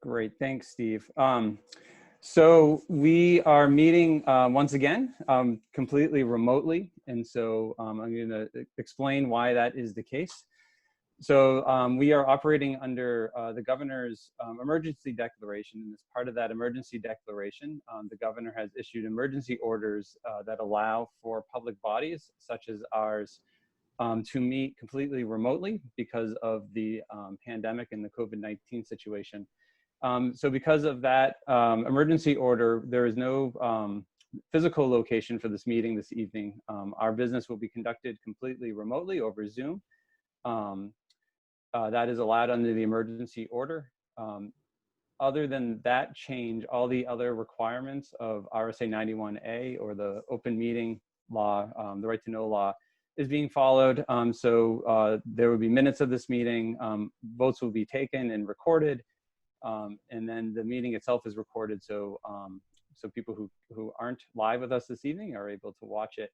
Great, thanks, Steve. So we are meeting once again, completely remotely. And so I'm going to explain why that is the case. So we are operating under the governor's emergency declaration. And as part of that emergency declaration, the governor has issued emergency orders that allow for public bodies such as ours to meet completely remotely because of the pandemic and the COVID-19 situation. So because of that emergency order, there is no physical location for this meeting this evening. Our business will be conducted completely remotely over Zoom. That is allowed under the emergency order. Other than that change, all the other requirements of RSA 91A or the open meeting law, the right to know law, is being followed. So there will be minutes of this meeting, votes will be taken and recorded. And then the meeting itself is recorded, so so people who aren't live with us this evening are able to watch it.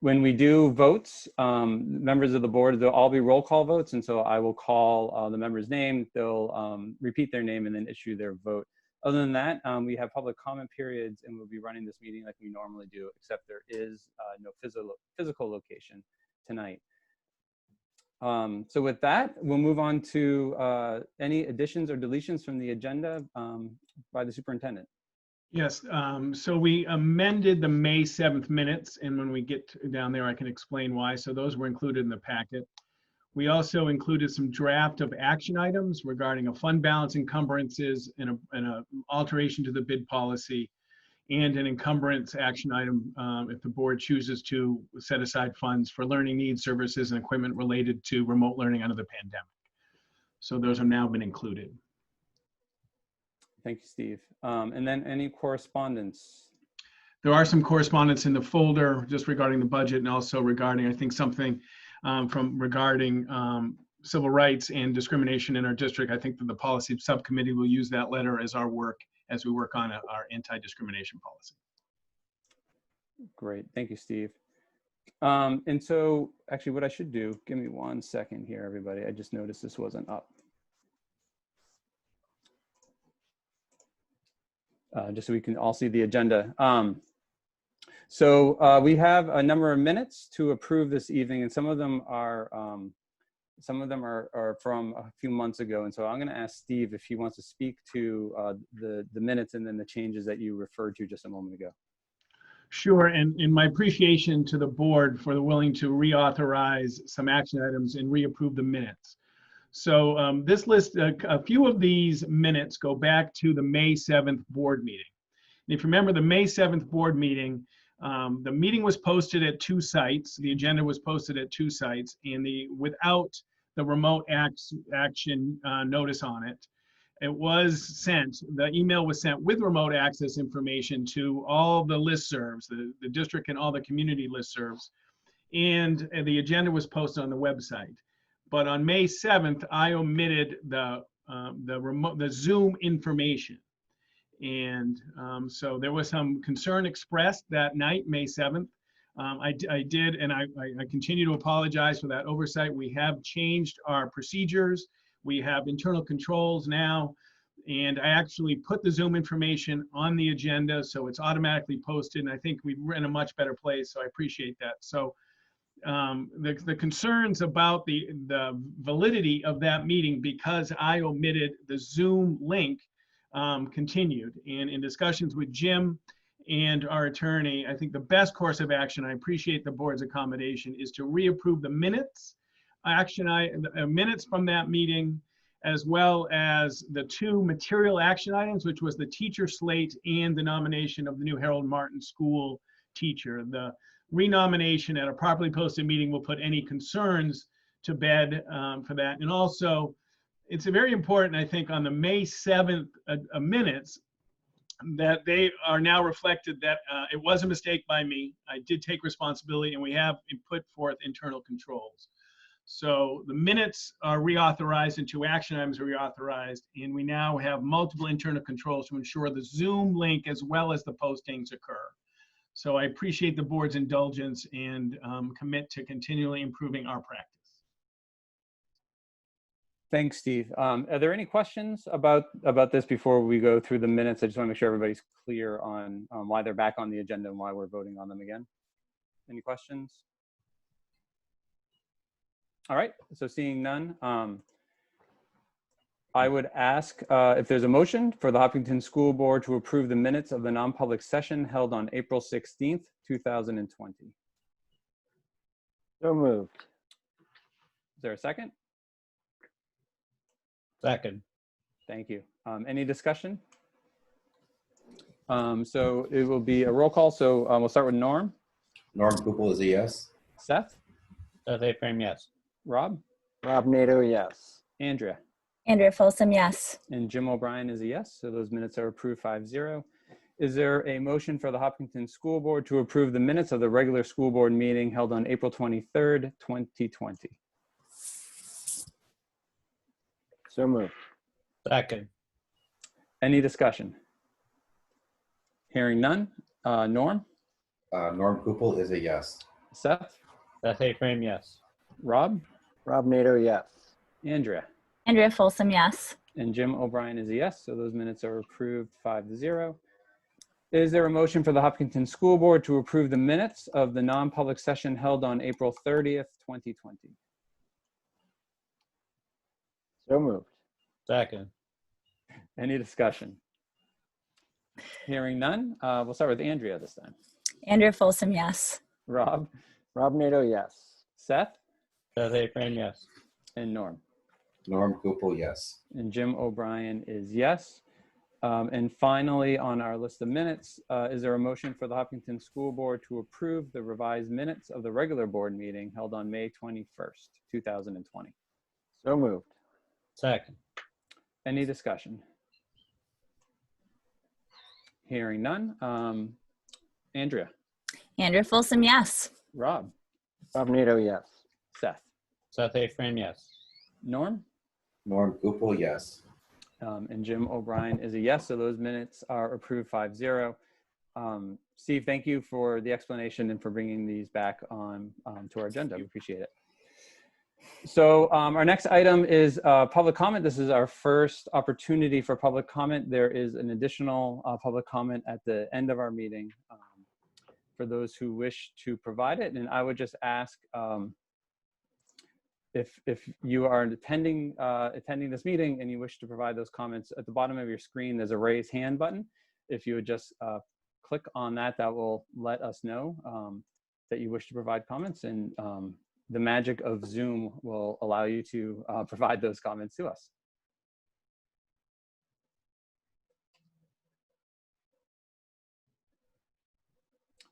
When we do votes, members of the board, they'll all be roll call votes, and so I will call the member's name, they'll repeat their name and then issue their vote. Other than that, we have public comment periods, and we'll be running this meeting like we normally do, except there is no physical location tonight. So with that, we'll move on to any additions or deletions from the agenda by the superintendent. Yes, so we amended the May 7th minutes, and when we get down there, I can explain why. So those were included in the packet. We also included some draft of action items regarding a fund balance encumbrances and a alteration to the bid policy, and an encumbrance action item if the board chooses to set aside funds for learning needs, services, and equipment related to remote learning under the pandemic. So those have now been included. Thank you, Steve. And then any correspondence? There are some correspondence in the folder just regarding the budget, and also regarding, I think, something regarding civil rights and discrimination in our district. I think that the policy subcommittee will use that letter as our work as we work on our anti-discrimination policy. Great, thank you, Steve. And so actually what I should do, give me 1 second here, everybody. I just noticed this wasn't up. Just so we can all see the agenda. So we have a number of minutes to approve this evening, and some of them are from a few months ago. And so I'm going to ask Steve if he wants to speak to the minutes and then the changes that you referred to just a moment ago. Sure, and my appreciation to the board for the willing to reauthorize some action items and reapprove the minutes. So this list, a few of these minutes go back to the May 7th board meeting. And if you remember the May 7th board meeting, the meeting was posted at 2 sites. The agenda was posted at 2 sites, and without the remote action notice on it. It was sent, the email was sent with remote access information to all the listservs, the district and all the community listservs, and the agenda was posted on the website. But on May 7th, I omitted the Zoom information. And so there was some concern expressed that night, May 7th. I did, and I continue to apologize for that oversight. We have changed our procedures. We have internal controls now, and I actually put the Zoom information on the agenda, so it's automatically posted, and I think we're in a much better place, so I appreciate that. So the concerns about the validity of that meeting, because I omitted the Zoom link, continued. And in discussions with Jim and our attorney, I think the best course of action, I appreciate the board's accommodation, is to reapprove the minutes, minutes from that meeting, as well as the 2 material action items, which was the teacher slate and the nomination of the new Harold Martin School teacher. The renomination at a properly posted meeting will put any concerns to bed for that. And also, it's very important, I think, on the May 7th minutes, that they are now reflected that it was a mistake by me. I did take responsibility, and we have put forth internal controls. So the minutes are reauthorized and 2 action items are reauthorized, and we now have multiple internal controls to ensure the Zoom link as well as the postings occur. So I appreciate the board's indulgence and commit to continually improving our practice. Thanks, Steve. Are there any questions about this before we go through the minutes? I just want to make sure everybody's clear on why they're back on the agenda and why we're voting on them again. Any questions? All right, so seeing none, I would ask if there's a motion for the Hopkinton School Board to approve the minutes of the non-public session held on April 16th, 2020. So moved. Is there a second? Second. Thank you. Any discussion? So it will be a roll call. So we'll start with Norm. Norm Gupel is a yes. Seth? Seth A. Frame, yes. Rob? Rob Nato, yes. Andrea? Andrea Folsom, yes. And Jim O'Brien is a yes. So those minutes are approved 5-0. Is there a motion for the Hopkinton School Board to approve the minutes of the regular school board meeting held on April 23rd, 2020? So moved. Second. Any discussion? Hearing none. Norm? Norm Gupel is a yes. Seth? Seth A. Frame, yes. Rob? Rob Nato, yes. Andrea? Andrea Folsom, yes. And Jim O'Brien is a yes. So those minutes are approved 5-0. Is there a motion for the Hopkinton School Board to approve the minutes of the non-public session held on April 30th, 2020? So moved. Second. Any discussion? Hearing none. We'll start with Andrea this time. Andrea Folsom, yes. Rob? Rob Nato, yes. Seth? Seth A. Frame, yes. And Norm? Norm Gupel, yes. And Jim O'Brien is yes. And finally, on our list of minutes, is there a motion for the Hopkinton School Board to approve the revised minutes of the regular board meeting held on May 21st, 2020? So moved. Second. Any discussion? Hearing none. Andrea? Andrea Folsom, yes. Rob? Rob Nato, yes. Seth? Seth A. Frame, yes. Norm? Norm Gupel, yes. And Jim O'Brien is a yes, so those minutes are approved 5-0. Steve, thank you for the explanation and for bringing these back on to our agenda. We appreciate it. So our next item is public comment. This is our first opportunity for public comment. There is an additional public comment at the end of our meeting for those who wish to provide it. And I would just ask if you are attending this meeting and you wish to provide those comments, at the bottom of your screen, there's a raise hand button. If you would just click on that, that will let us know that you wish to provide comments, and the magic of Zoom will allow you to provide those comments to us.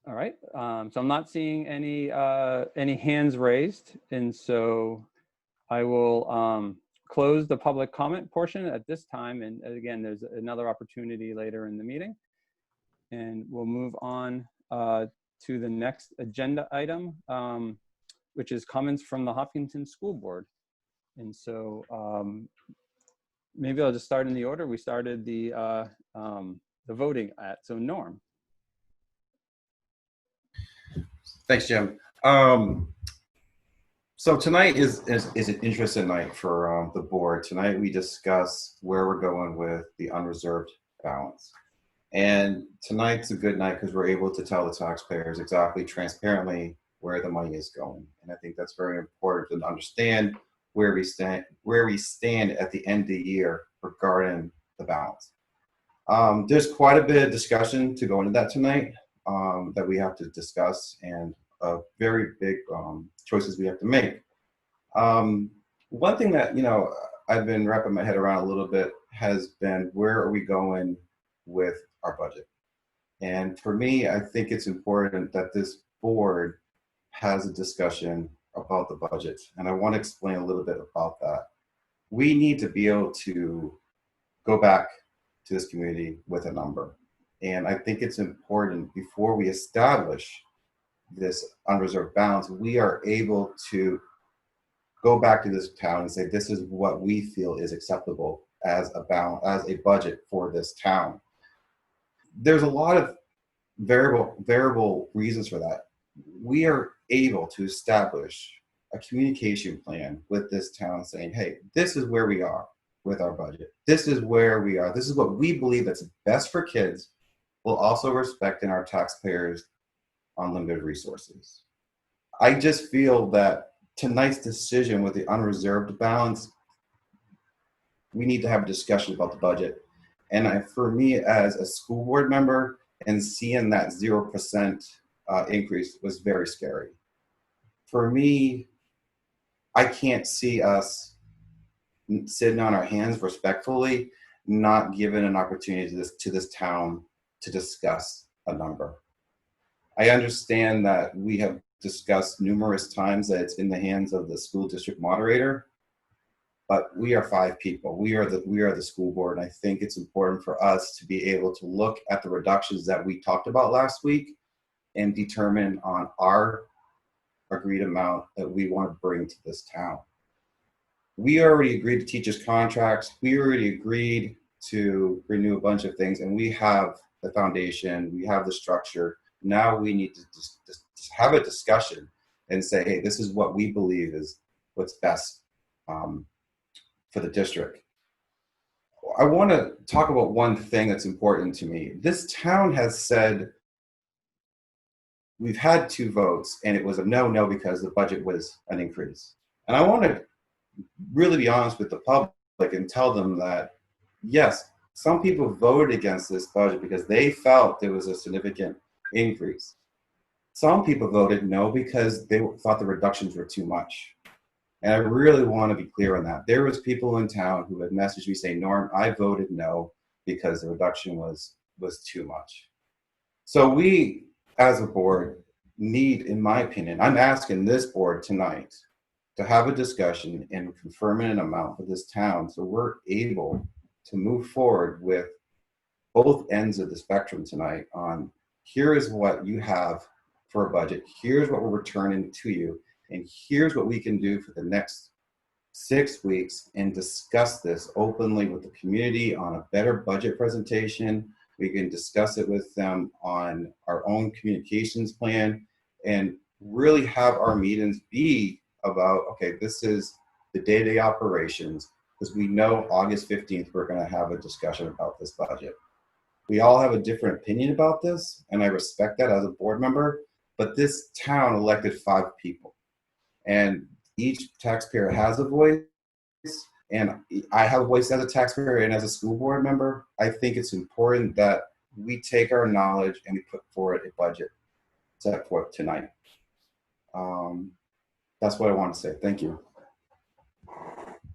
All right, so I'm not seeing any hands raised, and so I will close the public comment portion at this time. And again, there's another opportunity later in the meeting, and we'll move on to the next agenda item, which is comments from the Hopkinton School Board. And so maybe I'll just start in the order we started the voting at. So Norm. Thanks, Jim. So tonight is an interesting night for the board. Tonight we discuss where we're going with the unreserved balance. And tonight's a good night because we're able to tell the taxpayers exactly, transparently, where the money is going. And I think that's very important to understand where we stand at the end of the year regarding the balance. There's quite a bit of discussion to go into that tonight that we have to discuss, and very big choices we have to make. One thing that, I've been wrapping my head around a little bit has been, where are we going with our budget? And for me, I think it's important that this board has a discussion about the budget. And I want to explain a little bit about that. We need to be able to go back to this community with a number. And I think it's important, before we establish this unreserved balance, we are able to go back to this town and say, this is what we feel is acceptable as a balance, as a budget for this town. There's a lot of variable reasons for that. We are able to establish a communication plan with this town saying, hey, this is where we are with our budget. This is where we are. This is what we believe that's best for kids, while also respecting our taxpayers' unlimited resources. I just feel that tonight's decision with the unreserved balance, we need to have a discussion about the budget. And for me as a school board member, and seeing that 0% increase was very scary. For me, I can't see us sitting on our hands respectfully, not given an opportunity to this town to discuss a number. I understand that we have discussed numerous times that it's in the hands of the school district moderator, but we are 5 people. We are the school board, and I think it's important for us to be able to look at the reductions that we talked about last week and determine on our agreed amount that we want to bring to this town. We already agreed to teachers' contracts. We already agreed to renew a bunch of things, and we have the foundation, we have the structure. Now we need to just have a discussion and say, hey, this is what we believe is what's best for the district. I want to talk about one thing that's important to me. This town has said, we've had 2 votes, and it was a no because the budget was an increase. And I want to really be honest with the public and tell them that, yes, some people voted against this budget because they felt there was a significant increase. Some people voted no because they thought the reductions were too much. And I really want to be clear on that. There was people in town who had messaged me saying, Norm, I voted no because the reduction was too much. So we, as a board, need, in my opinion, I'm asking this board tonight to have a discussion and confirming an amount for this town so we're able to move forward with both ends of the spectrum tonight on here is what you have for a budget, here's what we're returning to you, and here's what we can do for the next 6 weeks, and discuss this openly with the community on a better budget presentation. We can discuss it with them on our own communications plan and really have our meetings be about, okay, this is the day-to-day operations, because we know August 15th, we're going to have a discussion about this budget. We all have a different opinion about this, and I respect that as a board member, but this town elected 5 people. And each taxpayer has a voice, and I have a voice as a taxpayer and as a school board member. I think it's important that we take our knowledge and we put forward a budget set forth tonight. That's what I want to say. Thank you.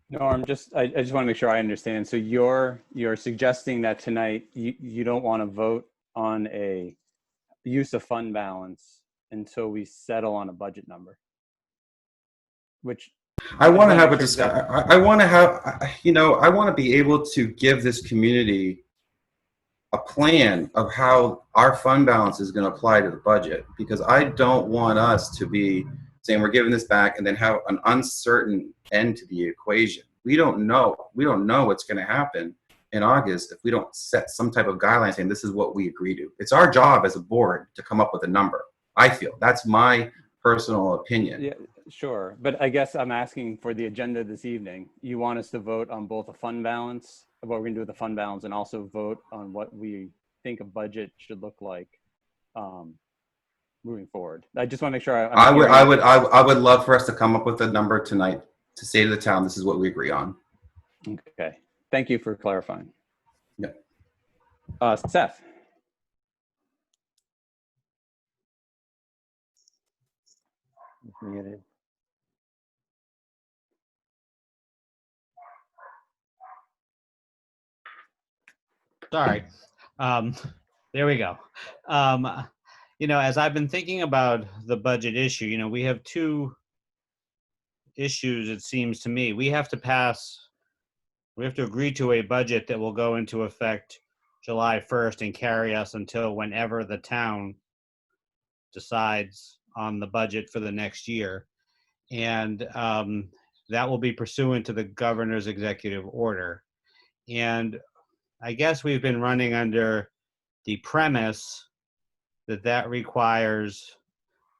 Norm, I just want to make sure I understand. So you're suggesting that tonight you don't want to vote on a use of fund balance until we settle on a budget number, which I want to have a discussion. I want to have, I want to be able to give this community a plan of how our fund balance is going to apply to the budget, because I don't want us to be saying we're giving this back and then have an uncertain end to the equation. We don't know what's going to happen in August if we don't set some type of guideline saying this is what we agree to. It's our job as a board to come up with a number. I feel that's my personal opinion. Yeah, sure. But I guess I'm asking for the agenda this evening. You want us to vote on both a fund balance, what we're going to do with the fund balance, and also vote on what we think a budget should look like moving forward. I just want to make sure I would love for us to come up with a number tonight to say to the town, this is what we agree on. Okay. Thank you for clarifying. Yep. Seth. Muted. Sorry. There we go. As I've been thinking about the budget issue, we have 2 issues, it seems to me. We have to agree to a budget that will go into effect July 1st and carry us until whenever the town decides on the budget for the next year. And that will be pursuant to the governor's executive order. And I guess we've been running under the premise that requires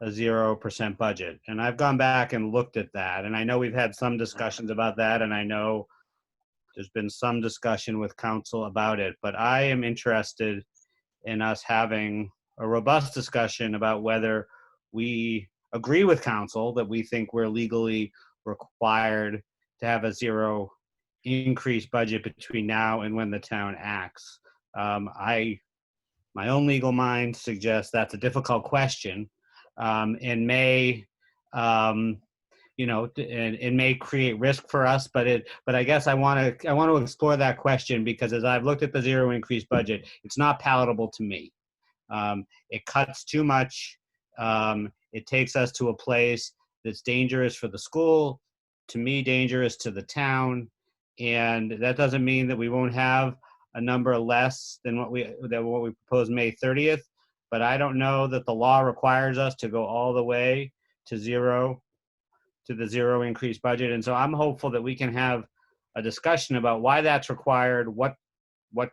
a 0% budget. And I've gone back and looked at that, and I know we've had some discussions about that, and I know there's been some discussion with council about it, but I am interested in us having a robust discussion about whether we agree with council that we think we're legally required to have a 0 increase budget between now and when the town acts. My own legal mind suggests that's a difficult question, and may, it may create risk for us. But I guess I want to explore that question, because as I've looked at the 0 increase budget, it's not palatable to me. It cuts too much. It takes us to a place that's dangerous for the school, to me, dangerous to the town, and that doesn't mean that we won't have a number less than what we proposed May 30th, but I don't know that the law requires us to go all the way to the 0 increase budget. And so I'm hopeful that we can have a discussion about why that's required, what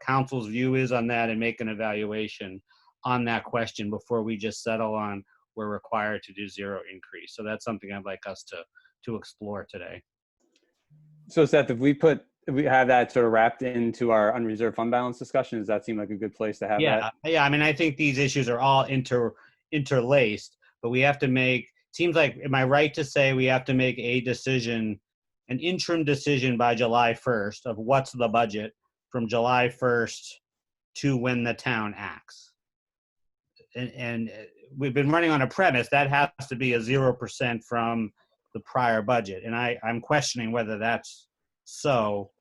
council's view is on that, and make an evaluation on that question before we just settle on we're required to do 0 increase. So that's something I'd like us to explore today. So Seth, if we have that sort of wrapped into our unreserved fund balance discussion, does that seem like a good place to have that? Yeah. I mean, I think these issues are all interlaced, but we have to make, seems like, am I right to say we have to make a decision, an interim decision by July 1st of what's the budget from July 1st to when the town acts? And we've been running on a premise that has to be a 0% from the prior budget. And I'm questioning whether that's so,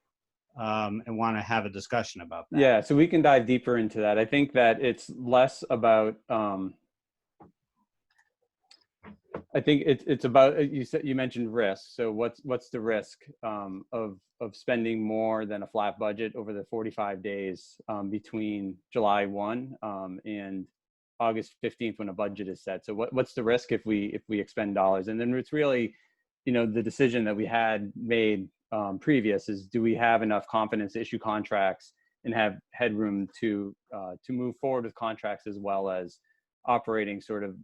and want to have a discussion about that. Yeah, so we can dive deeper into that. I think that it's less about, I think it's about, you mentioned risk. So what's the risk of spending more than a flat budget over the 45 days between July 1 and August 15th when a budget is set? So what's the risk if we expend dollars? And then it's really, the decision that we had made previous is, do we have enough confidence to issue contracts and have headroom to move forward with contracts, as well as operating sort of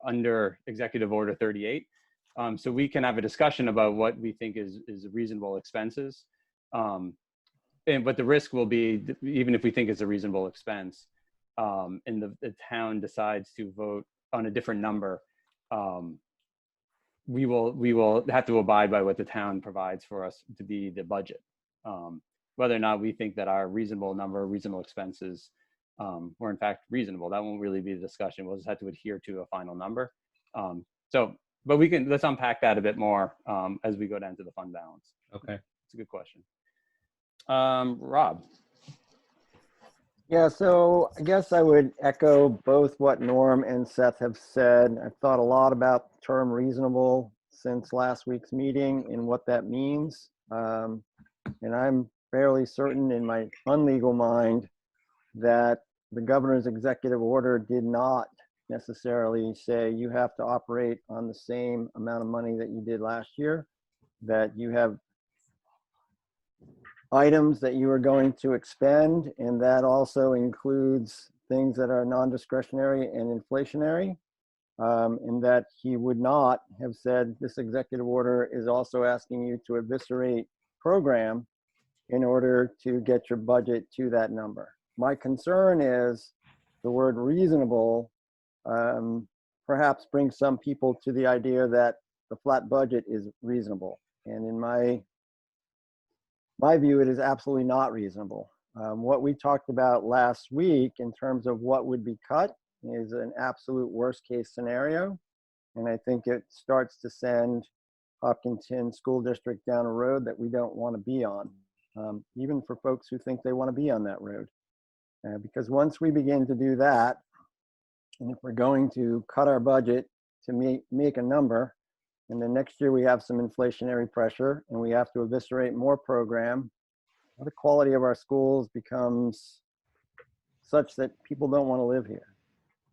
under Executive Order 38. So we can have a discussion about what we think is reasonable expenses. But the risk will be, even if we think it's a reasonable expense, and the town decides to vote on a different number, we will have to abide by what the town provides for us to be the budget. Whether or not we think that our reasonable expenses were in fact reasonable, that won't really be the discussion. We'll just have to adhere to a final number. But let's unpack that a bit more as we go down to the fund balance. Okay. It's a good question. Rob. Yeah, so I guess I would echo both what Norm and Seth have said. I've thought a lot about the term reasonable since last week's meeting and what that means. And I'm fairly certain in my unlegal mind that the governor's executive order did not necessarily say you have to operate on the same amount of money that you did last year, that you have items that you are going to expend, and that also includes things that are non-discretionary and inflationary, and that he would not have said this executive order is also asking you to eviscerate program in order to get your budget to that number. My concern is the word reasonable perhaps brings some people to the idea that the flat budget is reasonable. And in my view, it is absolutely not reasonable. What we talked about last week in terms of what would be cut is an absolute worst case scenario. And I think it starts to send Hopkinton School District down a road that we don't want to be on, even for folks who think they want to be on that road. Because once we begin to do that, and if we're going to cut our budget to make a number, and then next year we have some inflationary pressure and we have to eviscerate more program, the quality of our schools becomes such that people don't want to live here.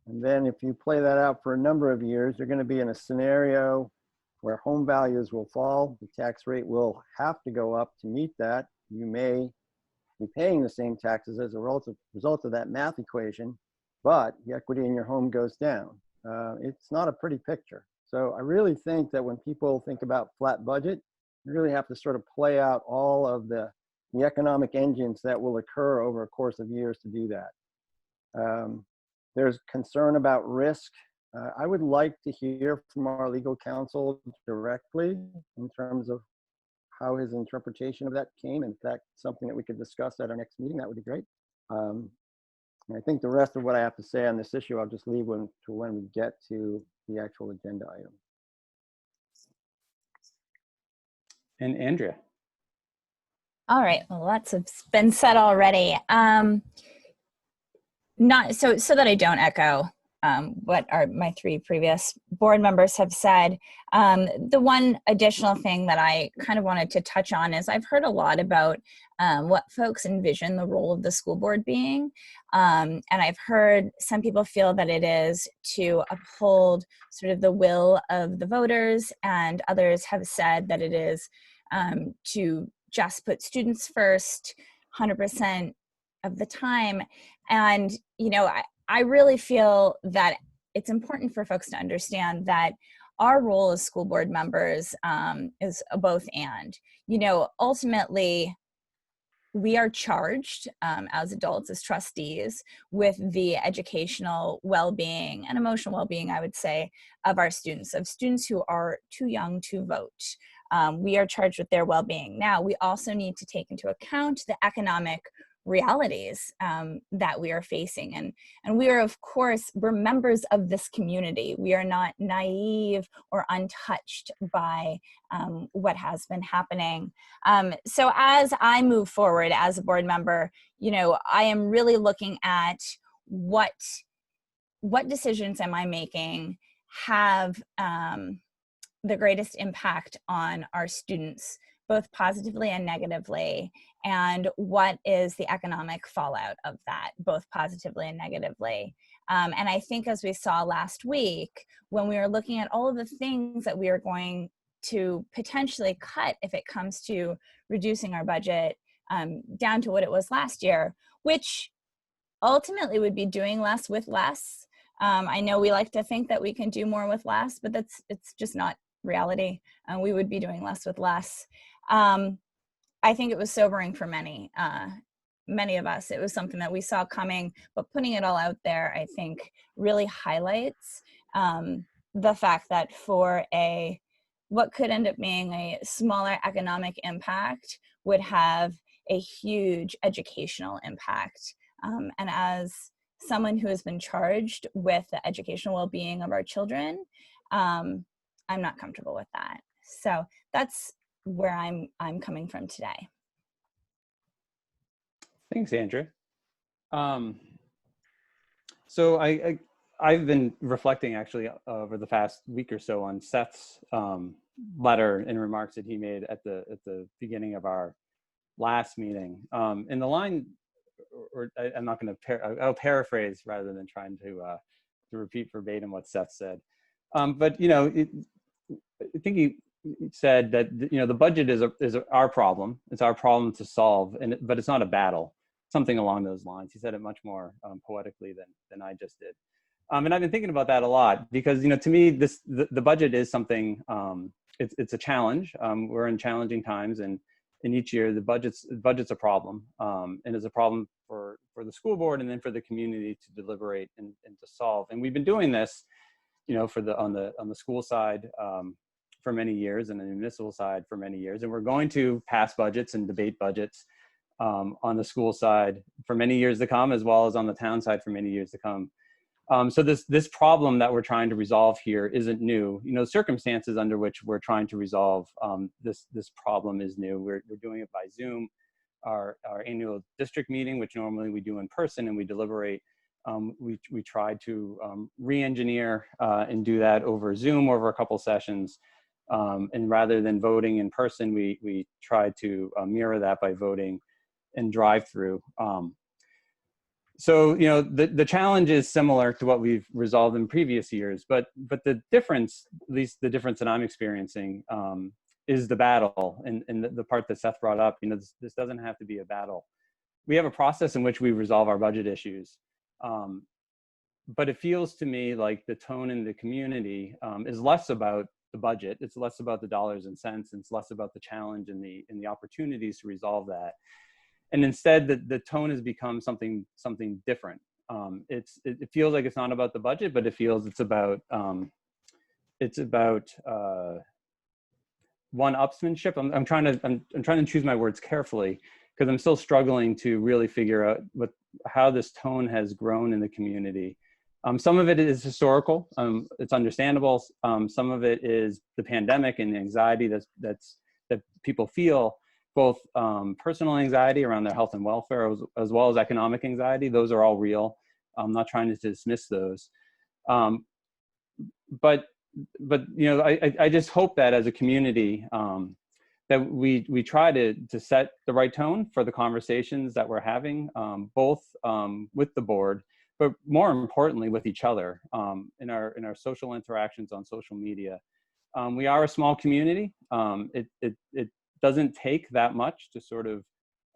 And then if you play that out for a number of years, you're going to be in a scenario where home values will fall, the tax rate will have to go up to meet that. You may be paying the same taxes as a result of that math equation, but the equity in your home goes down. it's not a pretty picture. So I really think that when people think about flat budget, you really have to sort of play out all of the economic engines that will occur over a course of years to do that. There's concern about risk. I would like to hear from our legal counsel directly in terms of how his interpretation of that came. In fact, something that we could discuss at our next meeting, that would be great. And I think the rest of what I have to say on this issue, I'll just leave to when we get to the actual agenda item. And Andrea. All right, well, lots has been said already. Not so that I don't echo what my three previous board members have said. The one additional thing that I kind of wanted to touch on is I've heard a lot about what folks envision the role of the school board being. And I've heard some people feel that it is to uphold sort of the will of the voters, and others have said that it is to just put students first 100% of the time. And, you know, I really feel that it's important for folks to understand that our role as school board members is a both and. You know, ultimately, we are charged as adults, as trustees, with the educational well-being and emotional well-being, I would say, of our students, who are too young to vote. We are charged with their well-being. Now, we also need to take into account the economic realities that we are facing. And we are, of course, we're members of this community. We are not naive or untouched by what has been happening. So as I move forward as a board member, you know, I am really looking at what decisions am I making have the greatest impact on our students, both positively and negatively, and what is the economic fallout of that, both positively and negatively. And I think, as we saw last week, when we were looking at all of the things that we are going to potentially cut if it comes to reducing our budget down to what it was last year, which ultimately would be doing less with less. I know we like to think that we can do more with less, but it's just not reality. We would be doing less with less. I think it was sobering for many of us. It was something that we saw coming, but putting it all out there, I think, really highlights the fact that for what could end up being a smaller economic impact would have a huge educational impact. And as someone who has been charged with the educational well-being of our children, I'm not comfortable with that. So that's where I'm coming from today. Thanks, Andrea. So I've been reflecting actually over the past week or so on Seth's letter and remarks that he made at the beginning of our last meeting. In the line, I'm not going to I'll paraphrase rather than trying to repeat verbatim what Seth said. But you know, I think he said that, you know, the budget is our problem. It's our problem to solve, but it's not a battle. Something along those lines. He said it much more poetically than I just did. And I've been thinking about that a lot because, you know, to me, the budget is something. It's a challenge. We're in challenging times, and in each year, the budget's a problem, and it's a problem for the school board and then for the community to deliberate and to solve. And we've been doing this, you know, on the school side for many years, and on the municipal side for many years, and we're going to pass budgets and debate budgets on the school side for many years to come, as well as on the town side for many years to come. So this problem that we're trying to resolve here isn't new. You know, circumstances under which we're trying to resolve this problem is new. We're doing it by Zoom. Our annual district meeting, which normally we do in person and we deliberate, we tried to re-engineer and do that over Zoom over a couple sessions. And rather than voting in person, we tried to mirror that by voting and drive-through. So, you know, the challenge is similar to what we've resolved in previous years, but the difference, at least the difference that I'm experiencing, is the battle. And the part that Seth brought up, you know, this doesn't have to be a battle. We have a process in which we resolve our budget issues. but it feels to me like the tone in the community is less about the budget. It's less about the dollars and cents. And it's less about the challenge and the opportunities to resolve that. And instead, the tone has become something different. It feels like it's not about the budget, but it feels it's about one-upsmanship. I'm trying to choose my words carefully because I'm still struggling to really figure out how this tone has grown in the community. Some of it is historical. It's understandable. Some of it is the pandemic and the anxiety that people feel, both personal anxiety around their health and welfare, as well as economic anxiety. Those are all real. I'm not trying to dismiss those. But you know, I just hope that as a community, that we try to set the right tone for the conversations that we're having, both with the board, but more importantly with each other in our social interactions on social media. We are a small community. It doesn't take that much to sort of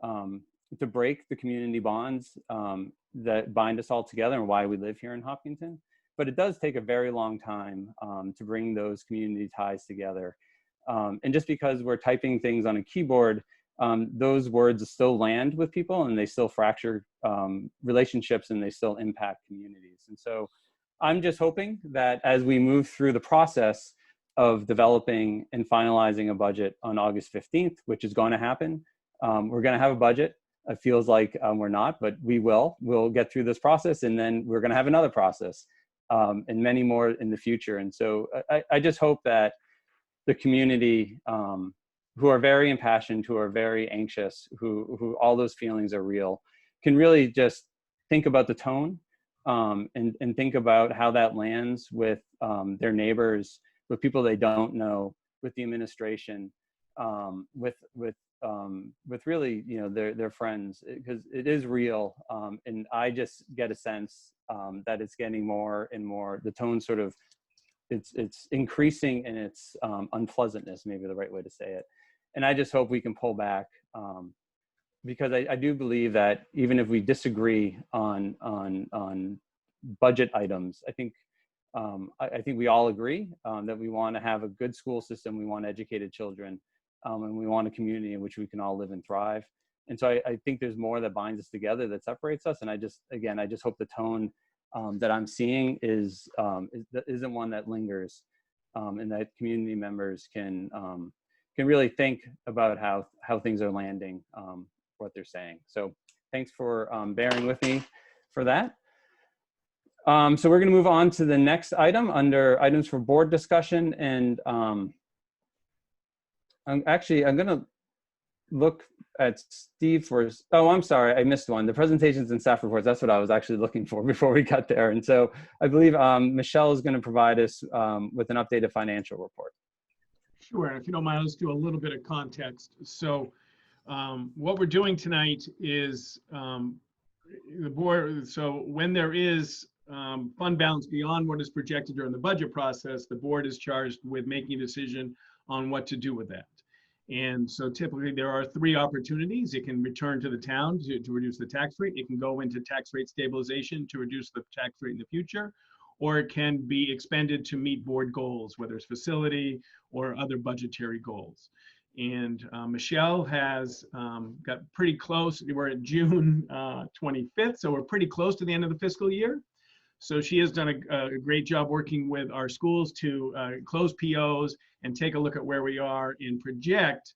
to break the community bonds that bind us all together and why we live here in Hopkinton. But it does take a very long time to bring those community ties together. And just because we're typing things on a keyboard, those words still land with people and they still fracture relationships and they still impact communities. And so I'm just hoping that as we move through the process of developing and finalizing a budget on August 15th, which is going to happen, we're going to have a budget. It feels like we're not, but we'll get through this process, and then we're going to have another process and many more in the future. And so I just hope that the community who are very impassioned, who are very anxious, who all those feelings are real, can really just think about the tone and think about how that lands with their neighbors, with people they don't know, with the administration, with really, you know, their friends, because it is real. And I just get a sense that it's getting more and more, the tone sort of, it's increasing in its unpleasantness, maybe the right way to say it. And I just hope we can pull back because I do believe that even if we disagree on budget items, I think we all agree that we want to have a good school system, we want educated children, and we want a community in which we can all live and thrive. And so I think there's more that binds us together that separates us. And I just hope the tone that I'm seeing isn't one that lingers, and that community members can really think about how things are landing, what they're saying. So thanks for bearing with me for that. So we're going to move on to the next item under items for board discussion. And I'm going to look at Steve for, oh, I'm sorry, I missed one. The presentations and staff reports, that's what I was actually looking for before we got there. And so I believe Michelle is going to provide us with an updated financial report. Sure, if you don't mind, let's do a little bit of context. So what we're doing tonight is the board, so when there is fund balance beyond what is projected during the budget process, the board is charged with making a decision on what to do with that. And so typically there are three opportunities. It can return to the town to reduce the tax rate. It can go into tax rate stabilization to reduce the tax rate in the future, or it can be expended to meet board goals, whether it's facility or other budgetary goals. And Michelle has got pretty close. We're at June 25th, so we're pretty close to the end of the fiscal year. So she has done a great job working with our schools to close POs and take a look at where we are and project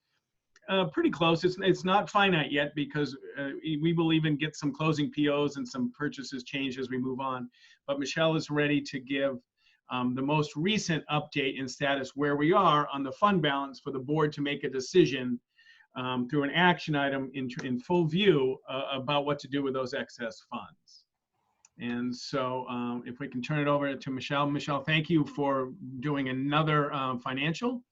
pretty close. It's not finite yet because we will even get some closing POs and some purchases changed as we move on. But Michelle is ready to give the most recent update in status where we are on the fund balance for the board to make a decision through an action item in full view about what to do with those excess funds. And so if we can turn it over to Michelle. Michelle, thank you for doing another financial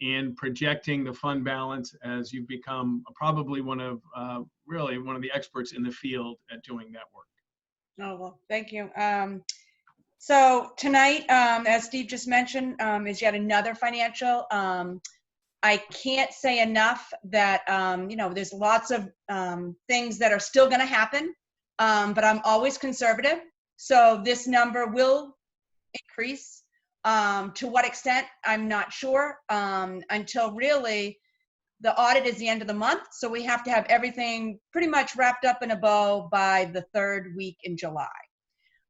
and projecting the fund balance as you've become probably really one of the experts in the field at doing that work. Oh, well, thank you. So tonight, as Steve just mentioned, is yet another financial. I can't say enough that, you know, there's lots of things that are still going to happen, but I'm always conservative. So this number will increase. To what extent, I'm not sure, until really the audit is the end of the month. So we have to have everything pretty much wrapped up in a bow by the 3rd week in July.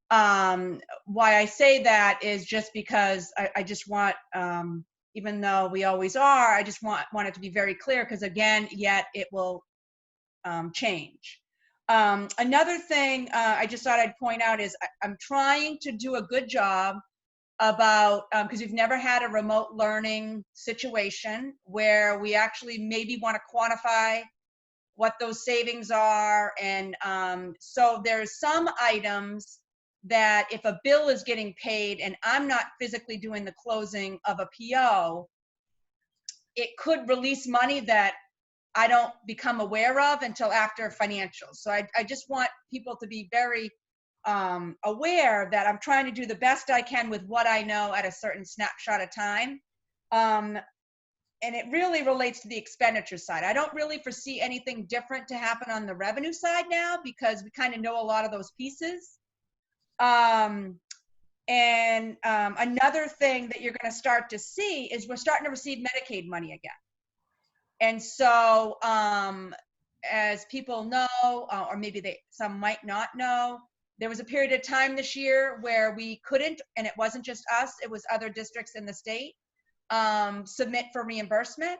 Why I say that is just because I just want, even though we always are, I just want it to be very clear, because again, yet it will change. Another thing I just thought I'd point out is I'm trying to do a good job about, because we've never had a remote learning situation where we actually maybe want to quantify what those savings are. And so there's some items that if a bill is getting paid and I'm not physically doing the closing of a PO, it could release money that I don't become aware of until after financials. So I just want people to be very aware that I'm trying to do the best I can with what I know at a certain snapshot of time. And it really relates to the expenditure side. I don't really foresee anything different to happen on the revenue side now, because we kind of know a lot of those pieces. Another thing that you're going to start to see is we're starting to receive Medicaid money again. And so as people know, or maybe some might not know, there was a period of time this year where we couldn't, and it wasn't just us, it was other districts in the state, submit for reimbursement.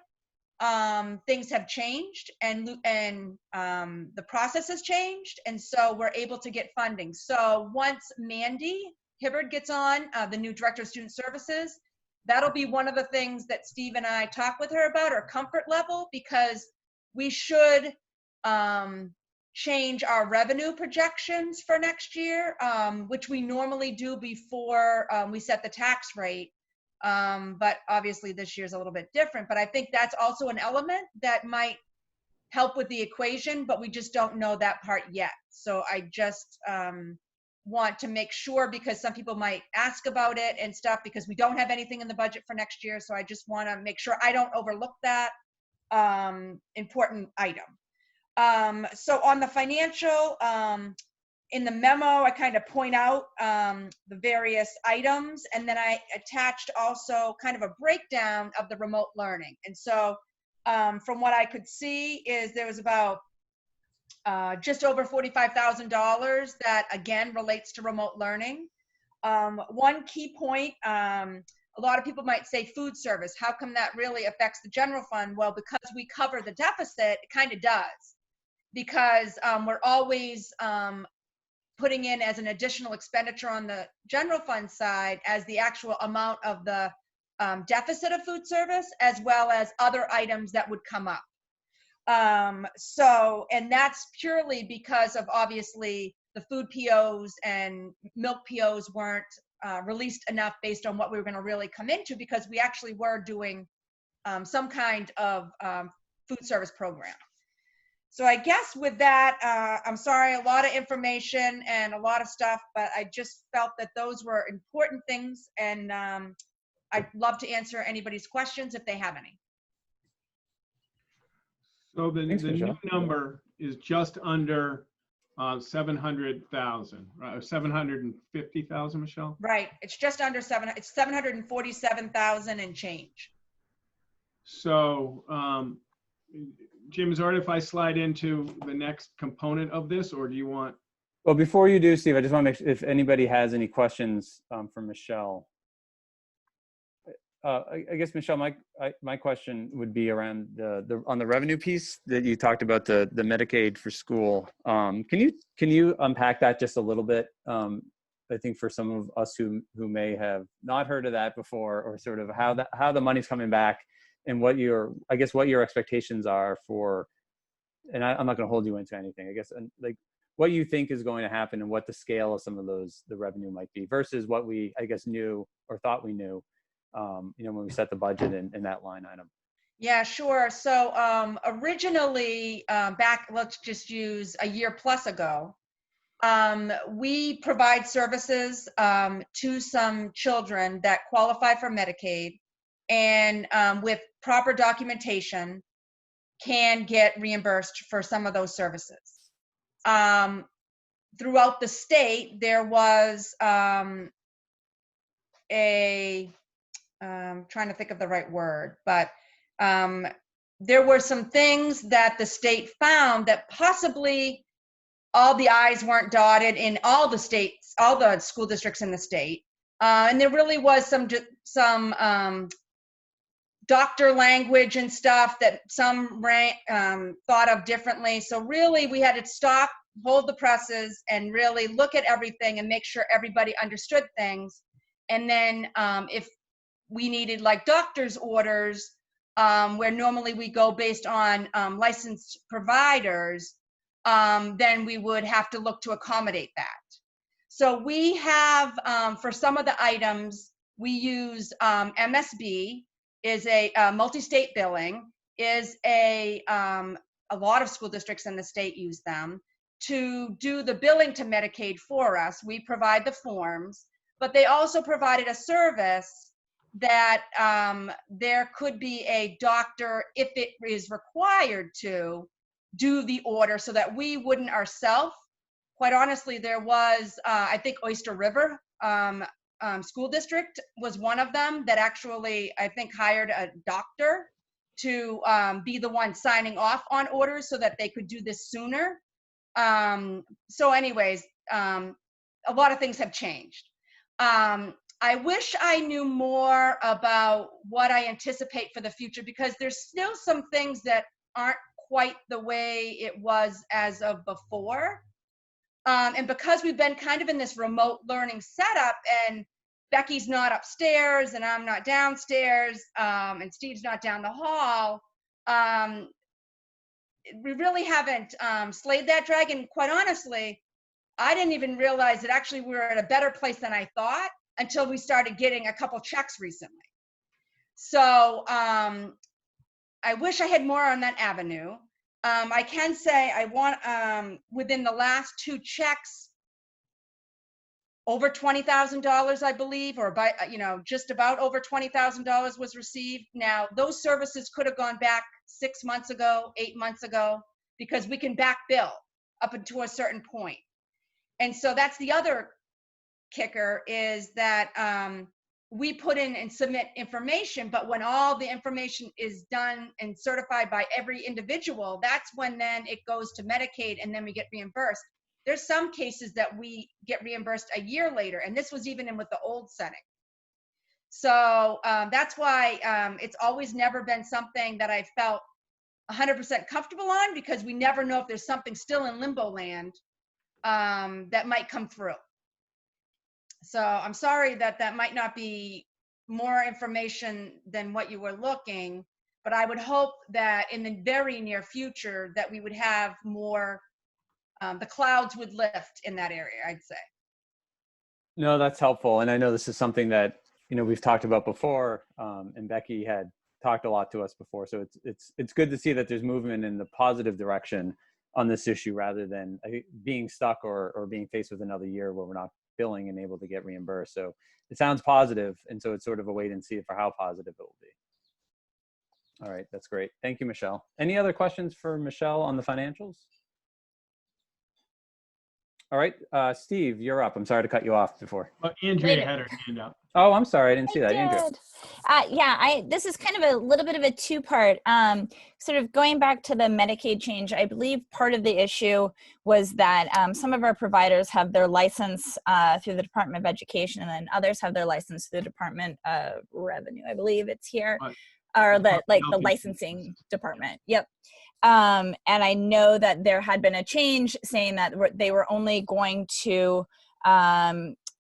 Things have changed, and the process has changed, and so we're able to get funding. So once Mandy Hibbard gets on, the new Director of Student Services, that'll be one of the things that Steve and I talk with her about, our comfort level, because we should change our revenue projections for next year, which we normally do before we set the tax rate. But obviously this year's a little bit different, but I think that's also an element that might help with the equation, but we just don't know that part yet. So I just want to make sure, because some people might ask about it and stuff, because we don't have anything in the budget for next year. So I just want to make sure I don't overlook that important item. So on the financial, in the memo, I kind of point out the various items, and then I attached also kind of a breakdown of the remote learning. And so from what I could see is there was about just over $45,000 that again relates to remote learning. One key point, a lot of people might say food service. How come that really affects the general fund? Well, because we cover the deficit, it kind of does. Because we're always putting in as an additional expenditure on the general fund side as the actual amount of the deficit of food service, as well as other items that would come up. And that's purely because of obviously the food POs and milk POs weren't released enough based on what we were going to really come into, because we actually were doing some kind of food service program. So I guess with that, I'm sorry, a lot of information and a lot of stuff, but I just felt that those were important things, and I'd love to answer anybody's questions if they have any. So the Thanks, new Michelle. number is just under 700,000, right? 750,000, Michelle? Right, it's just under it's 747,000 and change. So Jim, is it all right if I slide into the next component of this, or do you want? Well, before you do, Steve, I just want to make sure if anybody has any questions for Michelle. I guess, Michelle, my question would be around on the revenue piece that you talked about, the Medicaid for school. Can you unpack that just a little bit? I think for some of us who may have not heard of that before, or sort of how the money's coming back, and what your expectations are for, and I'm not going to hold you into anything, I guess, and like what you think is going to happen and what the scale of some of the revenue might be versus what we, I guess, knew or thought we knew, when we set the budget in that line item. Yeah, sure. So originally, back, let's just use a year plus ago, we provide services to some children that qualify for Medicaid, and with proper documentation can get reimbursed for some of those services. throughout the state, there was trying to think of the right word, but there were some things that the state found that possibly all the I's weren't dotted in all the states, all the school districts in the state. And there really was some doctor language and stuff that some thought of differently. So really we had to stop, hold the presses, and really look at everything and make sure everybody understood things. And then if we needed like doctor's orders, where normally we go based on licensed providers, then we would have to look to accommodate that. So we have, for some of the items, we use MSB, is a multi-state billing, is a lot of school districts in the state use them to do the billing to Medicaid for us. We provide the forms, but they also provided a service that there could be a doctor, if it is required to, do the order so that we wouldn't ourselves. Quite honestly, there was, I think Oyster River School District was one of them that actually, I think, hired a doctor to be the one signing off on orders so that they could do this sooner. So anyways, a lot of things have changed. I wish I knew more about what I anticipate for the future, because there's still some things that aren't quite the way it was as of before. And because we've been kind of in this remote learning setup, and Becky's not upstairs and I'm not downstairs, and Steve's not down the hall, we really haven't slayed that dragon. Quite honestly, I didn't even realize that actually we were at a better place than I thought until we started getting a couple checks recently. So I wish I had more on that avenue. I can say I want, within the last 2 checks, over $20,000, I believe, or by, just about over $20,000 was received. Now, those services could have gone back 6 months ago, 8 months ago, because we can back bill up until a certain point. And so that's the other kicker, is that we put in and submit information, but when all the information is done and certified by every individual, that's when then it goes to Medicaid and then we get reimbursed. There's some cases that we get reimbursed a year later, and this was even in with the old setting. So that's why it's always never been something that I felt 100% comfortable on, because we never know if there's something still in limbo land that might come through. So I'm sorry that that might not be more information than what you were looking, but I would hope that in the very near future that we would have more, the clouds would lift in that area, I'd say. No, that's helpful. And I know this is something that, we've talked about before, and Becky had talked a lot to us before. So it's good to see that there's movement in the positive direction on this issue, rather than being stuck or being faced with another year where we're not billing and able to get reimbursed. So it sounds positive, and so it's sort of a wait and see for how positive it will be. All right, that's great. Thank you, Michelle. Any other questions for Michelle on the financials? All right, Steve, you're up. I'm sorry to cut you off before. Andrea had her hand up. Oh, I'm sorry, I didn't see that. Andrea. This is kind of a little bit of a 2-part, sort of going back to the Medicaid change. I believe part of the issue was that some of our providers have their license through the Department of Education, and then others have their license through the Department of Revenue. I believe it's here, or the licensing department. Yep. And I know that there had been a change saying that they were only going to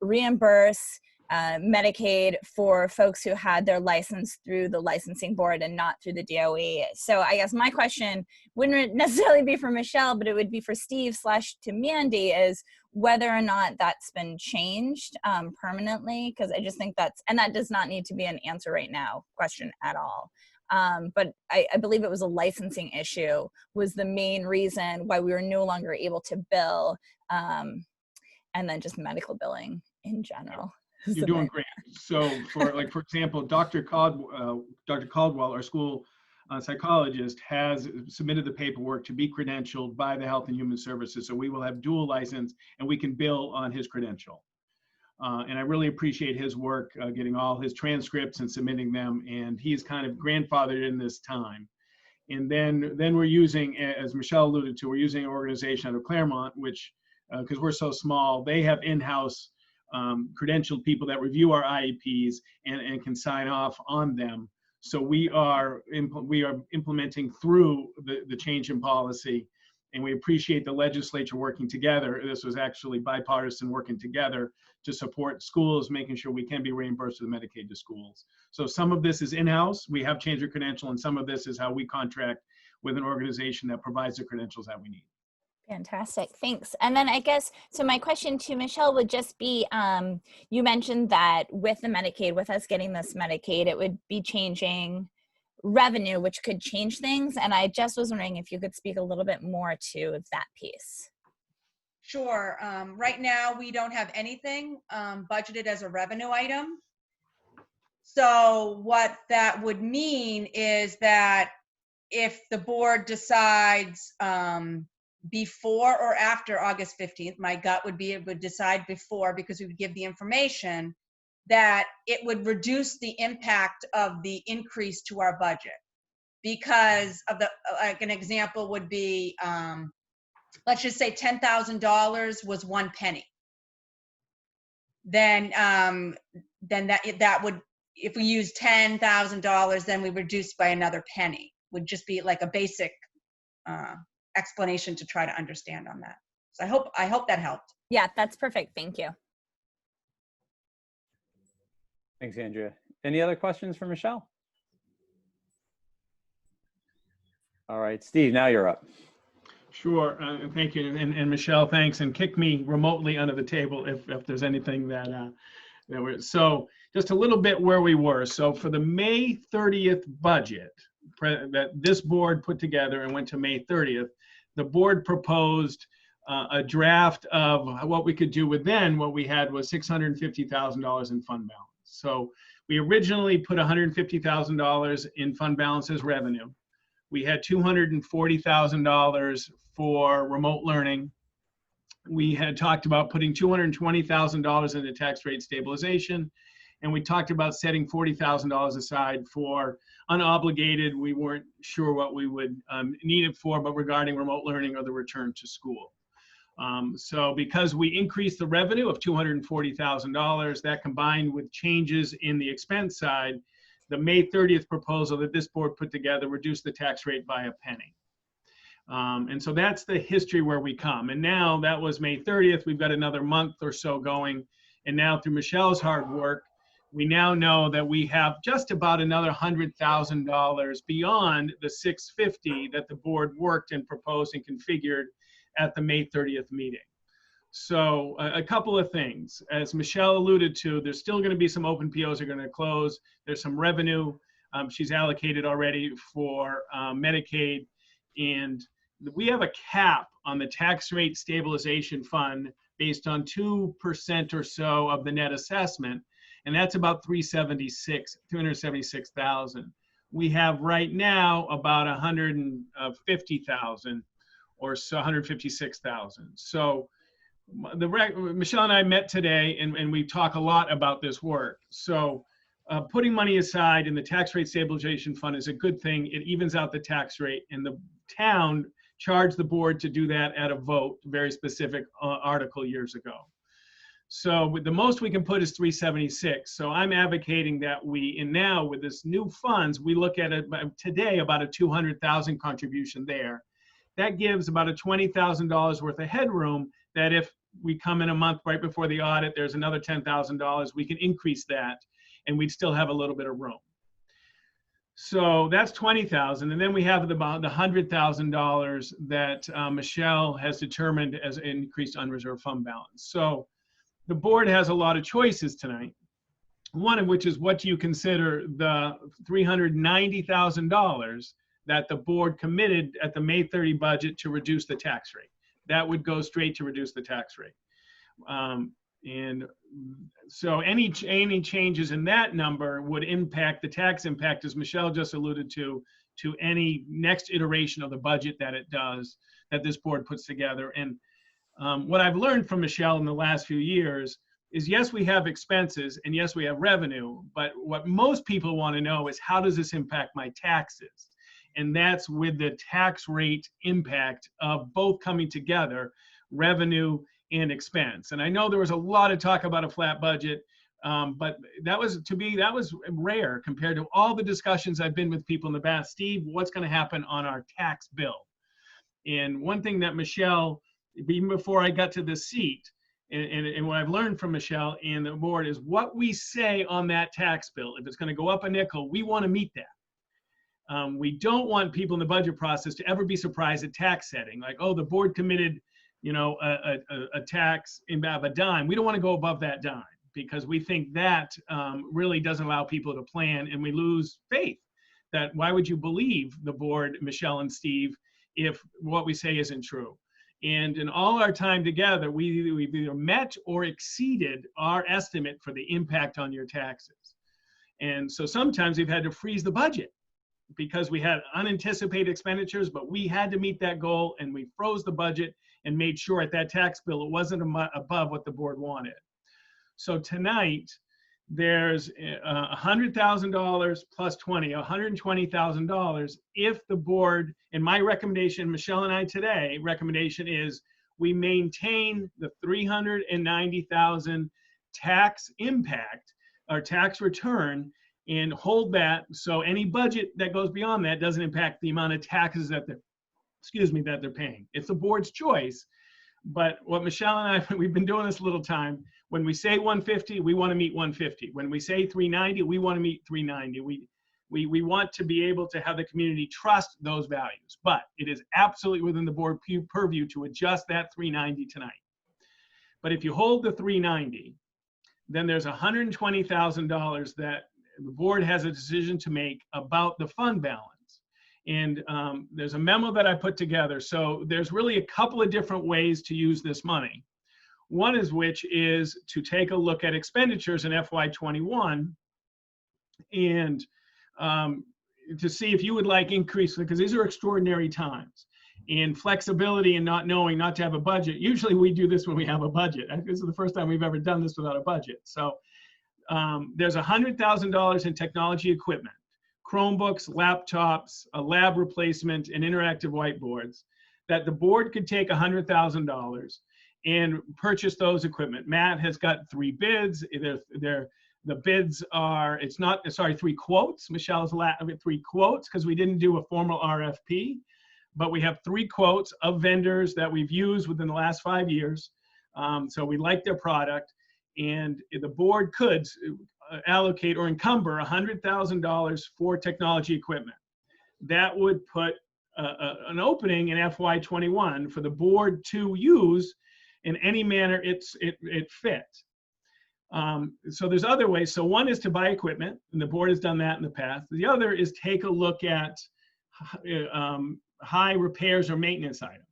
reimburse Medicaid for folks who had their license through the licensing board and not through the DOE. So I guess my question wouldn't necessarily be for Michelle, but it would be for Steve / to Mandy, is whether or not that's been changed permanently, because I just think that does not need to be an answer right now question at all. But I believe it was a licensing issue was the main reason why we were no longer able to bill, and then just medical billing in general. You're doing great. So for example, Dr. Caldwell, our school psychologist, has submitted the paperwork to be credentialed by the Health and Human Services. So we will have dual license and we can bill on his credential. And I really appreciate his work, getting all his transcripts and submitting them. And he's kind of grandfathered in this time. And then we're using, as Michelle alluded to, we're using an organization out of Claremont, which, because we're so small, they have in-house credentialed people that review our IEPs and can sign off on them. So we are implementing through the change in policy, and we appreciate the legislature working together. This was actually bipartisan, working together to support schools, making sure we can be reimbursed with Medicaid to schools. So some of this is in-house, we have changed the credential, and some of this is how we contract with an organization that provides the credentials that we need. Fantastic, thanks. And then I guess, so my question to Michelle would just be, you mentioned that with the Medicaid, with us getting this Medicaid, it would be changing revenue, which could change things. And I just was wondering if you could speak a little bit more to that piece. Sure. Right now, we don't have anything budgeted as a revenue item. So what that would mean is that if the board decides before or after August 15th, my gut would be it would decide before, because we would give the information, that it would reduce the impact of the increase to our budget. Because of the, like an example would be, let's just say $10,000 was 1 penny. Then that would, if we use $10,000, then we reduce by another penny. Would just be like a basic explanation to try to understand on that. So I hope that helped. Yeah, that's perfect. Thank you. Thanks, Andrea. Any other questions for Michelle? All right, Steve, now you're up. Sure, thank you, and Michelle, thanks, and kick me remotely under the table if there's anything that so just a little bit where we were. So for the May 30th budget that this board put together and went to May 30th, the board proposed a draft of what we could do with then. What we had was $650,000 in fund balance. So we originally put $150,000 in fund balance as revenue. We had $240,000 for remote learning. We had talked about putting $220,000 into tax rate stabilization. And we talked about setting $40,000 aside for unobligated. We weren't sure what we would need it for, but regarding remote learning or the return to school. So because we increased the revenue of $240,000, that combined with changes in the expense side, the May 30th proposal that this board put together reduced the tax rate by a penny. And so that's the history where we come. And now that was May 30th. We've got another month or so going. And now through Michelle's hard work, we now know that we have just about another $100,000 beyond the $650 that the board worked and proposed and configured at the May 30th meeting. So a couple of things. As Michelle alluded to, there's still going to be some open POs that are going to close. There's some revenue she's allocated already for Medicaid. And we have a cap on the tax rate stabilization fund based on 2% or so of the net assessment. And that's about $376,000. We have right now about $150,000 or so, $156,000. So Michelle and I met today, and we talk a lot about this work. So putting money aside in the tax rate stabilization fund is a good thing. It evens out the tax rate, and the town charged the board to do that at a vote, very specific article years ago. So the most we can put is 376. So I'm advocating that and now with this new funds, we look at it today about a 200,000 contribution there. That gives about a $20,000 worth of headroom that if we come in a month right before the audit, there's another $10,000, we can increase that and we'd still have a little bit of room. So that's 20,000. And then we have about the $100,000 that Michelle has determined as increased unreserved fund balance. So the board has a lot of choices tonight. One of which is, what do you consider the $390,000 that the board committed at the May 30 budget to reduce the tax rate? That would go straight to reduce the tax rate. And so any changes in that number would impact the tax impact, as Michelle just alluded to, to any next iteration of the budget that this board puts together. And what I've learned from Michelle in the last few years is, yes, we have expenses and yes, we have revenue, but what most people want to know is, how does this impact my taxes? And that's with the tax rate impact of both coming together, revenue and expense. And I know there was a lot of talk about a flat budget, but that was rare compared to all the discussions I've been with people in the past. Steve, what's going to happen on our tax bill? And one thing that Michelle, even before I got to the seat, and what I've learned from Michelle and the board is, what we say on that tax bill, if it's going to go up a nickel, we want to meet that. We don't want people in the budget process to ever be surprised at tax setting, like, oh, the board committed, a tax of a dime. We don't want to go above that dime, because we think that really doesn't allow people to plan, and we lose faith. That why would you believe the board, Michelle and Steve, if what we say isn't true? And in all our time together, we've either met or exceeded our estimate for the impact on your taxes. And so sometimes we've had to freeze the budget because we had unanticipated expenditures, but we had to meet that goal, and we froze the budget and made sure at that tax bill it wasn't above what the board wanted. So tonight, there's $100,000 plus 20, $120,000 if the board, and my recommendation, Michelle and I today, recommendation is we maintain the $390,000 tax impact or tax return and hold that, so any budget that goes beyond that doesn't impact the amount of taxes that they're paying. It's the board's choice. But what Michelle and I, we've been doing this a little time. When we say 150, we want to meet 150. When we say 390, we want to meet 390. We want to be able to have the community trust those values. But it is absolutely within the board purview to adjust that 390 tonight. But if you hold the 390, then there's $120,000 that the board has a decision to make about the fund balance. And there's a memo that I put together. So there's really a couple of different ways to use this money. One is which is to take a look at expenditures in FY21 and to see if you would like increase, because these are extraordinary times. And flexibility and not knowing not to have a budget. Usually we do this when we have a budget. This is the first time we've ever done this without a budget. So there's $100,000 in technology equipment. Chromebooks, laptops, a lab replacement, and interactive whiteboards, that the board could take $100,000 and purchase those equipment. Matt has got 3 bids. The bids are, 3 quotes. Michelle's 3 quotes, because we didn't do a formal RFP, but we have 3 quotes of vendors that we've used within the last 5 years. So we like their product, and the board could allocate or encumber $100,000 for technology equipment. That would put an opening in FY21 for the board to use in any manner it fit. So there's other ways. So one is to buy equipment, and the board has done that in the past. The other is take a look at high repairs or maintenance items.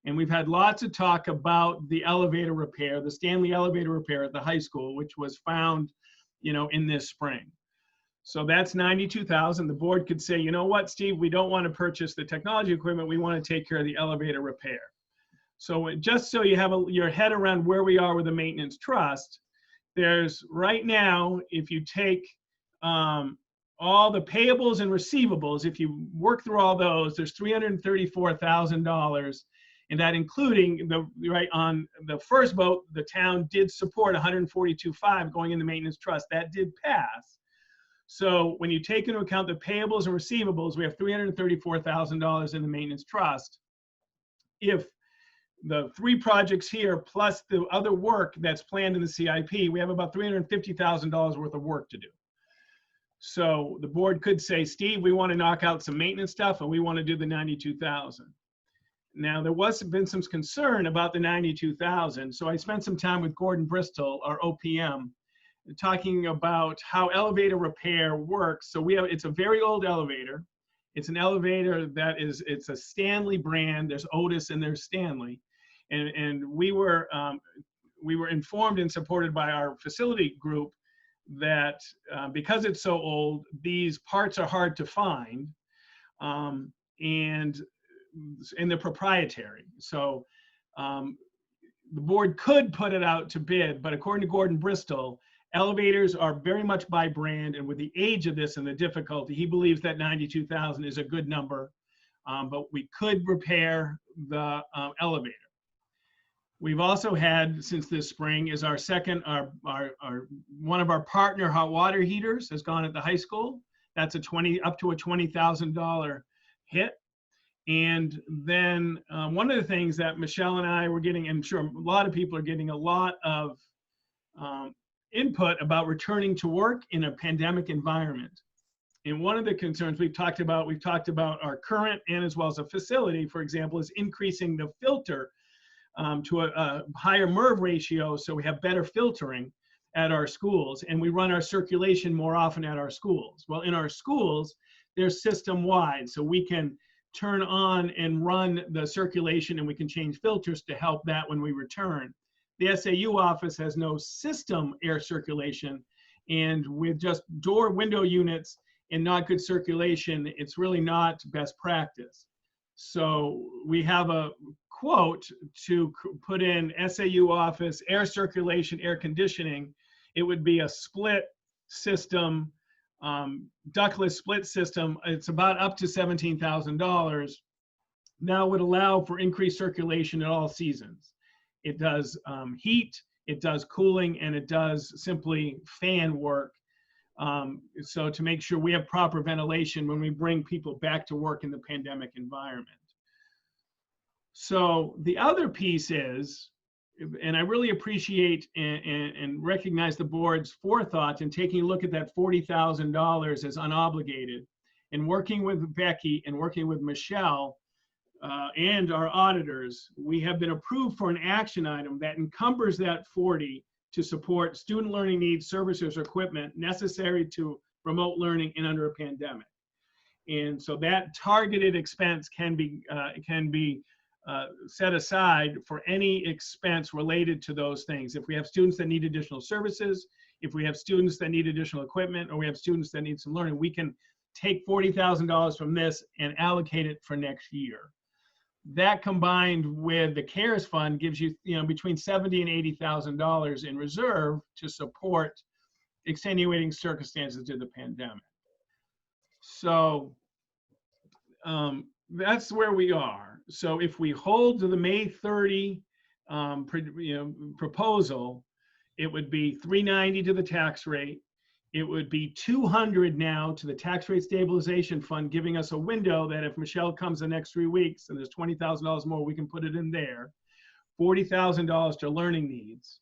And we've had lots of talk about the elevator repair, the Stanley elevator repair at the high school, which was found in this spring. So that's $92,000. The board could say, you know what, Steve, we don't want to purchase the technology equipment. We want to take care of the elevator repair. So just so you have your head around where we are with the maintenance trust, there's right now, if you take all the payables and receivables, if you work through all those, there's $334,000. And that including on the first vote, the town did support $142,500 going in the maintenance trust. That did pass. So when you take into account the payables and receivables, we have $334,000 in the maintenance trust. If the 3 projects here plus the other work that's planned in the CIP, we have about $350,000 worth of work to do. So the board could say, Steve, we want to knock out some maintenance stuff, and we want to do the $92,000. Now, there was been some concern about the $92,000, so I spent some time with Gordon Bristol, our OPM, talking about how elevator repair works. So it's a very old elevator. It's an elevator that it's a Stanley brand. There's Otis and there's Stanley, and we were informed and supported by our facility group that because it's so old, these parts are hard to find. and they're proprietary. So the board could put it out to bid, but according to Gordon Bristol, elevators are very much by brand, and with the age of this and the difficulty, he believes that 92,000 is a good number, but we could repair the elevator. We've also had, since this spring, is our second, one of our partner hot water heaters has gone at the high school. That's up to a $20,000 hit. And then one of the things that Michelle and I were getting, and I'm sure a lot of people are getting a lot of input about returning to work in a pandemic environment. And one of the concerns we've talked about our current and as well as a facility, for example, is increasing the filter to a higher MERV ratio, so we have better filtering at our schools, and we run our circulation more often at our schools. Well, in our schools, they're system-wide, so we can turn on and run the circulation, and we can change filters to help that when we return. The SAU office has no system air circulation, and with just window units and not good circulation, it's really not best practice. So we have a quote to put in SAU office, air circulation, air conditioning. It would be a split system, ductless split system. It's about up to $17,000. Now would allow for increased circulation at all seasons. It does heat, it does cooling, and it does simply fan work. So to make sure we have proper ventilation when we bring people back to work in the pandemic environment. So the other piece is, and I really appreciate and recognize the board's forethought in taking a look at that $40,000 as unobligated, and working with Becky and working with Michelle and our auditors, we have been approved for an action item that encumbers that 40 to support student learning needs, services, or equipment necessary to remote learning and under a pandemic. And so that targeted expense can be set aside for any expense related to those things. If we have students that need additional services, if we have students that need additional equipment, or we have students that need some learning, we can take $40,000 from this and allocate it for next year. That combined with the CARES fund gives you, between $70,000 and $80,000 in reserve to support extenuating circumstances due to the pandemic. So that's where we are. So if we hold to the May 30 proposal, it would be $390 to the tax rate. It would be $200 now to the tax rate stabilization fund, giving us a window that if Michelle comes the next 3 weeks and there's $20,000 more, we can put it in there. $40,000 to learning needs,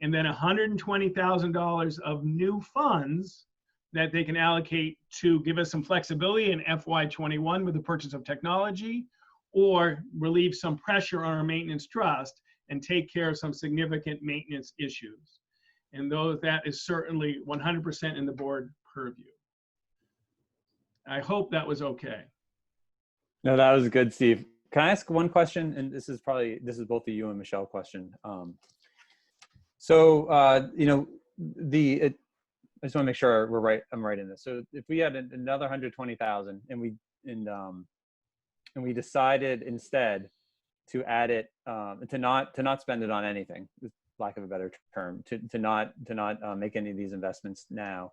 and then $120,000 of new funds that they can allocate to give us some flexibility in FY21 with the purchase of technology, or relieve some pressure on our maintenance trust and take care of some significant maintenance issues. And though that is certainly 100% in the board purview. I hope that was okay. No, that was good, Steve. Can I ask one question? And this is both a you and Michelle question. I just want to make sure we're right. I'm right in this. So if we had another 120,000 and we decided instead to add it, to not spend it on anything, lack of a better term, to not make any of these investments now,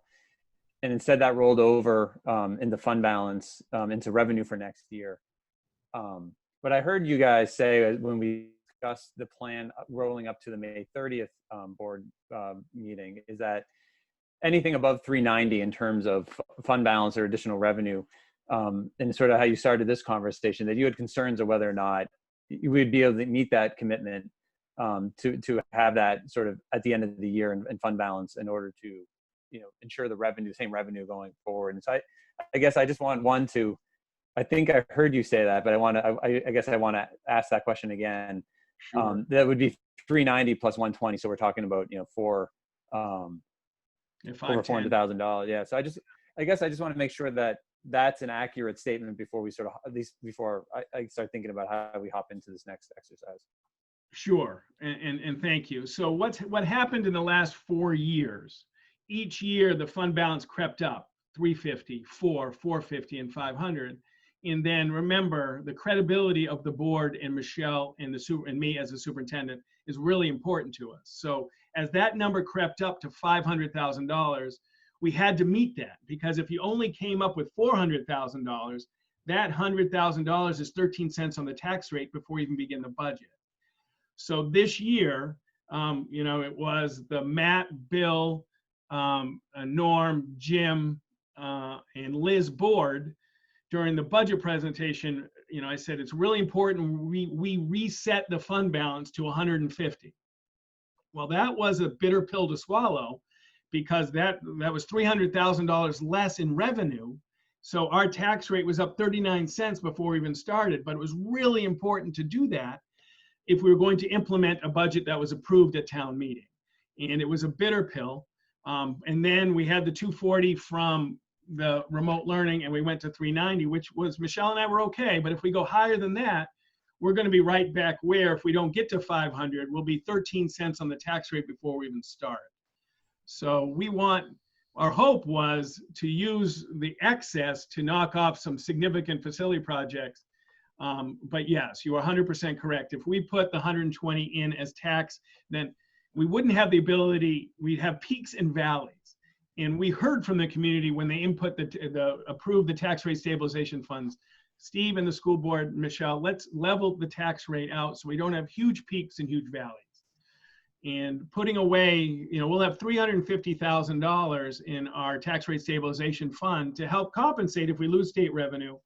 and instead that rolled over in the fund balance into revenue for next year. What I heard you guys say when we discussed the plan rolling up to the May 30th board meeting is that anything above 390 in terms of fund balance or additional revenue, and sort of how you started this conversation, that you had concerns of whether or not you would be able to meet that commitment to have that sort of at the end of the year in fund balance in order to, ensure the same revenue going forward. And so I guess I just want I think I heard you say that, but I guess I want to ask that question again. Sure. That would be 390 plus 120. So we're talking about, over $400,000. Yeah. So I guess I just want to make sure that that's an accurate statement before I start thinking about how we hop into this next exercise. Sure. And thank you. So what happened in the last 4 years, each year the fund balance crept up, 350, 450, and 500. And then remember, the credibility of the board and Michelle and and me as a superintendent is really important to us. So as that number crept up to $500,000, we had to meet that, because if you only came up with $400,000, that $100,000 is 13 cents on the tax rate before you even begin the budget. So this year, it was the Matt, Bill, Norm, Jim, and Liz board. During the budget presentation, I said it's really important we reset the fund balance to 150. Well, that was a bitter pill to swallow, because that was $300,000 less in revenue. So our tax rate was up 39 cents before we even started. But it was really important to do that if we were going to implement a budget that was approved at town meeting. And it was a bitter pill. And then we had the 240 from the remote learning, and we went to 390, which was, Michelle and I were okay. But if we go higher than that, we're going to be right back where, if we don't get to 500, we'll be 13 cents on the tax rate before we even start. So our hope was to use the excess to knock off some significant facility projects. But yes, you are 100% correct. If we put the 120 in as tax, then we wouldn't have the ability, we'd have peaks and valleys. And we heard from the community when they input approved the tax rate stabilization funds. Steve and the school board, Michelle, let's level the tax rate out so we don't have huge peaks and huge valleys. And putting away, we'll have $350,000 in our tax rate stabilization fund to help compensate if we lose state revenue,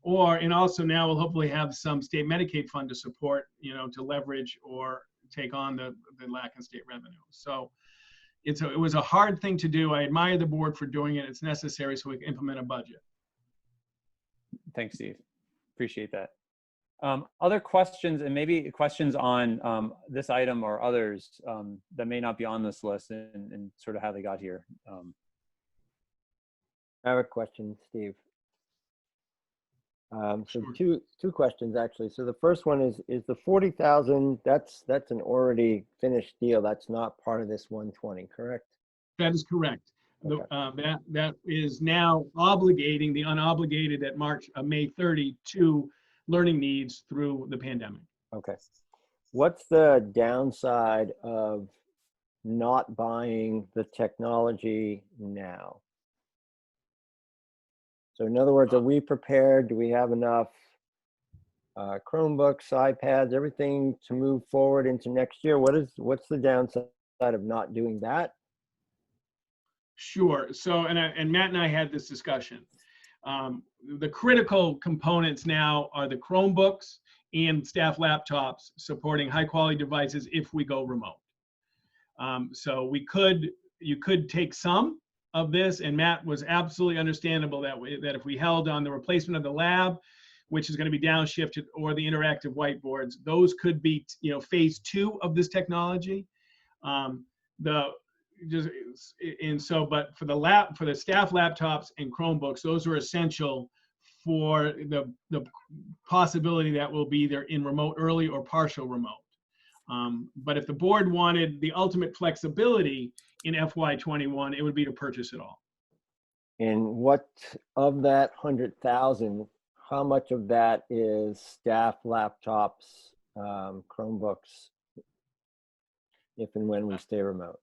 and also now we'll hopefully have some state Medicaid fund to support, to leverage or take on the lack in state revenue. So it was a hard thing to do. I admire the board for doing it. It's necessary so we can implement a budget. Thanks, Steve. Appreciate that. Other questions, and maybe questions on this item or others that may not be on this list, and sort of how they got here. I have a question, Steve. So Sure. two questions actually. So the first one is the 40,000, that's an already finished deal. That's not part of this 120, correct? That is correct. Okay. That is now obligating the unobligated at May 30 to learning needs through the pandemic. Okay. What's the downside of not buying the technology now? So in other words, are we prepared? Do we have enough Chromebooks, iPads, everything to move forward into next year? What's the downside of not doing that? Sure. So, and Matt and I had this discussion. The critical components now are the Chromebooks and staff laptops supporting high quality devices if we go remote. So you could take some of this, and Matt was absolutely understandable that if we held on the replacement of the lab, which is going to be downshifted, or the interactive whiteboards, those could be phase 2 of this technology. But for the staff laptops and Chromebooks, those are essential for the possibility that we'll be either in remote early or partial remote. But if the board wanted the ultimate flexibility in FY21, it would be to purchase it all. And what of that 100,000, how much of that is staff laptops, Chromebooks, if and when we stay remote?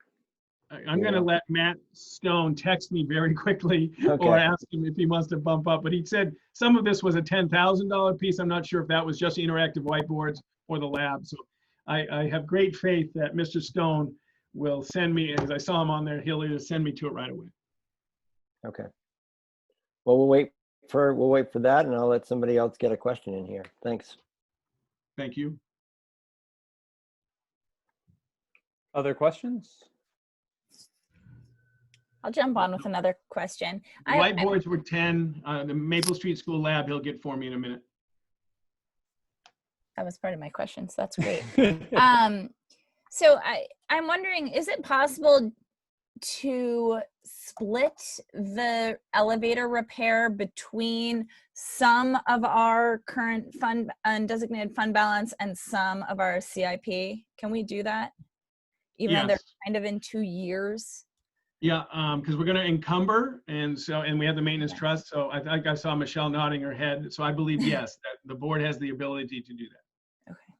I'm going to let Matt Stone text me very quickly Okay. or ask him if he wants to bump up. But he said some of this was a $10,000 piece. I'm not sure if that was just interactive whiteboards or the lab. So I have great faith that Mr. Stone will send me, as I saw him on there, he'll either send me to it right away. Okay. Well, we'll wait for that, and I'll let somebody else get a question in here. Thanks. Thank you. Other questions? I'll jump on with another question. The whiteboards were 10. The Maple Street School lab he'll get for me in a minute. That was part of my question, so that's great. So I'm wondering, is it possible to split the elevator repair between some of our current fund undesignated fund balance and some of our CIP? Can we do that? Even though they're kind of in 2 years? Yeah, because we're going to encumber, and we have the maintenance trust. So I think I saw Michelle nodding her head. So I believe yes, that the board has the ability to do that. Okay.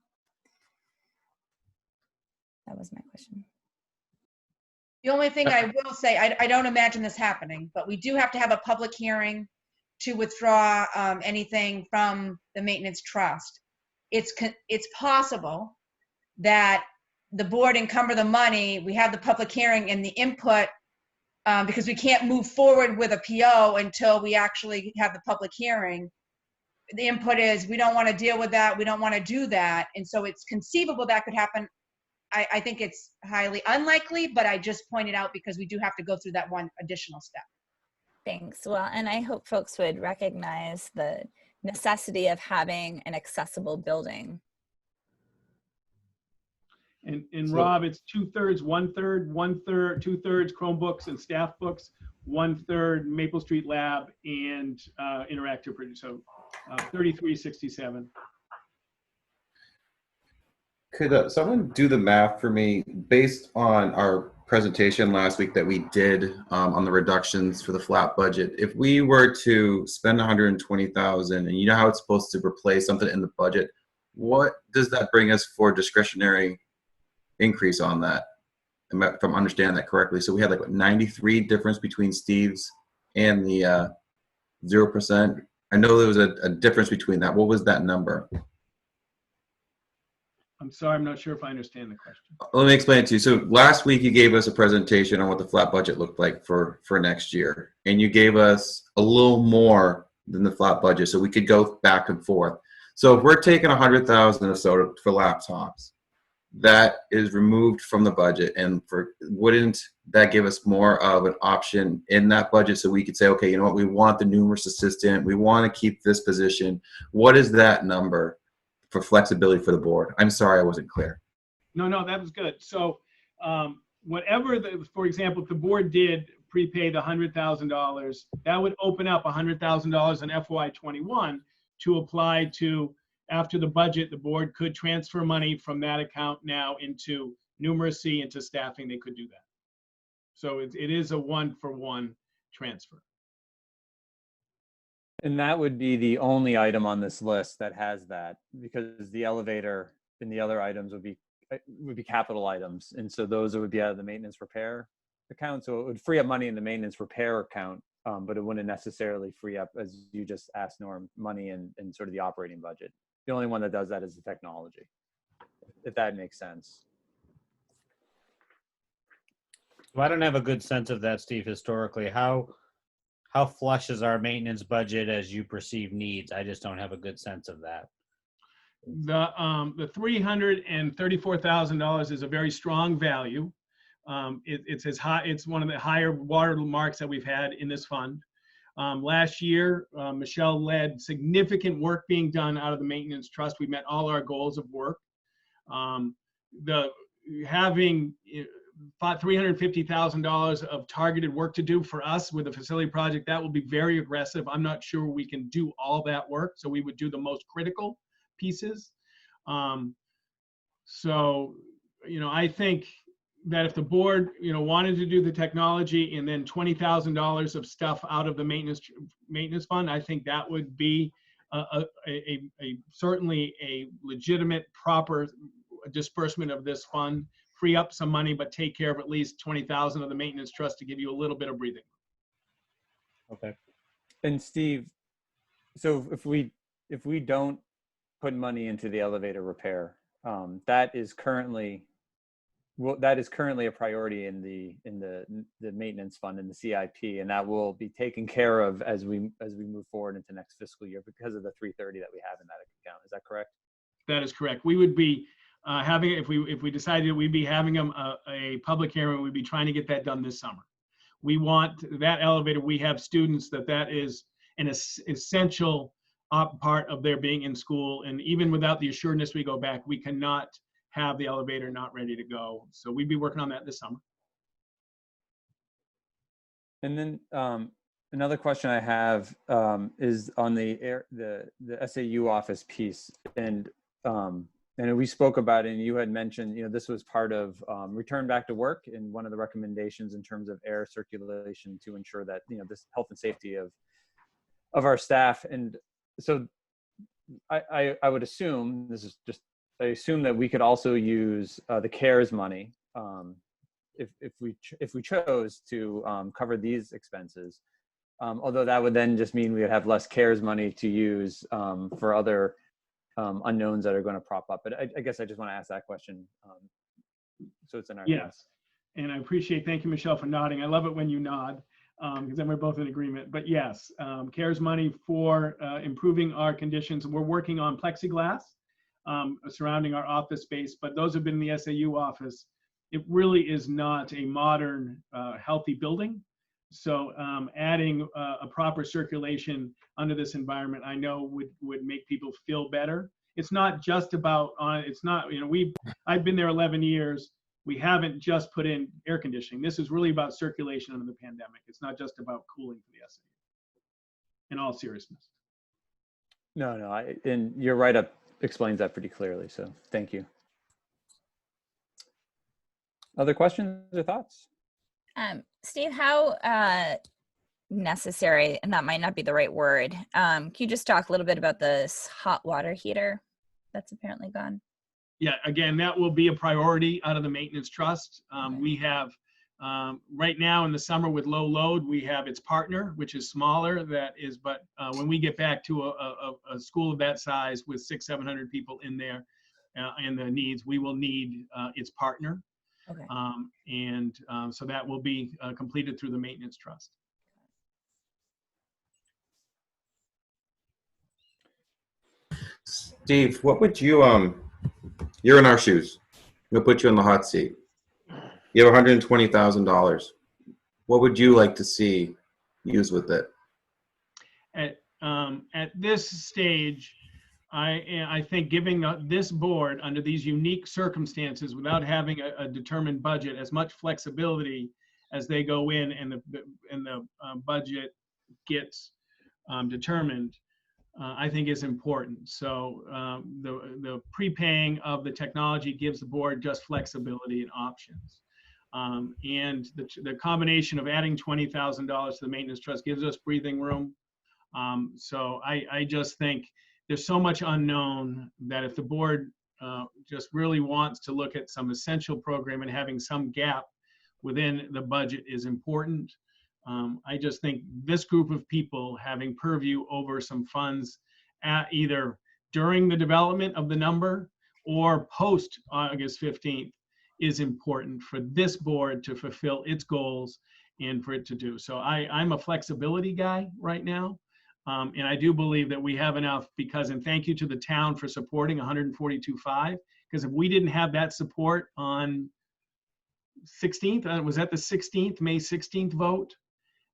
That was my question. The only thing I will say, I don't imagine this happening, but we do have to have a public hearing to withdraw anything from the maintenance trust. It's possible that the board encumber the money, we have the public hearing and the input, because we can't move forward with a PO until we actually have the public hearing. The input is, we don't want to deal with that, we don't want to do that. And so it's conceivable that could happen. I think it's highly unlikely, but I just pointed out because we do have to go through that one additional step. Thanks. Well, and I hope folks would recognize the necessity of having an accessible building. And So- Rob, it's 2/3, 1/3, 1/3, 2/3 Chromebooks and staff books, 1/3 Maple Street Lab and interactive printing. So 3367. Could someone do the math for me based on our presentation last week that we did on the reductions for the flat budget? If we were to spend 120,000, and you know how it's supposed to replace something in the budget, what does that bring us for discretionary increase on that? If I'm understanding that correctly, so we had like what, 93 difference between Steve's and the 0%. I know there was a difference between that. What was that number? I'm sorry, I'm not sure if I understand the question. Let me explain it to you. So last week you gave us a presentation on what the flat budget looked like for next year. And you gave us a little more than the flat budget so we could go back and forth. So if we're taking 100,000 or so for laptops, that is removed from the budget. And wouldn't that give us more of an option in that budget so we could say, okay, you know what, we want the numerous assistant, we want to keep this position. What is that number for flexibility for the board? I'm sorry I wasn't clear. No, that was good. So whatever, for example, if the board did prepay the $100,000, that would open up $100,000 in FY21 to apply to, after the budget, the board could transfer money from that account now into numeracy, into staffing. They could do that. So it is a one-for-one transfer. And that would be the only item on this list that has that, because the elevator and the other items would be capital items. And so those would be out of the maintenance repair account. So it would free up money in the maintenance repair account, but it wouldn't necessarily free up, as you just asked, Norm, money in sort of the operating budget. The only one that does that is the technology, if that makes sense. Well, I don't have a good sense of that, Steve, historically. How flush is our maintenance budget as you perceive needs? I just don't have a good sense of that. The $334,000 is a very strong value. It's as high. It's one of the higher watermarks that we've had in this fund. Last year, Michelle led significant work being done out of the maintenance trust. We met all our goals of work. Having $350,000 of targeted work to do for us with a facility project, that will be very aggressive. I'm not sure we can do all that work, so we would do the most critical pieces. So, I think that if the board, wanted to do the technology and then $20,000 of stuff out of the maintenance fund, I think that would be certainly a legitimate, proper disbursement of this fund. Free up some money, but take care of at least 20,000 of the maintenance trust to give you a little bit of breathing. Okay. And Steve, so if we don't put money into the elevator repair, that is currently a priority in the maintenance fund in the CIP, and that will be taken care of as we move forward into next fiscal year because of the 330 that we have in that account. Is that correct? That is correct. We would be having, if we decided we'd be having a public hearing, we'd be trying to get that done this summer. We want that elevator. We have students that is an essential part of their being in school, and even without the assuredness we go back, we cannot have the elevator not ready to go. So we'd be working on that this summer. And then another question I have is on the SAU office piece, and and we spoke about it, and you had mentioned, this was part of return back to work, and one of the recommendations in terms of air circulation to ensure that, this health and safety of our staff. And so I would assume, I assume that we could also use the CARES money if we chose to cover these expenses. Although that would then just mean we would have less CARES money to use for other unknowns that are going to prop up. But I guess I just want to ask that question. So it's in our hands. Yes, and I appreciate, thank you, Michelle, for nodding. I love it when you nod, because then we're both in agreement. But yes, CARES money for improving our conditions. We're working on plexiglass surrounding our office space, but those have been in the SAU office. It really is not a modern, healthy building. So adding a proper circulation under this environment, I know would make people feel better. It's not just about, it's not, I've been there 11 years. We haven't just put in air conditioning. This is really about circulation under the pandemic. It's not just about cooling for the SAU, in all seriousness. No, and your write-up explains that pretty clearly. So thank you. Other questions or thoughts? Steve, how necessary, and that might not be the right word, can you just talk a little bit about this hot water heater that's apparently gone? Yeah, again, that will be a priority out of the maintenance trust. We have, right now in the summer with low load, we have its partner, which is smaller, but when we get back to a school of that size with 600-700 people in there and the needs, we will need its partner. Okay. So that will be completed through the maintenance trust. Steve, what would you, you're in our shoes. We'll put you in the hot seat. You have $120,000. What would you like to see used with it? At this stage, I think giving this board, under these unique circumstances, without having a determined budget, as much flexibility as they go in and the budget gets determined, I think is important. So the prepaying of the technology gives the board just flexibility and options. And the combination of adding $20,000 to the maintenance trust gives us breathing room. So I just think there's so much unknown that if the board just really wants to look at some essential program and having some gap within the budget is important. I just think this group of people having purview over some funds at either during the development of the number or post August 15th is important for this board to fulfill its goals and for it to do. So I'm a flexibility guy right now. And I do believe that we have enough and thank you to the town for supporting 142.5, because if we didn't have that support on 16th, was that the 16th, May 16th vote?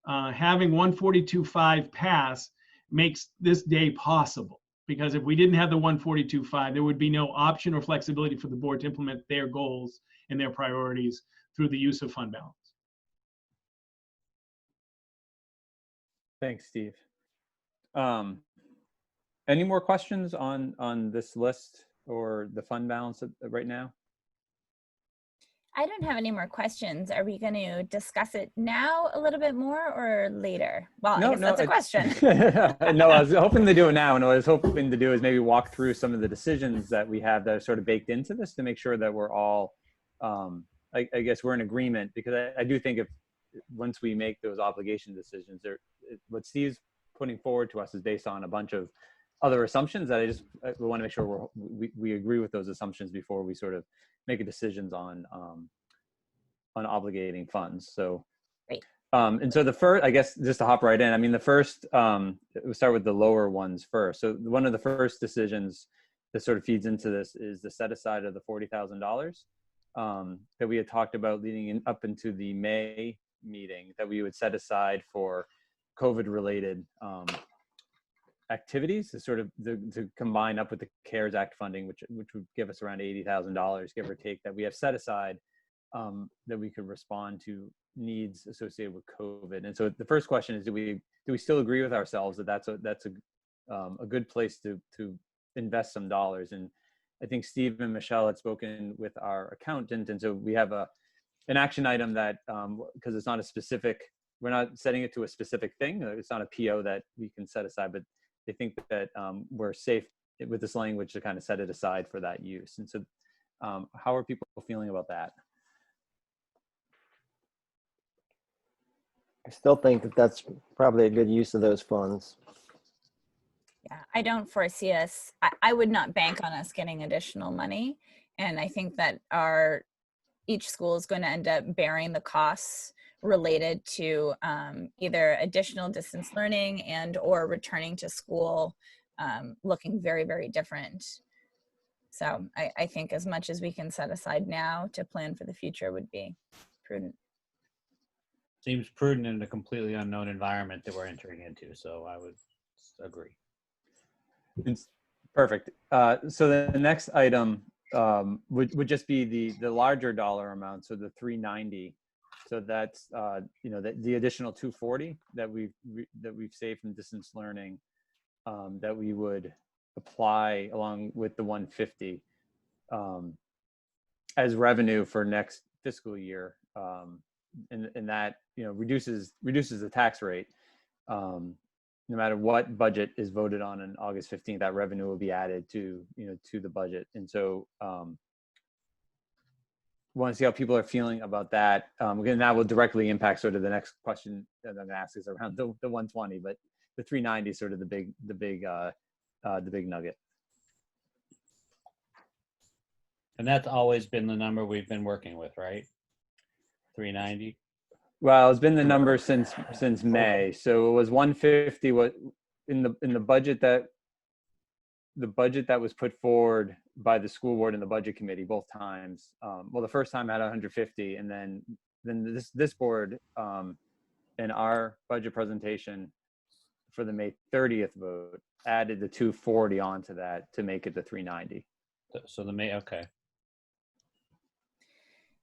Having 142.5 pass makes this day possible, because if we didn't have the 142.5, there would be no option or flexibility for the board to implement their goals and their priorities through the use of fund balance. Thanks, Steve. Any more questions on this list or the fund balance right now? I don't have any more questions. Are we going to discuss it now a little bit more or later? Well, I guess that's a question. No, I was hoping to do it now. And what I was hoping to do is maybe walk through some of the decisions that we have that are sort of baked into this to make sure that we're all, I guess we're in agreement, because I do think once we make those obligation decisions, what Steve's putting forward to us is based on a bunch of other assumptions that we want to make sure we agree with those assumptions before we sort of make decisions on obligating funds. So, great. And so the first, I guess, just to hop right in, I mean, the first, we'll start with the lower ones first. So one of the first decisions that sort of feeds into this is the set aside of the $40,000 that we had talked about leading up into the May meeting, that we would set aside for COVID-related activities to sort of to combine up with the CARES Act funding, which would give us around $80,000, give or take, that we have set aside that we could respond to needs associated with COVID. And so the first question is, do we still agree with ourselves that that's a good place to invest some dollars? And I think Steve and Michelle had spoken with our accountant, and so we have an action item that, because it's not a specific, we're not setting it to a specific thing. It's not a PO that we can set aside, but they think that we're safe with this language to kind of set it aside for that use. And so how are people feeling about that? I still think that that's probably a good use of those funds. Yeah, I don't foresee us, I would not bank on us getting additional money. And I think that each school is going to end up bearing the costs related to either additional distance learning and or returning to school looking very, very different. So I think as much as we can set aside now to plan for the future would be prudent. Seems prudent in a completely unknown environment that we're entering into. So I would agree. It's perfect. So the next item would just be the larger dollar amount, so the 390. So that's the additional 240 that we've saved from distance learning that we would apply along with the 150 as revenue for next fiscal year, and that reduces the tax rate. No matter what budget is voted on August 15th, that revenue will be added to the budget. And so want to see how people are feeling about that. Again, that will directly impact sort of the next question that I'm going to ask is around the 120, but the 390 is sort of the big nugget. And that's always been the number we've been working with, right? 390. Well, it's been the number since May. So it was 150. What in the budget that was put forward by the school board and the budget committee both times. Well, the first time had 150, and then this board in our budget presentation for the May 30th vote added the 240 onto that to make it the 390. So the May, okay.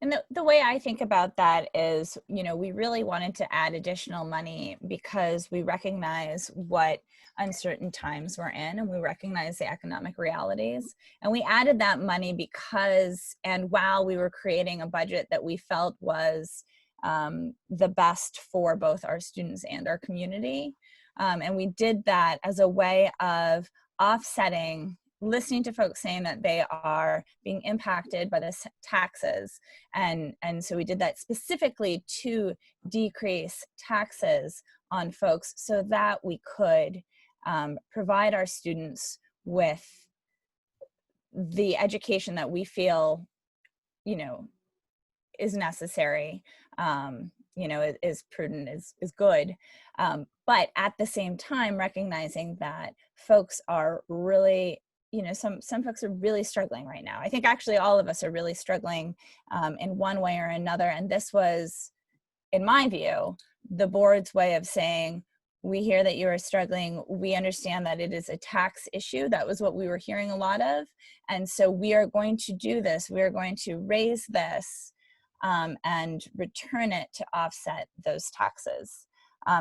And the way I think about that is, we really wanted to add additional money because we recognize what uncertain times we're in and we recognize the economic realities. And we added that money because, and while we were creating a budget that we felt was the best for both our students and our community. And we did that as a way of offsetting, listening to folks saying that they are being impacted by the taxes. And so we did that specifically to decrease taxes on folks so that we could provide our students with the education that we feel, is necessary, is prudent, is good. But at the same time, recognizing that folks are really, some folks are really struggling right now. I think actually all of us are really struggling in one way or another. And this was, in my view, the board's way of saying, we hear that you are struggling. We understand that it is a tax issue. That was what we were hearing a lot of. And so we are going to do this. We are going to raise this and return it to offset those taxes.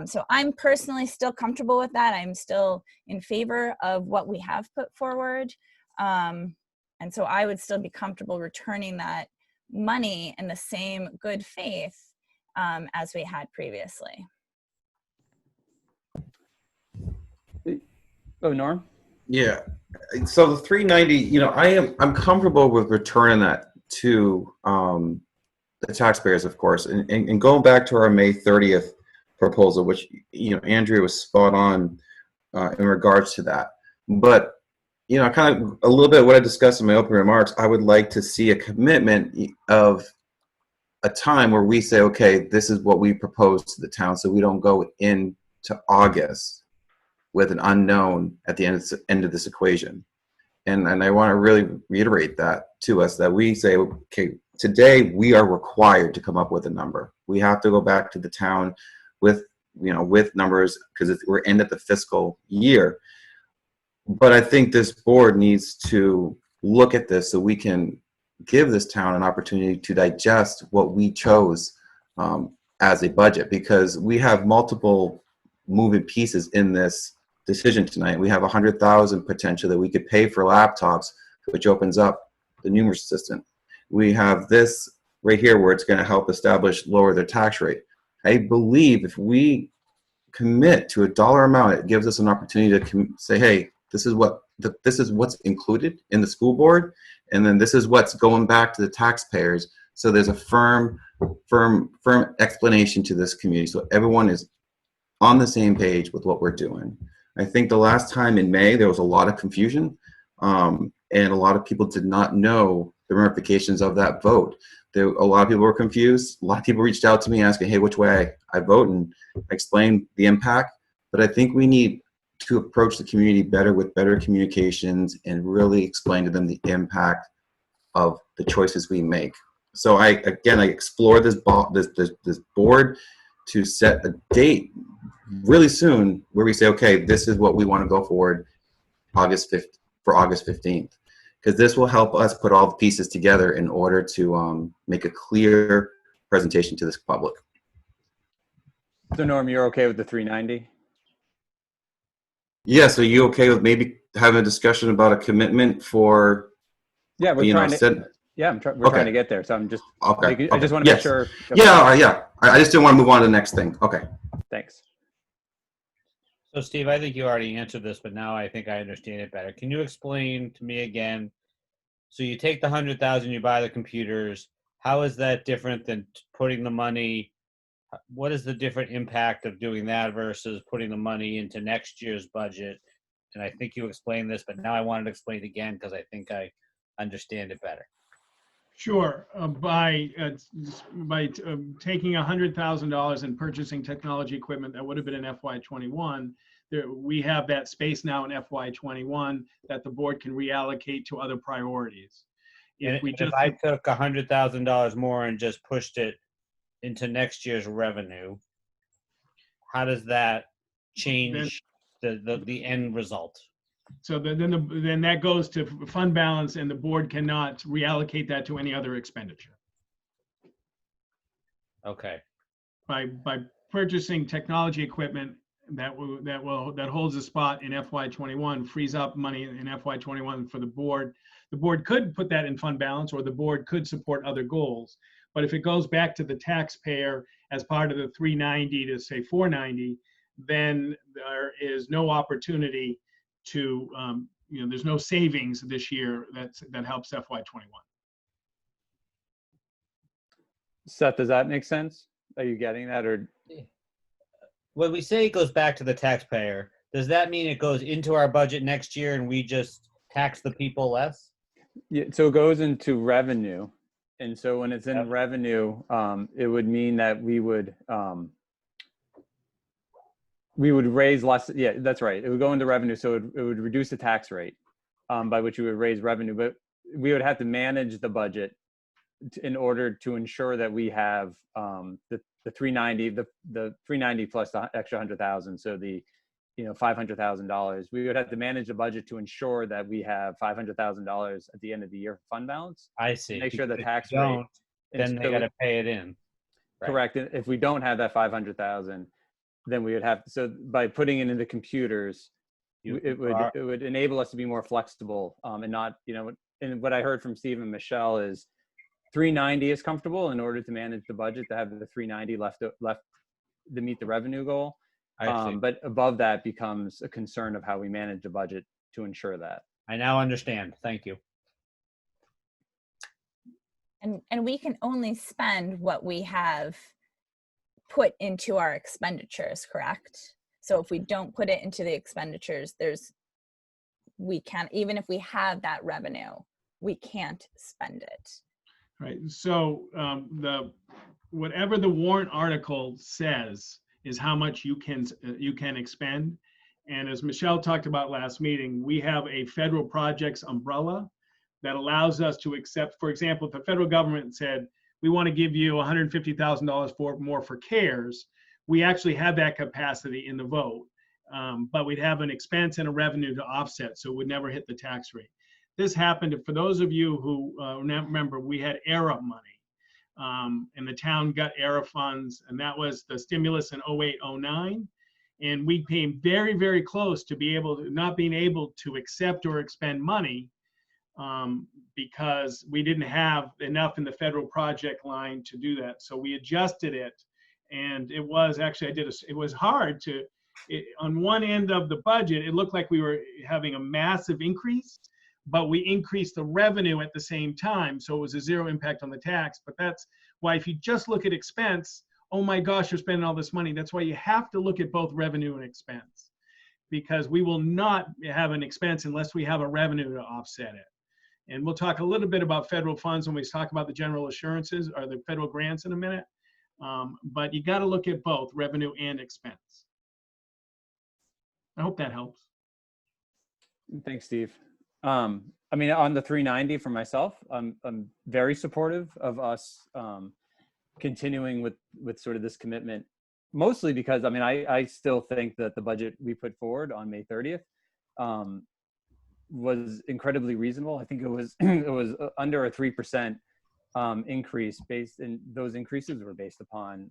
So I'm personally still comfortable with that. I'm still in favor of what we have put forward. And so I would still be comfortable returning that money in the same good faith as we had previously. Oh, Norm? Yeah. So the 390, I'm comfortable with returning that to the taxpayers, of course, and going back to our May 30th proposal, which Andrea was spot on in regards to that. But kind of a little bit what I discussed in my opening remarks, I would like to see a commitment of a time where we say, okay, this is what we propose to the town, so we don't go into August with an unknown at the end of this equation. And I want to really reiterate that to us, that we say, okay, today we are required to come up with a number. We have to go back to the town with numbers because we're end of the fiscal year. But I think this board needs to look at this so we can give this town an opportunity to digest what we chose as a budget, because we have multiple moving pieces in this decision tonight. We have $100,000 potential that we could pay for laptops, which opens up the numerous assistant. We have this right here where it's going to help establish lower their tax rate. I believe if we commit to a dollar amount, it gives us an opportunity to say, hey, this is what's included in the school board, and then this is what's going back to the taxpayers. So there's a firm explanation to this community, so everyone is on the same page with what we're doing. I think the last time in May there was a lot of confusion, and a lot of people did not know the ramifications of that vote. A lot of people were confused. A lot of people reached out to me asking, hey, which way I vote, and I explained the impact. But I think we need to approach the community better with better communications and really explain to them the impact of the choices we make. So I explore this board to set a date really soon where we say, okay, this is what we want to go forward August 15th. Because this will help us put all the pieces together in order to make a clear presentation to this public. So Norm, you're okay with the 390? Yes, are you okay with maybe having a discussion about a commitment for, Yeah, we're trying to. Yeah, we're trying to get there. So I'm just. Okay. I just want to make sure. Yeah. I just didn't want to move on to the next thing. Okay. Thanks. So Steve, I think you already answered this, but now I think I understand it better. Can you explain to me again? So you take the 100,000, you buy the computers. How is that different than putting the money? What is the different impact of doing that versus putting the money into next year's budget? And I think you explained this, but now I wanted to explain it again because I think I understand it better. Sure. By taking $100,000 and purchasing technology equipment that would have been in FY21, we have that space now in FY21 that the board can reallocate to other priorities. If I took $100,000 more and just pushed it into next year's revenue, how does that change the end result? So then that goes to fund balance, and the board cannot reallocate that to any other expenditure. Okay. By purchasing technology equipment that holds a spot in FY21, frees up money in FY21 for the board. The board could put that in fund balance, or the board could support other goals. But if it goes back to the taxpayer as part of the 390 to say 490, then there is no opportunity to, there's no savings this year that helps FY21. Seth, does that make sense? Are you getting that? Or when we say it goes back to the taxpayer, does that mean it goes into our budget next year and we just tax the people less? Yeah, so it goes into revenue. And so when it's in revenue, it would mean that we would raise less. Yeah, that's right. It would go into revenue. So it would reduce the tax rate by which we would raise revenue. But we would have to manage the budget in order to ensure that we have the 390, the 390 plus the extra 100,000. So the $500,000. We would have to manage the budget to ensure that we have $500,000 at the end of the year for fund balance. I see. Make sure the tax rate. Then so they got to pay it in. Right. Correct. If we don't have that 500,000, then we would have. So by putting it into computers, it would enable us to be more flexible and not, And what I heard from Steve and Michelle is 390 is comfortable in order to manage the budget, to have the 390 left to meet the revenue goal. But above that becomes a concern of how we manage the budget to ensure that. I now understand. Thank you. And we can only spend what we have put into our expenditures, correct? So if we don't put it into the expenditures, we can't, even if we have that revenue, we can't spend it. Right. So whatever the warrant article says is how much you can expend. And as Michelle talked about last meeting, we have a federal projects umbrella that allows us to accept, for example, if the federal government said, we want to give you $150,000 more for CARES, we actually have that capacity in the vote. But we'd have an expense and a revenue to offset, so it would never hit the tax rate. This happened, for those of you who remember, we had ERA money. And the town got ERA funds, and that was the stimulus in 08-09. And we came very, very close to not being able to accept or expend money because we didn't have enough in the federal project line to do that. So we adjusted it, and it was actually, it was hard to, on one end of the budget, it looked like we were having a massive increase, but we increased the revenue at the same time. So it was a zero impact on the tax. But that's why if you just look at expense, oh my gosh, you're spending all this money. That's why you have to look at both revenue and expense, because we will not have an expense unless we have a revenue to offset it. And we'll talk a little bit about federal funds when we talk about the general assurances or the federal grants in a minute. But you got to look at both revenue and expense. I hope that helps. Thanks, Steve. I mean, on the 390 for myself, I'm very supportive of us continuing with sort of this commitment, mostly because, I mean, I still think that the budget we put forward on May 30th was incredibly reasonable. I think it was under a 3% increase, and those increases were based upon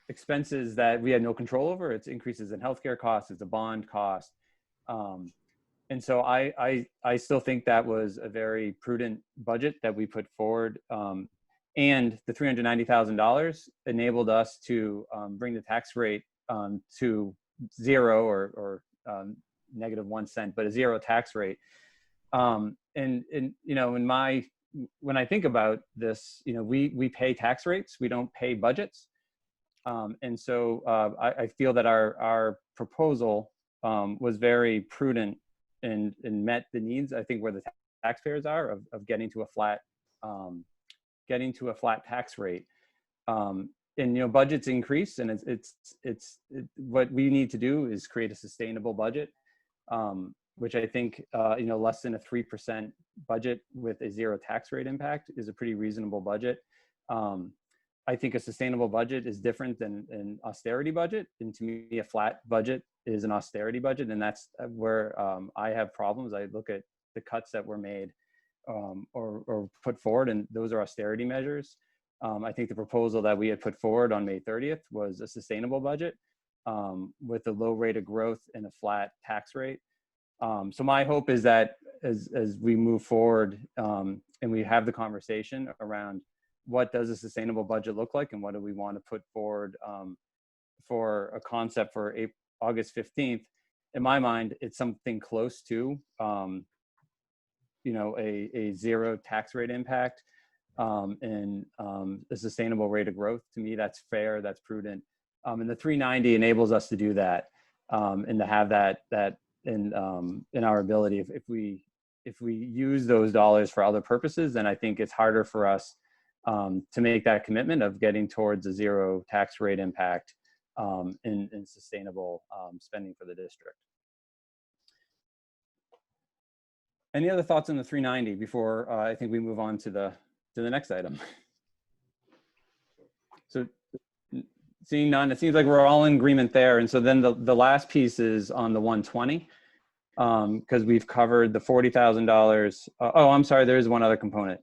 expenses that we had no control over. It's increases in healthcare costs, it's a bond cost. And so I still think that was a very prudent budget that we put forward. And the $390,000 enabled us to bring the tax rate to zero or -1 cent, but a zero tax rate. And you know, when I think about this, you know, we pay tax rates, we don't pay budgets. And so I feel that our proposal was very prudent and met the needs, I think, where the taxpayers are of getting to a flat tax rate. And you know, budgets increase, and it's what we need to do is create a sustainable budget, which I think you know, less than a 3% budget with a zero tax rate impact is a pretty reasonable budget. I think a sustainable budget is different than an austerity budget. And to me, a flat budget is an austerity budget. And that's where I have problems. I look at the cuts that were made or put forward, and those are austerity measures. I think the proposal that we had put forward on May 30th was a sustainable budget with a low rate of growth and a flat tax rate. So my hope is that as we move forward and we have the conversation around what does a sustainable budget look like and what do we want to put forward for a concept for August 15th, in my mind, it's something close to, you know, a zero tax rate impact and a sustainable rate of growth. To me, that's fair, that's prudent. And the 390 enables us to do that and to have that in our ability. If we use those dollars for other purposes, then I think it's harder for us to make that commitment of getting towards a zero tax rate impact and sustainable spending for the district. Any other thoughts on the 390 before I think we move on to the next item? So seeing none, it seems like we're all in agreement there. And so then the last piece is on the 120, because we've covered the $40,000. Oh, I'm sorry, there is one other component.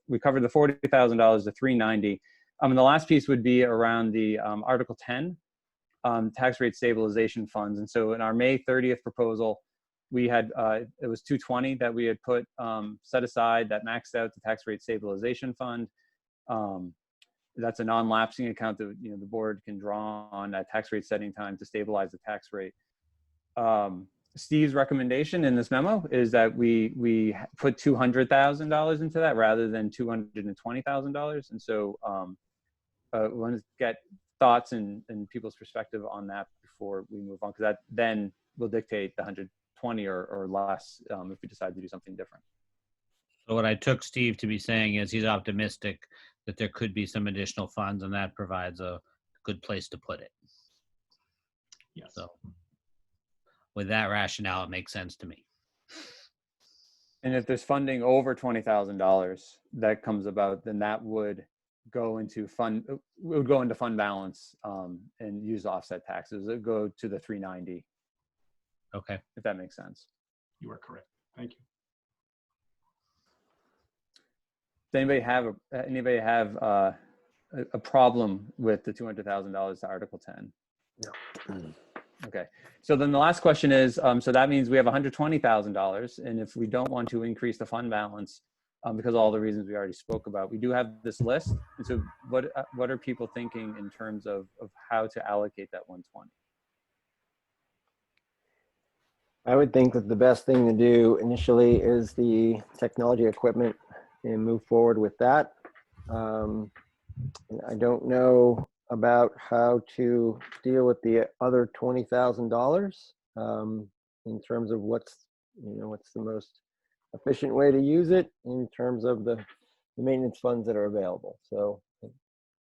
We covered the $40,000, the 390. And the last piece would be around the Article 10 tax rate stabilization funds. And so in our May 30th proposal, we had it was 220 that we had put set aside that maxed out the tax rate stabilization fund. That's a non-lapsing account that, you know, the board can draw on at tax rate setting time to stabilize the tax rate. Steve's recommendation in this memo is that we put $200,000 into that rather than $220,000. And so I want to get thoughts and people's perspective on that before we move on, because that then will dictate the 120 or less if we decide to do something different. So what I took Steve to be saying is he's optimistic that there could be some additional funds, and that provides a good place to put it. Yes. So with that rationale, it makes sense to me. And if there's funding over $20,000 that comes about, then that would go into fund balance and use offset taxes. It would go to the 390. Okay. If that makes sense. You are correct. Thank you. Does anybody have a problem with the $200,000 to Article 10? No. Okay. So then the last question is, so that means we have $120,000. And if we don't want to increase the fund balance, because of all the reasons we already spoke about, we do have this list. And so what are people thinking in terms of how to allocate that 120? I would think that the best thing to do initially is the technology equipment and move forward with that. I don't know about how to deal with the other $20,000 in terms of what's the most efficient way to use it in terms of the maintenance funds that are available. So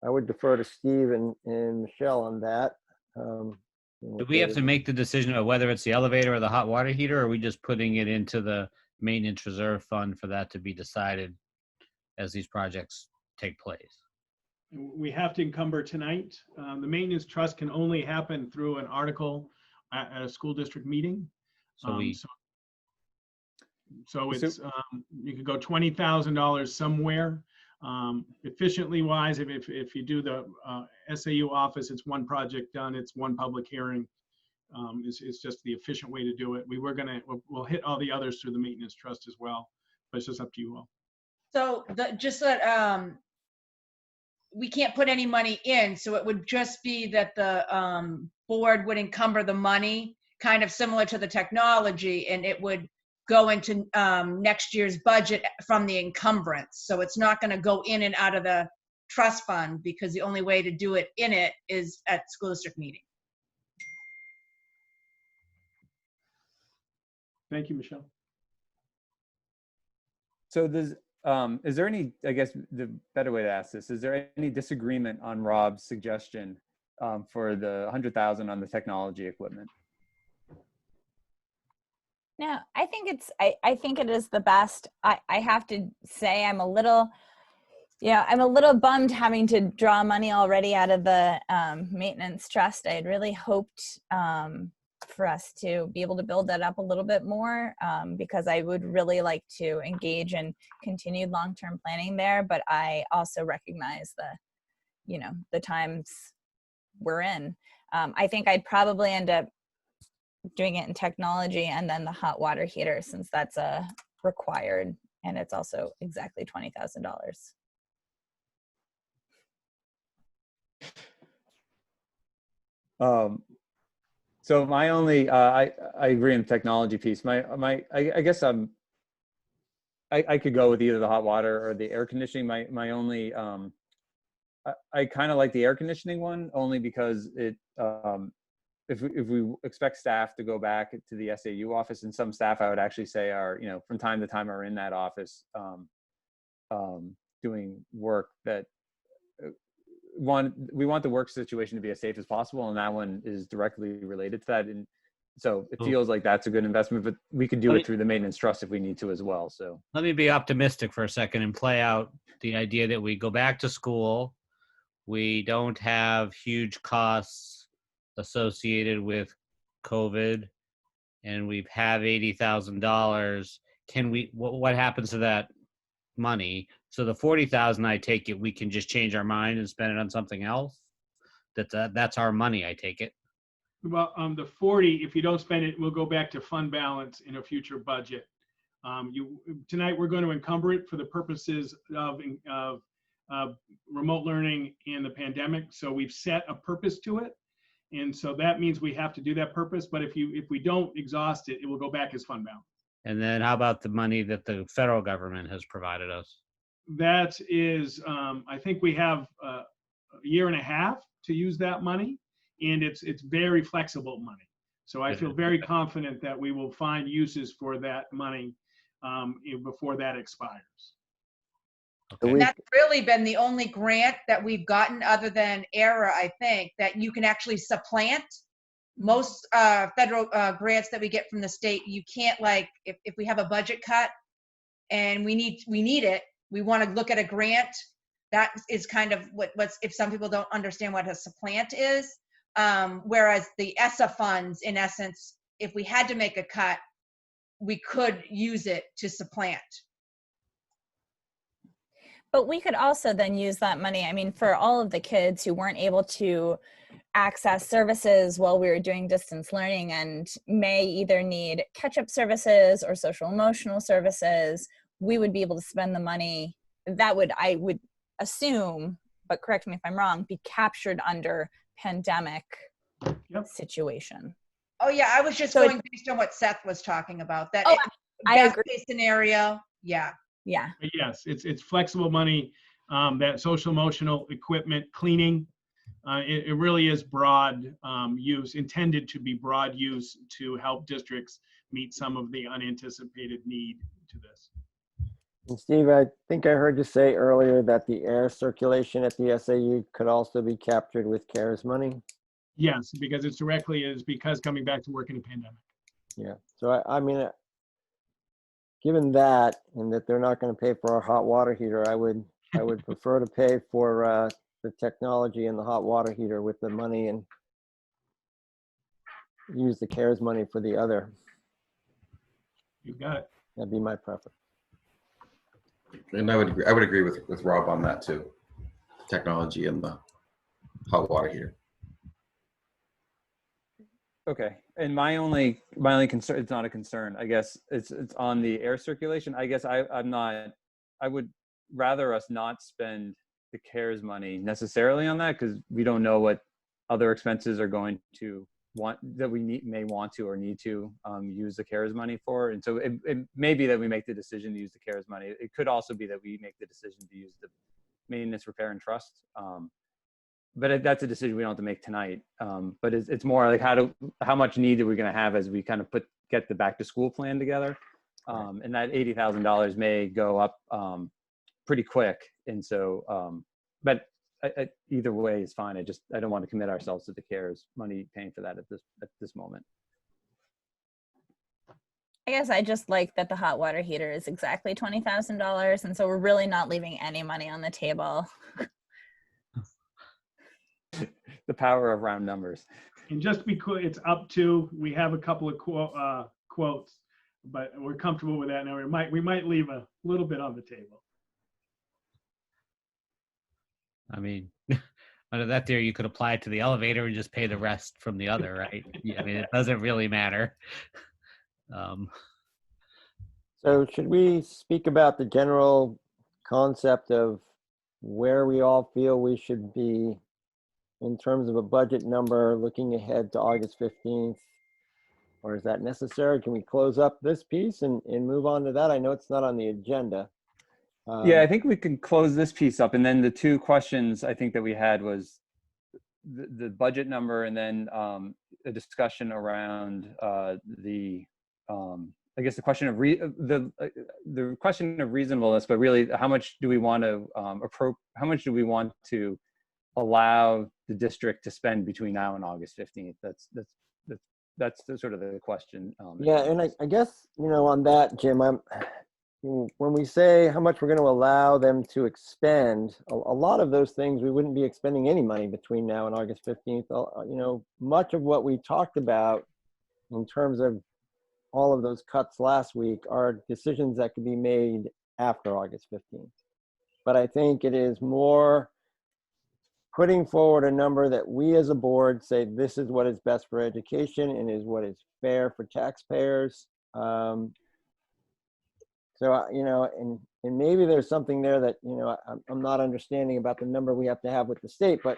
I would defer to Steve and Michelle on that. Do we have to make the decision of whether it's the elevator or the hot water heater, or are we just putting it into the maintenance reserve fund for that to be decided as these projects take place? We have to encumber tonight. The maintenance trust can only happen through an article at a school district meeting. So So it's you could go $20,000 somewhere. Efficiently wise, if you do the SAU office, it's one project done, it's one public hearing. It's just the efficient way to do it. We'll hit all the others through the maintenance trust as well, but it's just up to you all. So just that we can't put any money in, so it would just be that the board would encumber the money, kind of similar to the technology, and it would go into next year's budget from the encumbrance. So it's not going to go in and out of the trust fund, because the only way to do it in it is at school district meeting. Thank you, Michelle. So is there any, I guess the better way to ask this, is there any disagreement on Rob's suggestion for the 100,000 on the technology equipment? No, I think it is the best. I have to say I'm a little bummed having to draw money already out of the maintenance trust. I had really hoped for us to be able to build that up a little bit more, because I would really like to engage in continued long-term planning there. But I also recognize the times we're in. I think I'd probably end up doing it in technology and then the hot water heater, since that's a required, and it's also exactly $20,000. So my only, I agree on the technology piece. I guess I could go with either the hot water or the air conditioning. My only, I kind of like the air conditioning one, only because it, if we expect staff to go back to the SAU office, and some staff I would actually say are, from time to time are in that office doing work that, we want the work situation to be as safe as possible, and that one is directly related to that. And so it feels like that's a good investment, but we could do it through the maintenance trust if we need to as well. So let me be optimistic for a second and play out the idea that we go back to school. We don't have huge costs associated with COVID, and we have $80,000. What happens to that money? So the 40,000, I take it, we can just change our mind and spend it on something else. That's our money, I take it. Well, the 40, if you don't spend it, will go back to fund balance in a future budget. Tonight we're going to encumber it for the purposes of remote learning and the pandemic. So we've set a purpose to it, and so that means we have to do that purpose. But if we don't exhaust it, it will go back as fund balance. And then how about the money that the federal government has provided us? That is, I think we have a year and a half to use that money, and it's very flexible money. So I feel very confident that we will find uses for that money before that expires. Okay. And that's really been the only grant that we've gotten, other than ERA, I think, that you can actually supplant. Most federal grants that we get from the state, you can't, like, if we have a budget cut and we need it, we want to look at a grant. That is kind of what's, if some people don't understand what a supplant is. Whereas the ESSA funds, in essence, if we had to make a cut, we could use it to supplant. But we could also then use that money, I mean, for all of the kids who weren't able to access services while we were doing distance learning and may either need catch-up services or social emotional services, we would be able to spend the money that would, I would assume, but correct me if I'm wrong, be captured under pandemic Yep. situation. Oh, yeah, I was just So going based on what Seth was talking about. That Oh, I best agree. case scenario, yeah. Yeah. But yes, it's flexible money, that social emotional equipment, cleaning. It really is broad use, intended to be broad use to help districts meet some of the unanticipated need to this. And Steve, I think I heard you say earlier that the air circulation at the SAU could also be captured with CARES money. Yes, because it's directly is because coming back to work in a pandemic. Yeah. So I mean, given that, and that they're not going to pay for our hot water heater, I would prefer to pay for the technology and the hot water heater with the money and use the CARES money for the other. You got it. That'd be my preference. And I would agree with Rob on that too. Technology and the hot water heater. Okay, and my only concern, it's not a concern, I guess, it's on the air circulation. I guess I would rather us not spend the CARES money necessarily on that, because we don't know what other expenses are going to may want to or need to use the CARES money for. And so it may be that we make the decision to use the CARES money. It could also be that we make the decision to use the maintenance, repair, and trust. But that's a decision we don't have to make tonight. But it's more like how much need are we going to have as we kind of get the back to school plan together, and that $80,000 may go up pretty quick. And so, but either way is fine. I don't want to commit ourselves to the CARES money paying for that at this moment. I guess I just like that the hot water heater is exactly $20,000, and so we're really not leaving any money on the table. The power of round numbers. And just to be clear, it's up to, we have a couple of quotes, but we're comfortable with that now. We might leave a little bit on the table. I mean, under that theory, you could apply it to the elevator and just pay the rest from the other, right? I mean, it doesn't really matter. So should we speak about the general concept of where we all feel we should be in terms of a budget number looking ahead to August 15th? Or is that necessary? Can we close up this piece and move on to that? I know it's not on the agenda. Yeah, I think we can close this piece up. And then the two questions I think that we had was the budget number, and then a discussion around I guess the question of the question of reasonableness, but really how much do we want to how much do we want to allow the district to spend between now and August 15th? That's the sort of the question. Yeah, and I guess, on that, Jim, when we say how much we're going to allow them to expend, a lot of those things we wouldn't be expending any money between now and August 15th. Much of what we talked about in terms of all of those cuts last week are decisions that could be made after August 15th. But I think it is more putting forward a number that we as a board say this is what is best for education and is what is fair for taxpayers. So, and maybe there's something there that, I'm not understanding about the number we have to have with the state, but,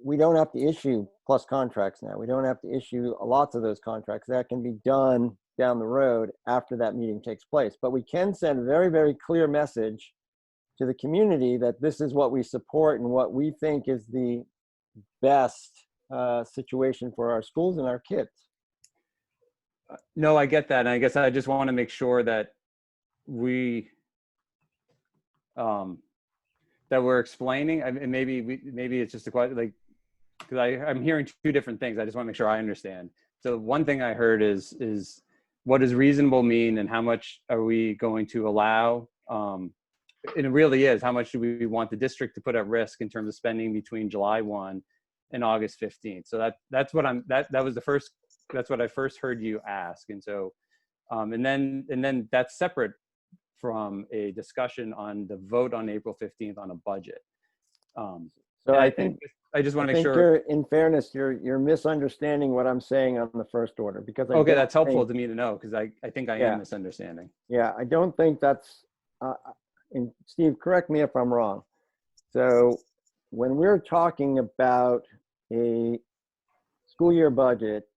we don't have to issue plus contracts now. We don't have to issue lots of those contracts. That can be done down the road after that meeting takes place. But we can send a very, very clear message to the community that this is what we support and what we think is the best situation for our schools and our kids. No, I get that. And I guess I just want to make sure that that we're explaining, and maybe it's just a question, like, because I'm hearing two different things. I just want to make sure I understand. So one thing I heard is what does reasonable mean, and how much are we going to allow? And it really is, how much do we want the district to put at risk in terms of spending between July 1 and August 15th? So that's what that's what I first heard you ask. And so, and then that's separate from a discussion on the vote on April 15th on a budget. So And I think, I just want I to make think sure. in fairness, you're misunderstanding what I'm saying on the first order, because I Okay, don't that's helpful think, to me to know, because I think I Yeah. am misunderstanding. yeah, I don't think that's, and Steve, correct me if I'm wrong. So when we're talking about a school year budget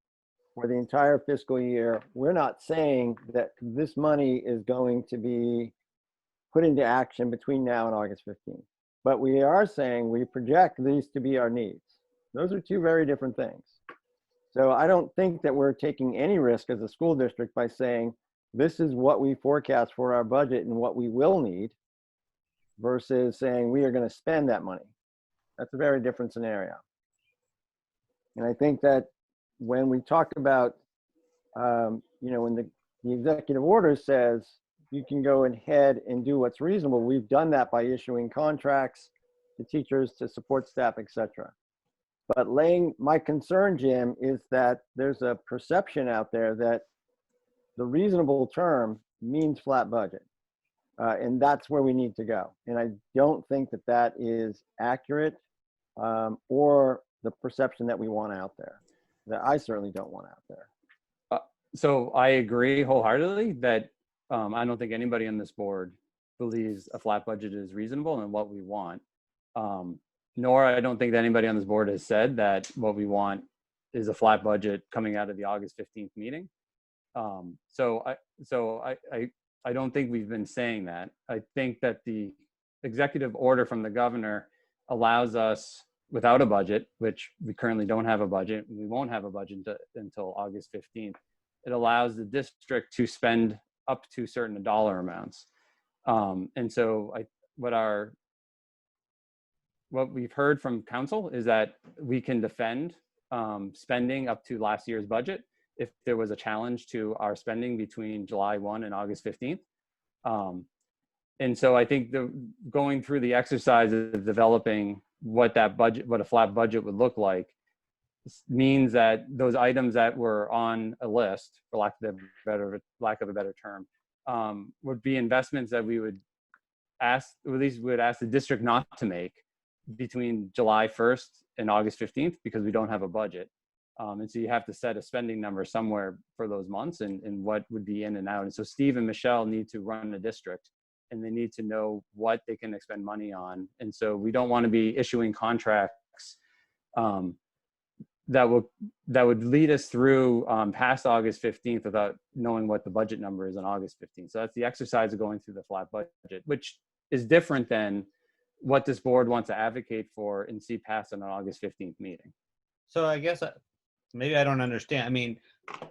for the entire fiscal year, we're not saying that this money is going to be put into action between now and August 15th. But we are saying we project these to be our needs. Those are two very different things. So I don't think that we're taking any risk as a school district by saying this is what we forecast for our budget and what we will need, versus saying we are going to spend that money. That's a very different scenario. And I think that when we talk about, when the executive order says you can go ahead and do what's reasonable, we've done that by issuing contracts to teachers, to support staff, etc. But my concern, Jim, is that there's a perception out there that the reasonable term means flat budget. And that's where we need to go. And I don't think that that is accurate, or the perception that we want out there, that I certainly don't want out there. So I agree wholeheartedly that I don't think anybody on this board believes a flat budget is reasonable and what we want. Nor I don't think that anybody on this board has said that what we want is a flat budget coming out of the August 15th meeting. So I don't think we've been saying that. I think that the executive order from the governor allows us, without a budget, which we currently don't have a budget, we won't have a budget until August 15th. It allows the district to spend up to certain dollar amounts. And so what we've heard from council is that we can defend spending up to last year's budget if there was a challenge to our spending between July 1 and August 15th. And so I think going through the exercise of developing what a flat budget would look like, means that those items that were on a list, for lack of a better term, would be investments that we would ask, or at least we would ask the district not to make between July 1st and August 15th, because we don't have a budget. And so you have to set a spending number somewhere for those months and what would be in and out. And so Steve and Michelle need to run the district, and they need to know what they can expend money on. And so we don't want to be issuing contracts that would lead us through past August 15th without knowing what the budget number is on August 15th. So that's the exercise of going through the flat budget, which is different than what this board wants to advocate for and see passed on an August 15th meeting. So I guess maybe I don't understand. I mean,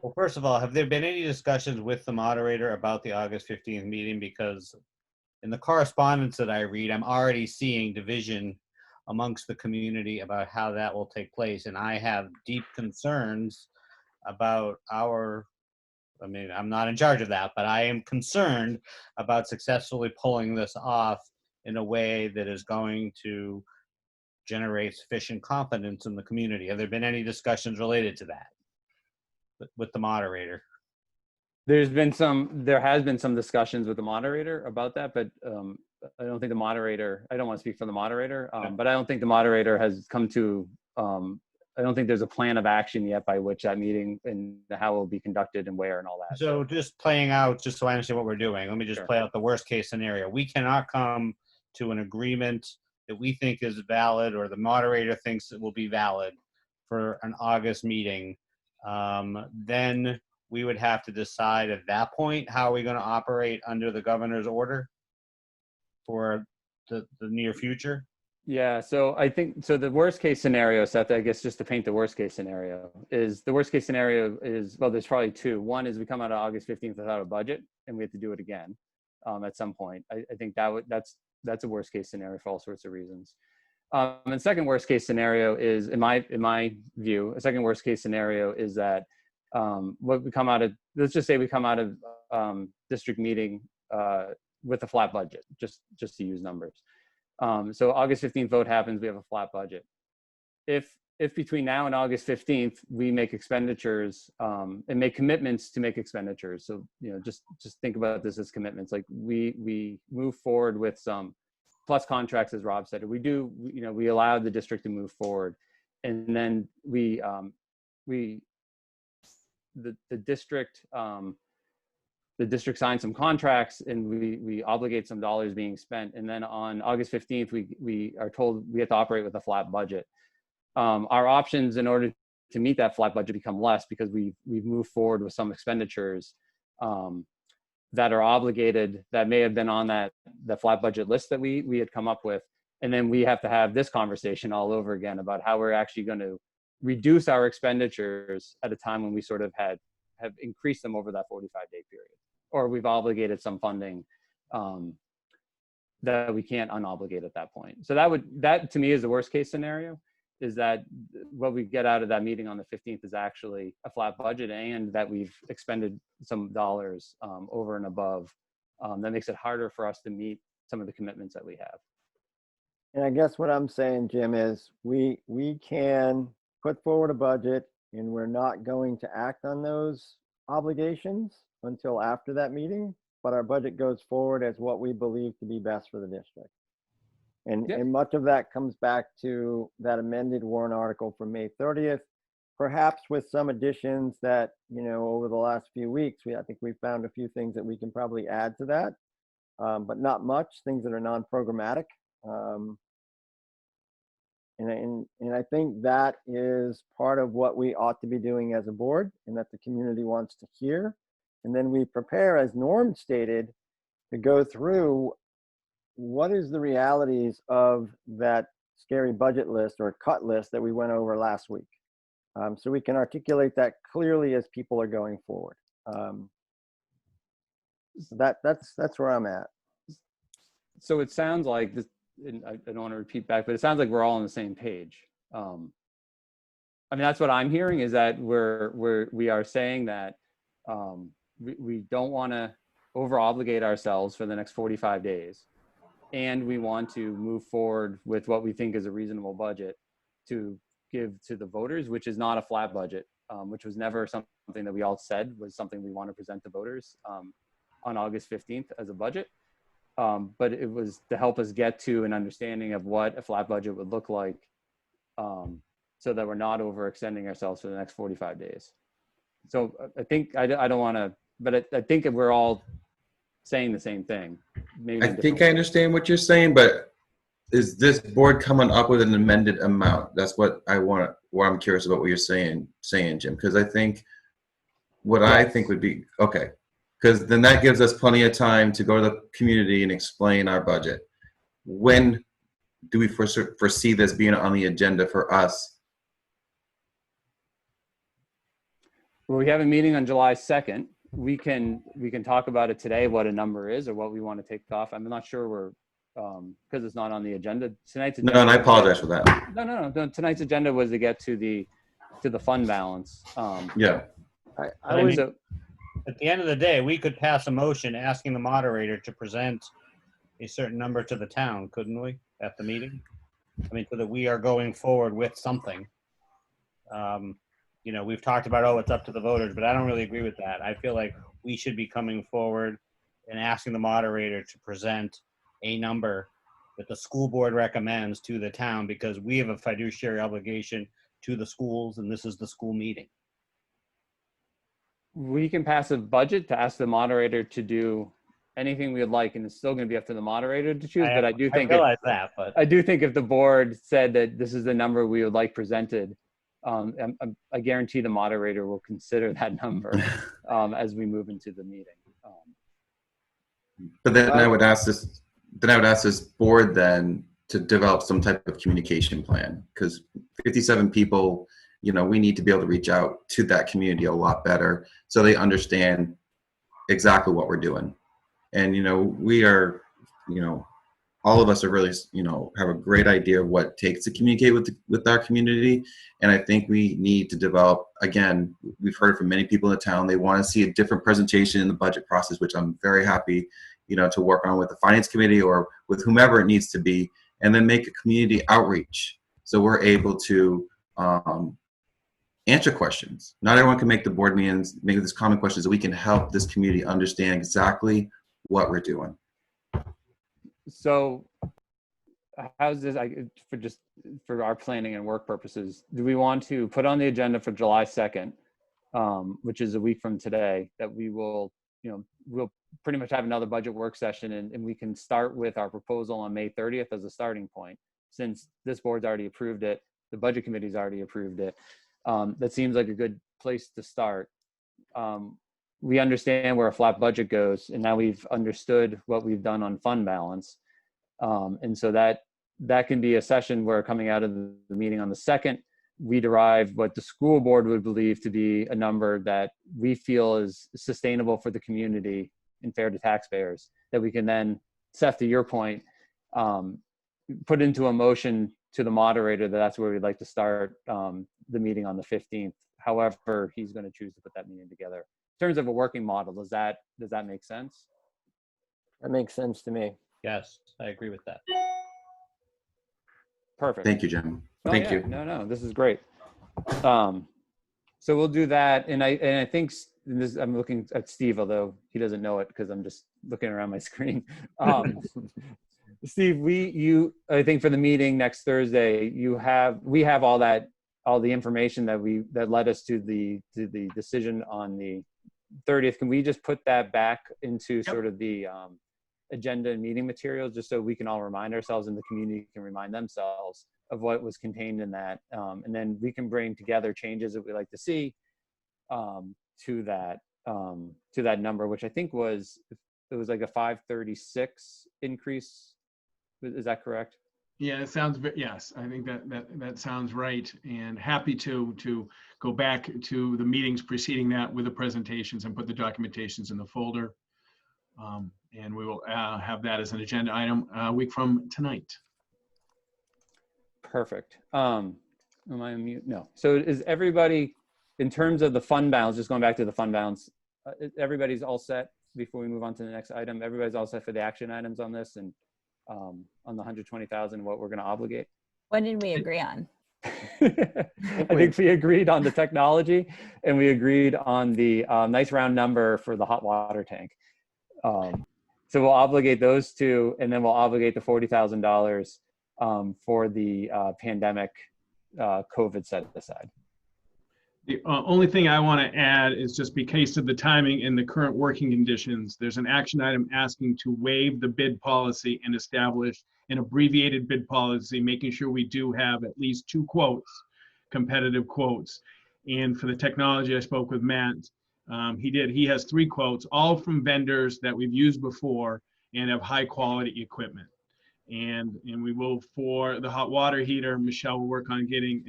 well, first of all, have there been any discussions with the moderator about the August 15th meeting? Because in the correspondence that I read, I'm already seeing division amongst the community about how that will take place. And I have deep concerns about I'm not in charge of that, but I am concerned about successfully pulling this off in a way that is going to generate sufficient confidence in the community. Have there been any discussions related to that with the moderator? There has been some discussions with the moderator about that, but I don't think the moderator, I don't want to speak for the moderator, but I don't think the moderator has come to, I don't think there's a plan of action yet by which that meeting and how it will be conducted and where and all that. So just playing out, just so I understand what we're doing, let me just play out the worst case scenario. We cannot come to an agreement that we think is valid, or the moderator thinks it will be valid for an August meeting. Then we would have to decide at that point, how are we going to operate under the governor's order for the near future? Yeah, so I think, so the worst case scenario, Seth, I guess just to paint the worst case scenario, is well, there's probably two. One is we come out of August 15th without a budget and we have to do it again at some point. I think that's a worst case scenario for all sorts of reasons. And second worst case scenario is, in my view, a second worst case scenario is that let's just say we come out of district meeting with a flat budget, just to use numbers. So August 15th vote happens, we have a flat budget. If between now and August 15th, we make expenditures and make commitments to make expenditures. So, just think about this as commitments. Like we move forward with some plus contracts, as Rob said. We allowed the district to move forward, and then the district signed some contracts, and we obligate some dollars being spent. And then on August 15th, we are told we have to operate with a flat budget. Our options in order to meet that flat budget become less, because we've moved forward with some expenditures that are obligated, that may have been on the flat budget list that we had come up with. And then we have to have this conversation all over again about how we're actually going to reduce our expenditures at a time when we sort of have increased them over that 45-day period, or we've obligated some funding that we can't unobligate at that point. So that to me is the worst case scenario, is that what we get out of that meeting on the 15th is actually a flat budget, and that we've expended some dollars over and above. That makes it harder for us to meet some of the commitments that we have. And I guess what I'm saying, Jim, is we can put forward a budget, and we're not going to act on those obligations until after that meeting, but our budget goes forward as what we believe to be best for the district. And much of that comes back to that amended warrant article from May 30th, perhaps with some additions that, over the last few weeks, I think we found a few things that we can probably add to that, but not much, things that are non-programmatic. And I think that is part of what we ought to be doing as a board, and that the community wants to hear. And then we prepare, as Norm stated, to go through what is the realities of that scary budget list or cut list that we went over last week. So we can articulate that clearly as people are going forward. That's where I'm at. So it sounds like this, and I don't want to repeat back, but it sounds like we're all on the same page. I mean, that's what I'm hearing, is that we are saying that we don't want to over obligate ourselves for the next 45 days. And we want to move forward with what we think is a reasonable budget to give to the voters, which is not a flat budget, which was never something that we all said was something we want to present to voters on August 15th as a budget. But it was to help us get to an understanding of what a flat budget would look like, so that we're not overextending ourselves for the next 45 days. So I think, I don't want to, but I think if we're all saying the same thing. Maybe I think I understand what you're saying, but is this board coming up with an amended amount? That's what I'm curious about what you're saying, Jim, because I think what I think would be, okay, because then that gives us plenty of time to go to the community and explain our budget. When do we foresee this being on the agenda for us? Well, we have a meeting on July 2nd. We can talk about it today, what a number is or what we want to take off. I'm not sure we're, because it's not on the agenda. Tonight's agenda. No, and I apologize for that. No. Tonight's agenda was to get to the fund balance. Yeah. I mean, so, at the end of the day, we could pass a motion asking the moderator to present a certain number to the town, couldn't we, at the meeting? I mean, so that we are going forward with something. We've talked about, it's up to the voters, but I don't really agree with that. I feel like we should be coming forward and asking the moderator to present a number that the school board recommends to the town, because we have a fiduciary obligation to the schools, and this is the school meeting. we can pass a budget to ask the moderator to do anything we would like, and it's still going to be up to the moderator to choose. But I do think I realize that, but I do think if the board said that this is the number we would like presented, I guarantee the moderator will consider that number as we move into the meeting. But then I would ask this. Then I would ask this board then to develop some type of communication plan, because 57 people, you know, we need to be able to reach out to that community a lot better so they understand exactly what we're doing. And, you know, we are, you know, all of us are really, you know, have a great idea of what it takes to communicate with our community. And I think we need to develop, again, we've heard from many people in the town, they want to see a different presentation in the budget process, which I'm very happy, you know, to work on with the finance committee or with whomever it needs to be, and then make a community outreach. So we're able to answer questions. Not everyone can make the board meetings, make this common questions, so we can help this community understand exactly what we're doing. So how's this, for our planning and work purposes, do we want to put on the agenda for July 2nd, which is a week from today, that we will, we'll pretty much have another budget work session, and we can start with our proposal on May 30th as a starting point. Since this board's already approved it, the budget committee's already approved it. That seems like a good place to start. We understand where a flat budget goes, and now we've understood what we've done on fund balance. And so that can be a session where, coming out of the meeting on the 2nd, we derive what the school board would believe to be a number that we feel is sustainable for the community and fair to taxpayers, that we can then, Seth, to your point, put into a motion to the moderator that that's where we'd like to start the meeting on the 15th. However, he's going to choose to put that meeting together. In terms of a working model, does that make sense? That makes sense to me. Yes, I agree with that. Perfect. Thank you, Jim. Oh, Thank yeah. you. No, this is great. So we'll do that, and I think this, I'm looking at Steve, although he doesn't know it because I'm just looking around my screen. Steve, I think for the meeting next Thursday, we have all the information that led us to the decision on the 30th. Can we just put that back into sort of the agenda and meeting materials, just so we can all remind ourselves and the community can remind themselves of what was contained in that, and then we can bring together changes that we like to see to that number, which I think it was like a 536 increase. Is that correct? Yeah, it sounds, yes, I think that sounds right. And happy to go back to the meetings preceding that with the presentations and put the documentations in the folder. And we will have that as an agenda item a week from tonight. Perfect. Am I on mute? No. So is everybody, in terms of the fund balance, just going back to the fund balance, everybody's all set before we move on to the next item? Everybody's all set for the action items on this, and on the 120,000, what we're going to obligate? What did we agree on? I think we agreed on the technology, and we agreed on the nice round number for the hot water tank. So we'll obligate those two, and then we'll obligate the $40,000 for the pandemic COVID set aside. The only thing I want to add is, just because of the timing and the current working conditions, there's an action item asking to waive the bid policy and establish an abbreviated bid policy, making sure we do have at least 2 quotes, competitive quotes. And for the technology, I spoke with Matt. He has 3 quotes, all from vendors that we've used before and have high quality equipment. And we will, for the hot water heater, Michelle will work on getting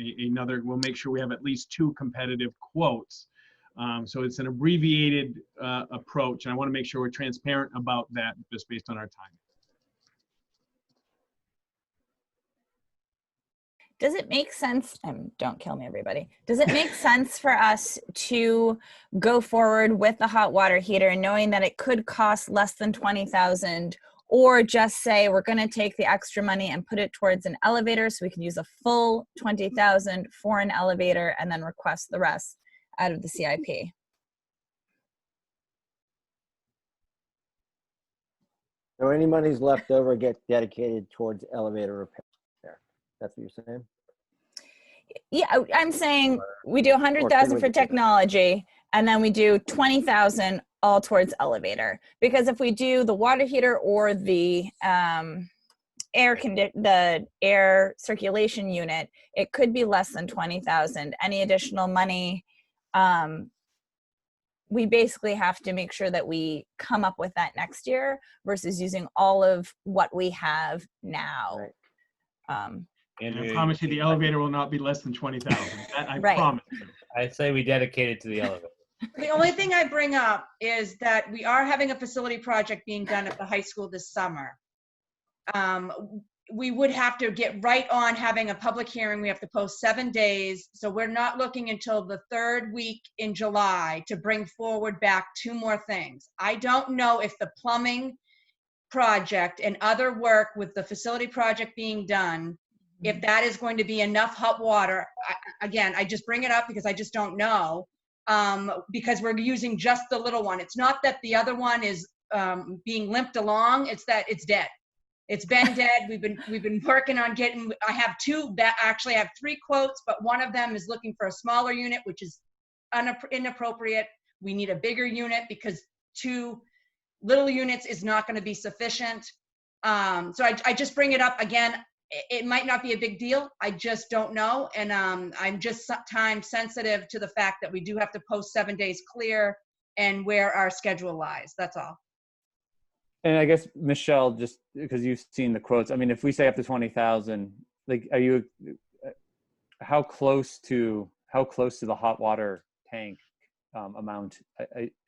we'll make sure we have at least 2 competitive quotes. So it's an abbreviated approach, and I want to make sure we're transparent about that, just based on our time. Does it make sense, don't kill me everybody, does it make sense for us to go forward with the hot water heater knowing that it could cost less than $20,000, or just say we're going to take the extra money and put it towards an elevator so we can use a full $20,000 for an elevator and then request the rest out of the CIP? So any money's left over get dedicated towards elevator repair. That's what you're saying? Yeah, I'm saying we do 100,000 for technology, and then we do 20,000 all towards elevator. Because if we do the water heater or the air circulation unit, it could be less than 20,000. Any additional money, we basically have to make sure that we come up with that next year versus using all of what we have now. Right. And I promise you the elevator will not be less than 20,000. I Right. promise you. I'd say we dedicate it to the elevator. The only thing I bring up is that we are having a facility project being done at the high school this summer. We would have to get right on having a public hearing. We have to post 7 days. So we're not looking until the 3rd week in July to bring forward back 2 more things. I don't know if the plumbing project and other work with the facility project being done, if that is going to be enough hot water. Again, I just bring it up because I just don't know, because we're using just the little one. It's not that the other one is being limped along, it's that it's dead. It's been dead. We've been working on getting, I have two, that actually I have 3 quotes, but one of them is looking for a smaller unit, which is inappropriate. We need a bigger unit because 2 little units is not going to be sufficient. So I just bring it up again. It might not be a big deal. I just don't know. And I'm just time sensitive to the fact that we do have to post 7 days clear and where our schedule lies. That's all. And I guess, Michelle, just because you've seen the quotes, I mean, if we say up to 20,000, like, are you, how close to the hot water tank amount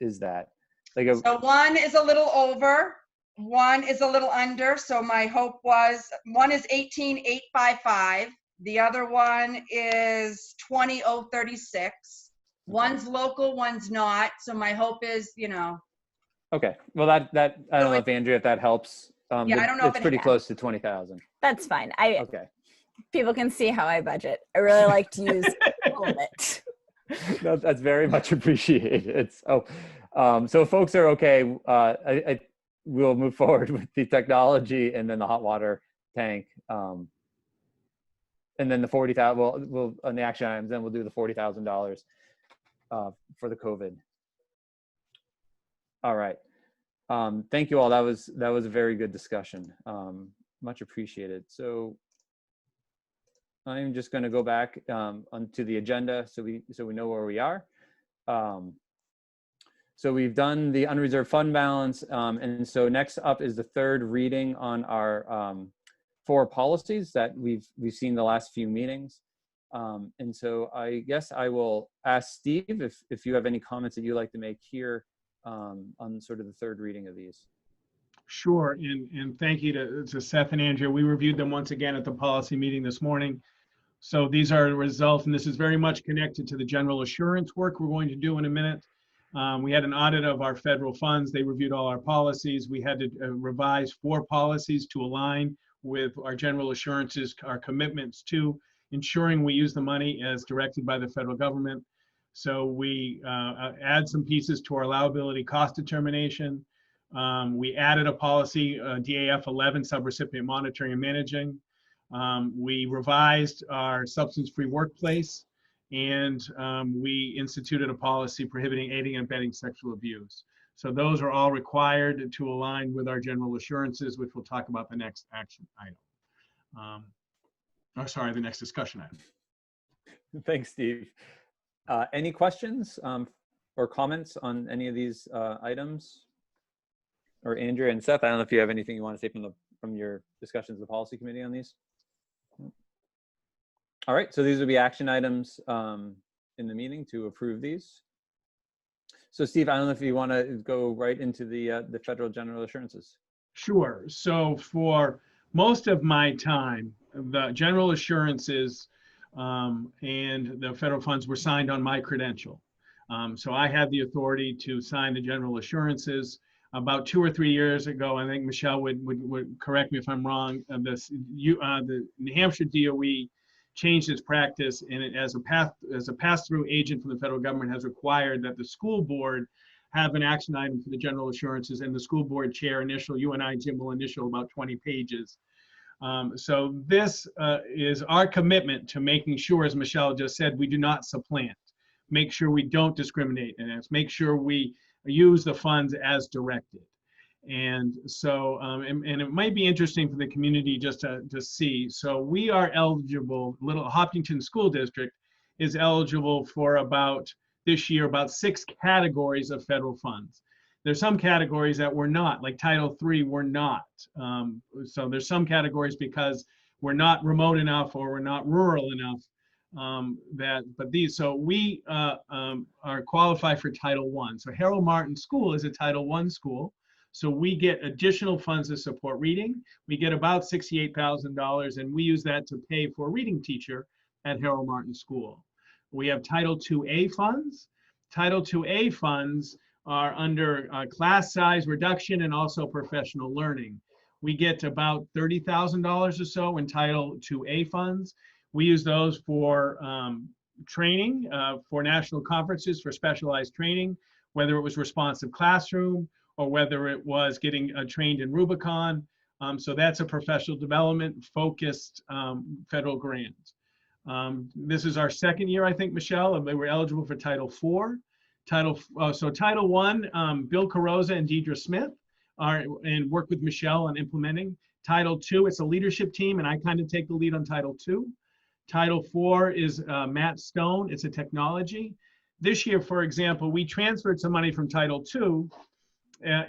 is that? Like So one is a little over, one is a little under. So my hope was, one is 18,855. The other one is 20,036. One's local, one's not. So my hope is, you know. Okay. Well, that I don't know if Andrea, if that helps. Yeah, I don't know if it's pretty Yeah. close to 20,000. That's fine. Okay. People can see how I budget. I really like to use all of it. No, that's very much appreciated. So, so if folks are okay, we'll move forward with the technology and then the hot water tank, and then the 40,000. We'll on the action items. Then we'll do the $40,000 for the COVID. All right. Thank you all. That was a very good discussion. Much appreciated. So I'm just going to go back onto the agenda so we know where we are. So we've done the unreserved fund balance, and so next up is the 3rd reading on our 4 policies that we've seen the last few meetings. And so I guess I will ask Steve if you have any comments that you'd like to make here on sort of the 3rd reading of these. Sure, and thank you to Seth and Andrea. We reviewed them once again at the policy meeting this morning. So these are the results, and this is very much connected to the general assurance work we're going to do in a minute. We had an audit of our federal funds. They reviewed all our policies. We had to revise 4 policies to align with our general assurances, our commitments to ensuring we use the money as directed by the federal government. So we add some pieces to our allowability cost determination. We added a policy, DAF 11, subrecipient monitoring and managing. We revised our substance-free workplace, and we instituted a policy prohibiting aiding and abetting sexual abuse. So those are all required to align with our general assurances, which we'll talk about the next action item. The next discussion item. Thanks, Steve. Any questions or comments on any of these items? Or Andrea and Seth, I don't know if you have anything you want to say from your discussions of the policy committee on these. All right, so these will be action items in the meeting to approve these. So Steve, I don't know if you want to go right into the federal general assurances. Sure. So for most of my time, the general assurances and the federal funds were signed on my credential. So I had the authority to sign the general assurances. About 2 or 3 years ago, I think Michelle would correct me if I'm wrong, the New Hampshire DOE changed its practice, and it, as a pass-through agent from the federal government, has required that the school board have an action item for the general assurances, and the school board chair initial, you and I, Jim, will initial about 20 pages. So this is our commitment to making sure, as Michelle just said, we do not supplant. Make sure we don't discriminate, and make sure we use the funds as directed. And so, and it might be interesting for the community just to see. So we are eligible, Little Hopkinton School District is eligible for this year about 6 categories of federal funds. There's some categories that we're not, like Title III, we're not. So there's some categories because we're not remote enough or we're not rural enough so we are qualified for Title I. So Harold Martin School is a Title I school. So we get additional funds to support reading. We get about $68,000, and we use that to pay for a reading teacher at Harold Martin School. We have Title IIA funds. Title IIA funds are under class size reduction and also professional learning. We get about $30,000 or so in Title IIA funds. We use those for training, for national conferences, for specialized training, whether it was responsive classroom or whether it was getting trained in Rubicon. So that's a professional development focused federal grant. This is our second year, I think, Michelle, and we were eligible for Title IV. Title I, Bill Carosa and Deidre Smith are and work with Michelle on implementing. Title II, it's a leadership team, and I kind of take the lead on Title II. Title IV is Matt Stone. It's a technology. This year, for example, we transferred some money from Title II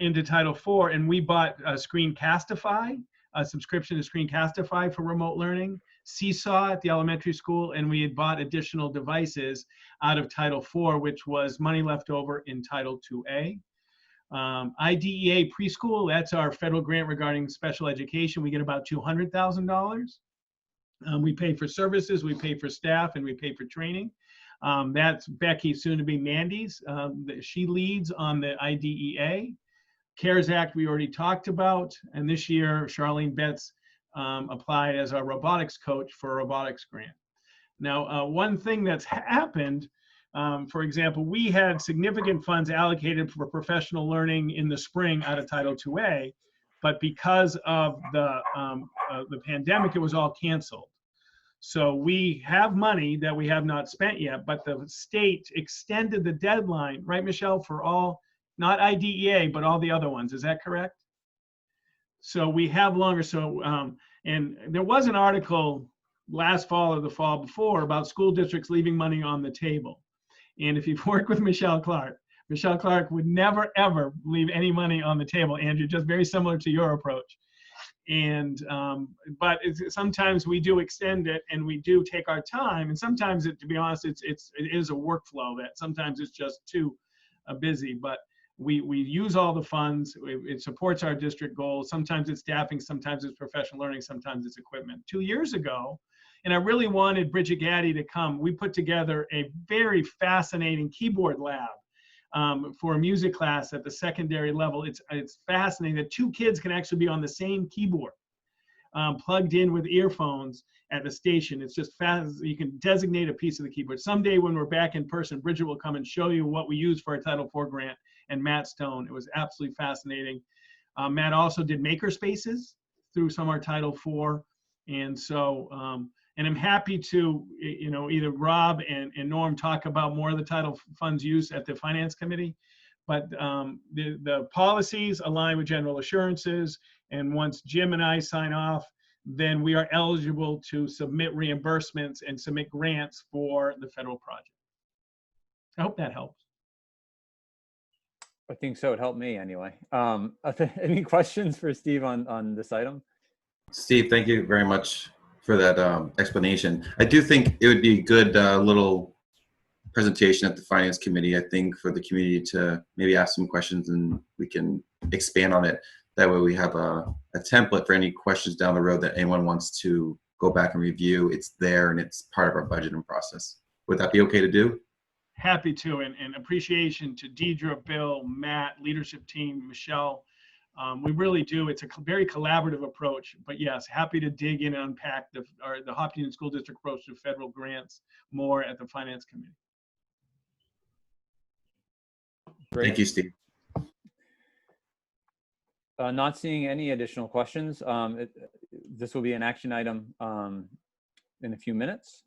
into Title IV, and we bought Screencastify, a subscription to Screencastify for remote learning, Seesaw at the elementary school, and we had bought additional devices out of Title IV, which was money left over in Title IIA. IDEA preschool, that's our federal grant regarding special education. We get about $200,000. We pay for services, we pay for staff, and we pay for training. That's Becky, soon to be Mandy's. She leads on the IDEA. CARES Act we already talked about, and this year Charlene Betts applied as our robotics coach for a robotics grant. Now, one thing that's happened, for example, we had significant funds allocated for professional learning in the spring out of Title IIA, but because of the pandemic, it was all canceled. So we have money that we have not spent yet, but the state extended the deadline, right, Michelle, for all, not IDEA, but all the other ones. Is that correct? So we have longer. So, and there was an article last fall or the fall before about school districts leaving money on the table. And if you've worked with Michelle Clark would never, ever leave any money on the table, Andrew, just very similar to your approach. And but sometimes we do extend it, and we do take our time, and sometimes to be honest, it is a workflow that sometimes it's just too busy, but we use all the funds. It supports our district goals. Sometimes it's staffing, sometimes it's professional learning, sometimes it's equipment. 2 years ago, and I really wanted Bridget Gaddy to come, we put together a very fascinating keyboard lab for a music class at the secondary level. It's fascinating that 2 kids can actually be on the same keyboard, plugged in with earphones at the station. It's just fast. You can designate a piece of the keyboard. Someday when we're back in person, Bridget will come and show you what we use for our Title IV grant, and Matt Stone. It was absolutely fascinating. Matt also did maker spaces through some of our Title IV. And so, and I'm happy to, either Rob and Norm talk about more of the title funds use at the Finance Committee, but the policies align with general assurances. And once Jim and I sign off, then we are eligible to submit reimbursements and submit grants for the federal project. I hope that helps. I think so. It helped me anyway. Any questions for Steve on this item? Steve, thank you very much for that explanation. I do think it would be a good little presentation at the Finance Committee, I think, for the community to maybe ask some questions and we can expand on it. That way we have a template for any questions down the road that anyone wants to go back and review. It's there and it's part of our budgeting process. Would that be okay to do? Happy to, and appreciation to Deidre, Bill, Matt, leadership team, Michelle. We really do. It's a very collaborative approach, but yes, happy to dig in and unpack the Hopkinton School District approach to federal grants more at the Finance Committee. Great. Thank you, Steve. Not seeing any additional questions. This will be an action item in a few minutes.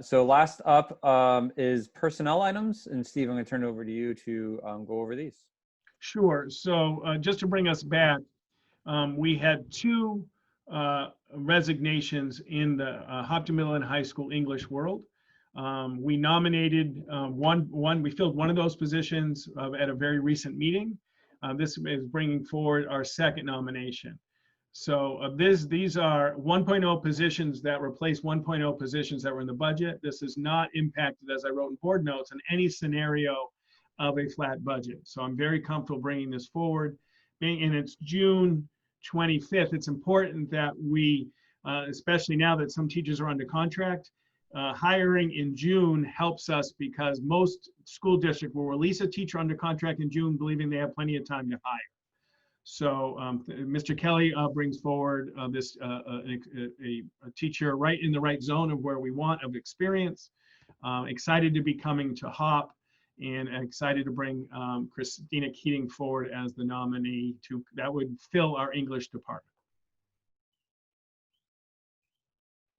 So last up is personnel items. And Steve, I'm going to turn it over to you to go over these. Sure. So just to bring us back, we had 2 resignations in the Hopkinton Middle and High School English world. We nominated we filled one of those positions at a very recent meeting. This is bringing forward our second nomination. So these are 1.0 positions that replace 1.0 positions that were in the budget. This is not impacted, as I wrote in board notes, in any scenario of a flat budget. So I'm very comfortable bringing this forward. And it's June 25th. It's important that we, especially now that some teachers are under contract, hiring in June helps us because most school districts will release a teacher under contract in June, believing they have plenty of time to hire. So Mr. Kelly brings forward this a teacher right in the right zone of where we want of experience. Excited to be coming to HOP. and excited to bring Christina Keating forward as the nominee that would fill our English department.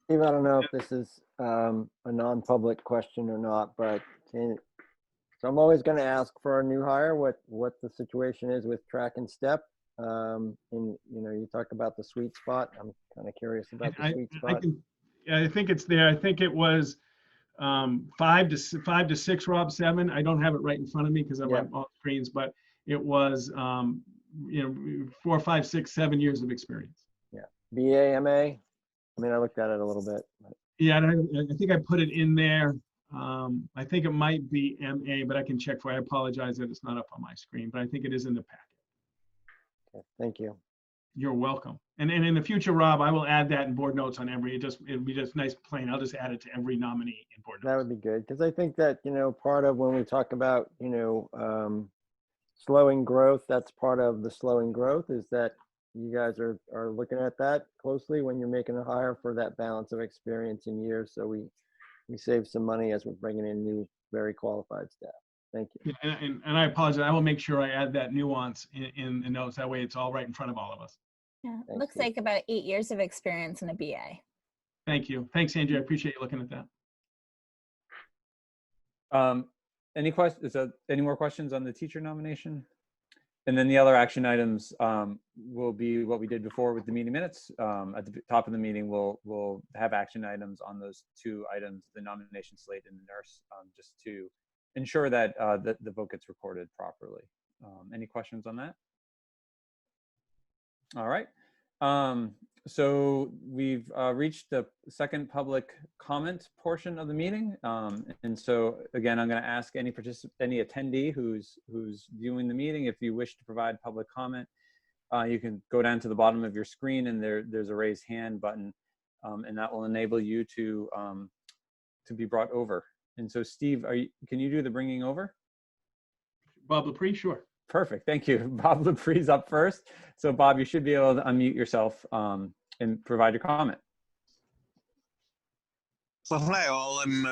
Steve, I don't know if this is a non-public question or not, but so I'm always going to ask for a new hire what the situation is with track and step. And you talked about the sweet spot. I'm kind of curious about the sweet spot. I think it's there. I think it was 5 to 6, Rob, 7. I don't have it right in front of me because I'm on all screens, but it was 4, 5, 6, 7 years of experience. Yeah, BA, MA. I mean, I looked at it a little bit. But. Yeah, and I think I put it in there. I think it might be MA, but I can check for you. I apologize that it's not up on my screen, but I think it is in the packet. Okay, thank you. You're welcome. And in the future, Rob, I will add that in board notes on every, it'll be just nice plain. I'll just add it to every nominee in board notes. That would be good. Because I think that, part of when we talk about, slowing growth, that's part of the slowing growth is that you guys are looking at that closely when you're making a hire for that balance of experience in years. So we save some money as we're bringing in new, very qualified staff. Thank you. Yeah, and I apologize. I will make sure I add that nuance in the notes. That way it's all right in front of all of us. Yeah, Thank looks you. like about 8 years of experience in a BA. Thank you. Thanks, Andrew. I appreciate you looking at that. Any questions? Any more questions on the teacher nomination? And then the other action items will be what we did before with the meeting minutes. At the top of the meeting, we'll have action items on those 2 items, the nomination slate and the nurse, just to ensure that the vote gets recorded properly. Any questions on that? All right. So we've reached the second public comment portion of the meeting. And so again, I'm going to ask any attendee who's viewing the meeting, if you wish to provide public comment, you can go down to the bottom of your screen and there's a raise hand button, and that will enable you to be brought over. And so Steve, can you do the bringing over? Bob Lepre, sure. Perfect, thank you. Bob Lepre's up first. So Bob, you should be able to unmute yourself and provide your comment. Well, hi all. I'm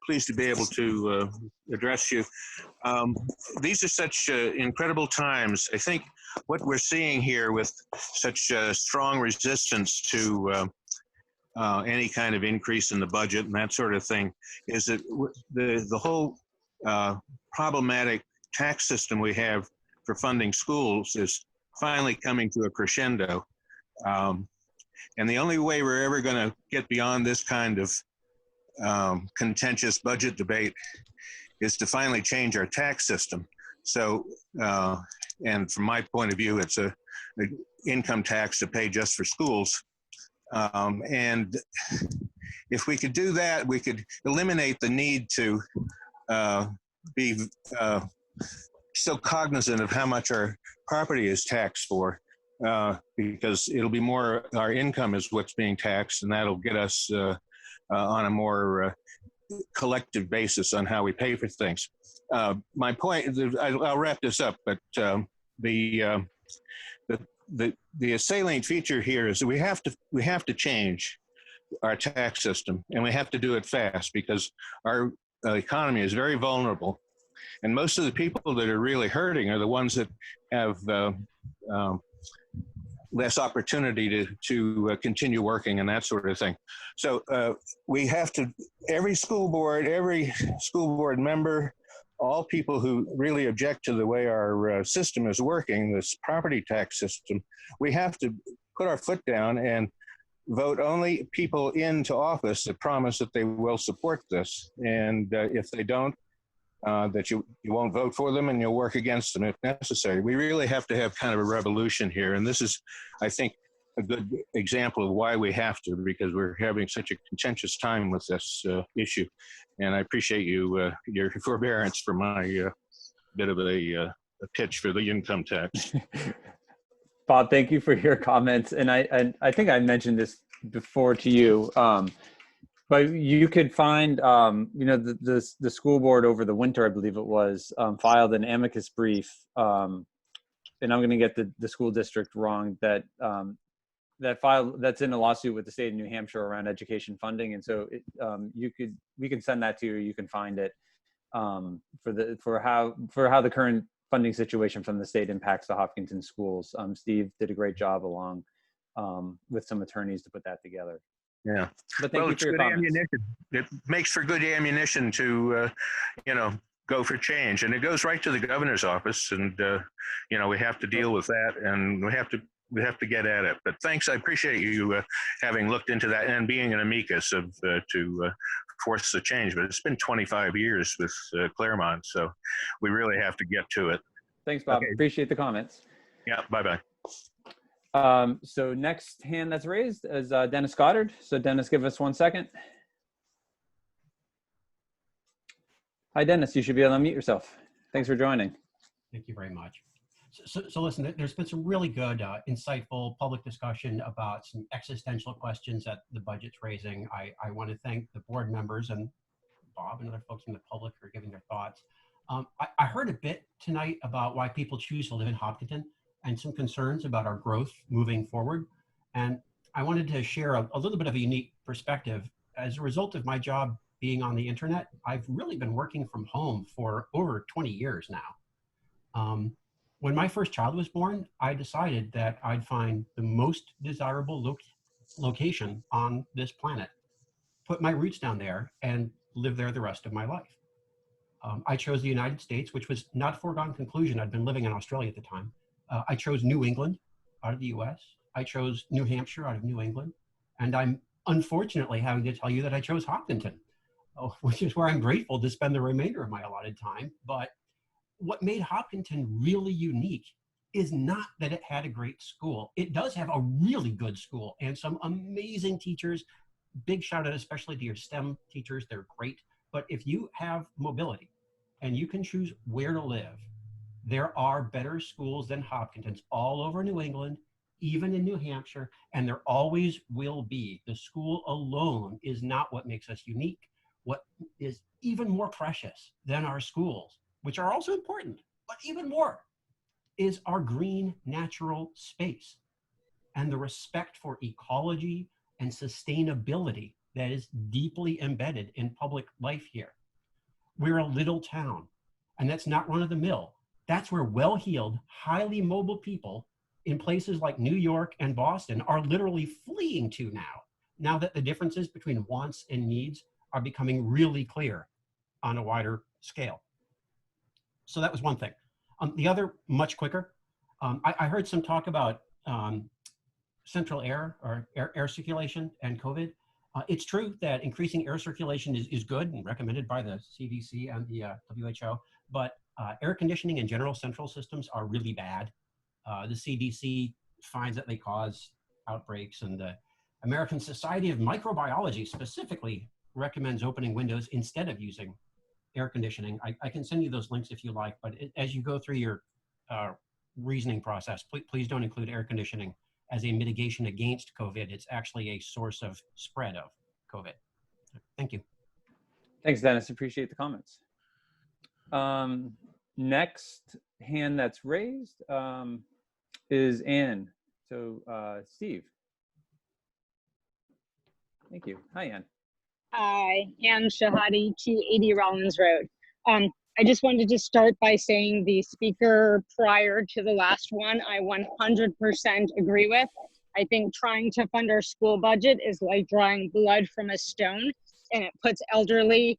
pleased to be able to address you. These are such incredible times. I think what we're seeing here with such strong resistance to any kind of increase in the budget and that sort of thing is that the whole problematic tax system we have for funding schools is finally coming to a crescendo. And the only way we're ever going to get beyond this kind of contentious budget debate is to finally change our tax system. So, and from my point of view, it's an income tax to pay just for schools. And if we could do that, we could eliminate the need to be so cognizant of how much our property is taxed for, because it'll be more our income is what's being taxed, and that'll get us on a more collective basis on how we pay for things. My point, I'll wrap this up, but the salient feature here is that we have to change our tax system, and we have to do it fast because our economy is very vulnerable. And most of the people that are really hurting are the ones that have less opportunity to continue working and that sort of thing. So we have to, every school board member, all people who really object to the way our system is working, this property tax system, we have to put our foot down and vote only people into office that promise that they will support this. And if they don't, that you won't vote for them and you'll work against them if necessary. We really have to have kind of a revolution here. And this is, I think, a good example of why we have to, because we're having such a contentious time with this issue. And I appreciate your forbearance for my bit of a pitch for the income tax. Bob, thank you for your comments. And I think I mentioned this before to you, but you could find, the school board over the winter, I believe it was, filed an amicus brief, and I'm going to get the school district wrong, that's in a lawsuit with the state of New Hampshire around education funding. And so we can send that to you. You can find it. for how the current funding situation from the state impacts the Hopkinton schools. Steve did a great job along with some attorneys to put that together. Yeah. But thank you it's for your good comments. ammunition. It makes for good ammunition to, go for change. And it goes right to the governor's office. And, we have to deal with that, and we have to get at it. But thanks. I appreciate you having looked into that and being an amicus to force the change. But it's been 25 years with Claremont. So we really have to get to it. Thanks, Bob. Okay. Appreciate the comments. Yeah. Bye-bye. So next hand that's raised is Dennis Goddard. So Dennis, give us 1 second. Hi, Dennis. You should be able to unmute yourself. Thanks for joining. Thank you very much. So listen, there's been some really good, insightful public discussion about some existential questions that the budget's raising. I want to thank the board members and Bob and other folks in the public for giving their thoughts. I heard a bit tonight about why people choose to live in Hopkinton and some concerns about our growth moving forward. And I wanted to share a little bit of a unique perspective. As a result of my job being on the internet, I've really been working from home for over 20 years now. When my first child was born, I decided that I'd find the most desirable location on this planet, put my roots down there, and live there the rest of my life. I chose the United States, which was not a foregone conclusion. I'd been living in Australia at the time. I chose New England out of the US. I chose New Hampshire out of New England. And I'm unfortunately having to tell you that I chose Hopkinton, which is where I'm grateful to spend the remainder of my allotted time. But what made Hopkinton really unique is not that it had a great school. It does have a really good school and some amazing teachers. Big shout out especially to your STEM teachers. They're great. But if you have mobility and you can choose where to live, there are better schools than Hopkinton's all over New England, even in New Hampshire, and there always will be. The school alone is not what makes us unique. What is even more precious than our schools, which are also important, but even more, is our green natural space and the respect for ecology and sustainability that is deeply embedded in public life here. We're a little town, and that's not run of the mill. That's where well-heeled, highly mobile people in places like New York and Boston are literally fleeing to now that the differences between wants and needs are becoming really clear on a wider scale. So that was one thing. The other, much quicker, I heard some talk about central air or air circulation and COVID. It's true that increasing air circulation is good and recommended by the CDC and the WHO, but air conditioning and general central systems are really bad. The CDC finds that they cause outbreaks, and the American Society of Microbiology specifically recommends opening windows instead of using air conditioning. I can send you those links if you like, but as you go through your reasoning process, please don't include air conditioning as a mitigation against COVID. It's actually a source of spread of COVID. Thank you. Thanks, Dennis. Appreciate the comments. Next hand that's raised is Ann. So Steve. Thank you. Hi, Ann. Hi, Ann Shahadi, 280 Rollins Road. I just wanted to start by saying the speaker prior to the last one, I 100% agree with. I think trying to fund our school budget is like drawing blood from a stone, and it puts elderly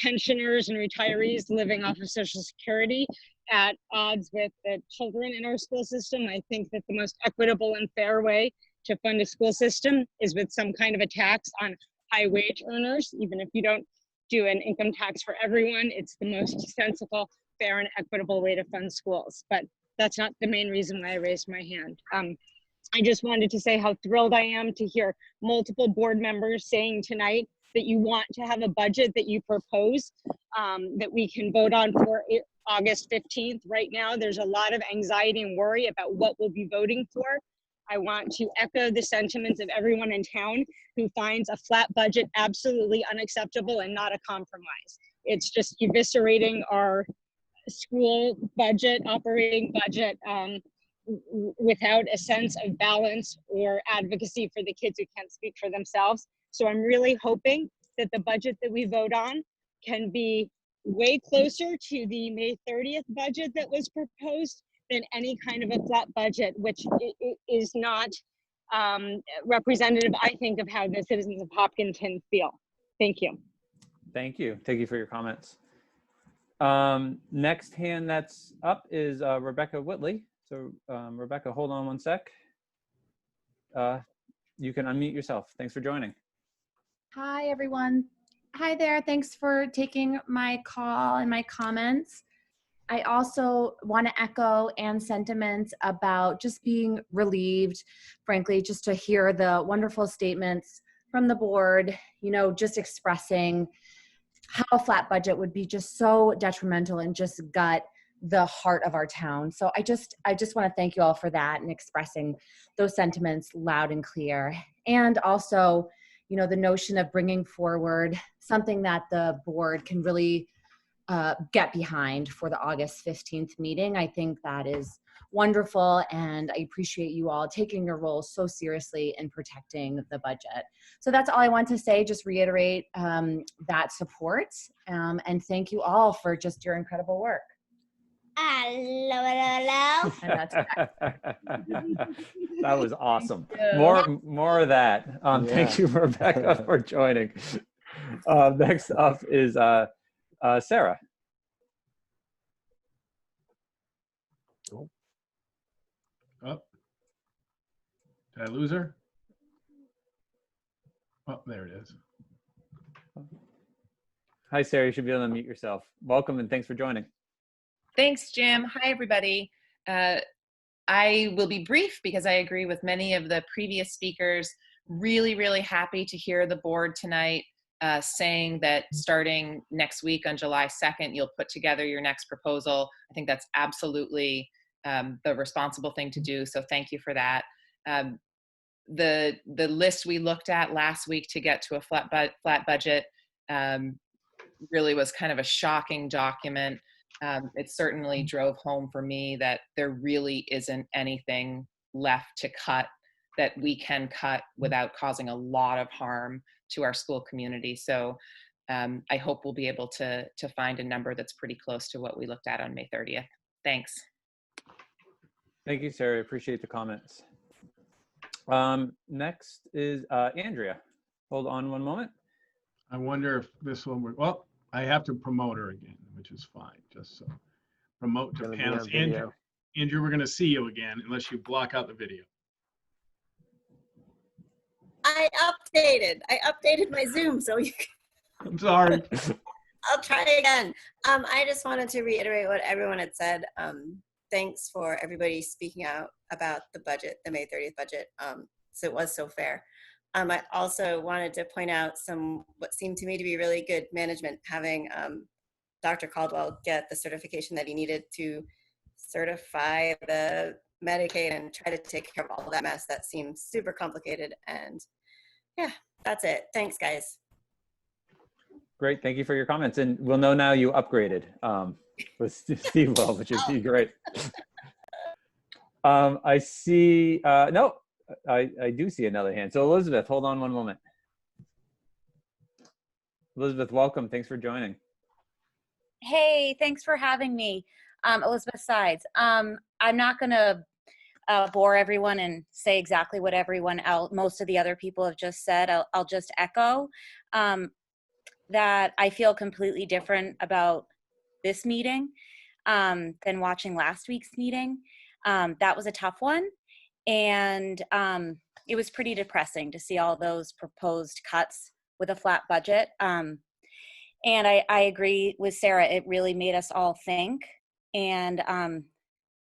pensioners and retirees living off of Social Security at odds with the children in our school system. I think that the most equitable and fair way to fund a school system is with some kind of a tax on high wage earners. Even if you don't do an income tax for everyone, it's the most sensible, fair, and equitable way to fund schools. But that's not the main reason why I raised my hand. I just wanted to say how thrilled I am to hear multiple board members saying tonight that you want to have a budget that you propose that we can vote on for August 15th. Right now, there's a lot of anxiety and worry about what we'll be voting for. I want to echo the sentiments of everyone in town who finds a flat budget absolutely unacceptable and not a compromise. It's just eviscerating our school budget, operating budget, without a sense of balance or advocacy for the kids who can't speak for themselves. So I'm really hoping that the budget that we vote on can be way closer to the May 30th budget that was proposed than any kind of a flat budget, which is not representative, I think, of how the citizens of Hopkinton feel. Thank you. Thank you. Thank you for your comments. Next hand that's up is Rebecca Whitley. So Rebecca, hold on one sec. You can unmute yourself. Thanks for joining. Hi, everyone. Hi there. Thanks for taking my call and my comments. I also want to echo Anne's sentiments about just being relieved, frankly, just to hear the wonderful statements from the board, you know, just expressing how a flat budget would be just so detrimental and just gut the heart of our town. So I just want to thank you all for that and expressing those sentiments loud and clear. And also, you know, the notion of bringing forward something that the board can really get behind for the August 15th meeting. I think that is wonderful, and I appreciate you all taking your role so seriously in protecting the budget. So that's all I want to say, just reiterate that support, and thank you all for just your incredible work. Hello. And that's That was awesome. More of that. Thank you, Rebecca, for joining. Next up is Sarah. Oh, did I lose her? Oh, there it is. Hi, Sarah. You should be able to unmute yourself. Welcome and thanks for joining. Thanks, Jim. Hi, everybody. I will be brief because I agree with many of the previous speakers. Really, really happy to hear the board tonight saying that starting next week on July 2nd, you'll put together your next proposal. I think that's absolutely the responsible thing to do. So thank you for that. The list we looked at last week to get to a flat budget really was kind of a shocking document. It certainly drove home for me that there really isn't anything left to cut that we can cut without causing a lot of harm to our school community. So I hope we'll be able to find a number that's pretty close to what we looked at on May 30th. Thanks. Thank you, Sarah. I appreciate the comments. Next is Andrea. Hold on one moment. I wonder if this one would, well, I have to promote her again, which is fine, just so. Promote to panels. Andrew, we're gonna see you again unless you block out the video. I updated my Zoom, so you can. I'm sorry. I'll try again. I just wanted to reiterate what everyone had said. Thanks for everybody speaking out about the budget, the May 30th budget. So it was so fair. I also wanted to point out what seemed to me to be really good management, having Dr. Caldwell get the certification that he needed to certify the Medicaid and try to take care of all that mess that seems super complicated. And yeah, that's it. Thanks, guys. Great. Thank you for your comments. And we'll know now you upgraded with Steve Well, which would be great. I see, no, I do see another hand. So Elizabeth, hold on one moment. Elizabeth, welcome. Thanks for joining. Hey, thanks for having me. Elizabeth Sides. I'm not going to bore everyone and say exactly what everyone else, most of the other people have just said. I'll just echo that I feel completely different about this meeting than watching last week's meeting. That was a tough one. And it was pretty depressing to see all those proposed cuts with a flat budget. And I agree with Sarah, it really made us all think and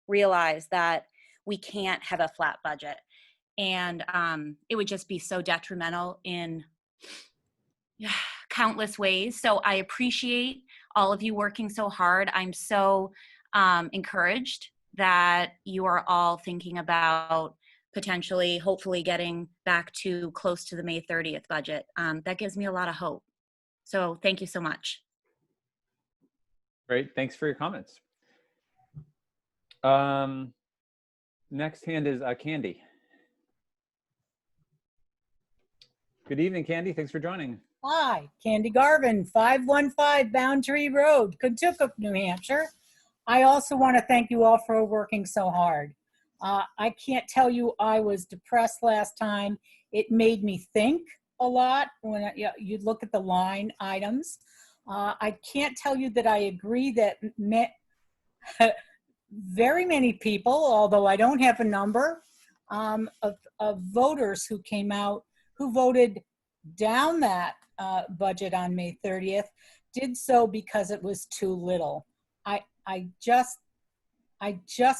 realize that we can't have a flat budget. And it would just be so detrimental in countless ways. So I appreciate all of you working so hard. I'm so encouraged that you are all thinking about potentially, hopefully getting back to close to the May 30th budget. That gives me a lot of hope. So thank you so much. Great. Thanks for your comments. Next hand is Candy. Good evening, Candy. Thanks for joining. Hi, Candy Garvin, 515 Boundary Road, Kentucky, New Hampshire. I also want to thank you all for working so hard. I can't tell you I was depressed last time. It made me think a lot when you look at the line items. I can't tell you that I agree that very many people, although I don't have a number, of voters who came out, who voted down that budget on May 30th, did so because it was too little. I just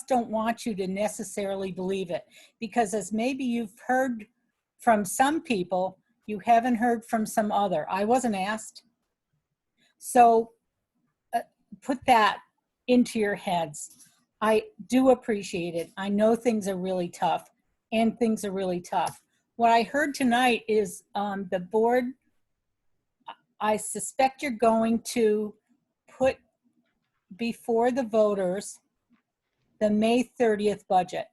don't want you to necessarily believe it, because as maybe you've heard from some people, you haven't heard from some other. I wasn't asked. So put that into your heads. I do appreciate it. I know things are really tough, and things are really tough. What I heard tonight is the board, I suspect you're going to put before the voters the May 30th budget.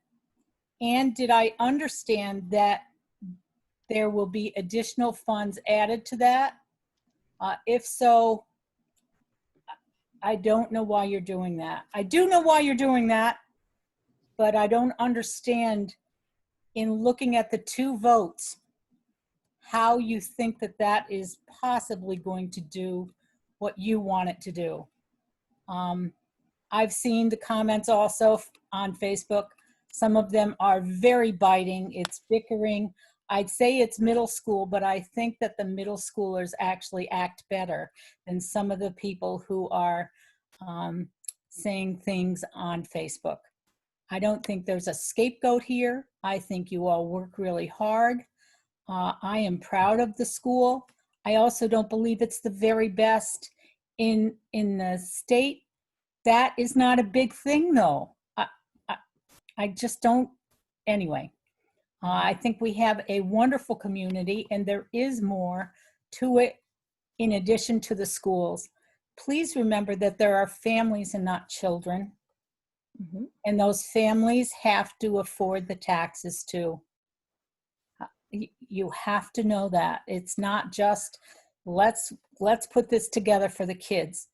And did I understand that there will be additional funds added to that? If so, I don't know why you're doing that. I do know why you're doing that, but I don't understand, in looking at the two votes, how you think that that is possibly going to do what you want it to do. I've seen the comments also on Facebook. Some of them are very biting. It's bickering. I'd say it's middle school, but I think that the middle schoolers actually act better than some of the people who are saying things on Facebook. I don't think there's a scapegoat here. I think you all work really hard. I am proud of the school. I also don't believe it's the very best in the state. That is not a big thing, though. I just don't. Anyway, I think we have a wonderful community, and there is more to it in addition to the schools. Please remember that there are families and not children. And those families have to afford the taxes too. You have to know that. It's not just, let's put this together for the kids.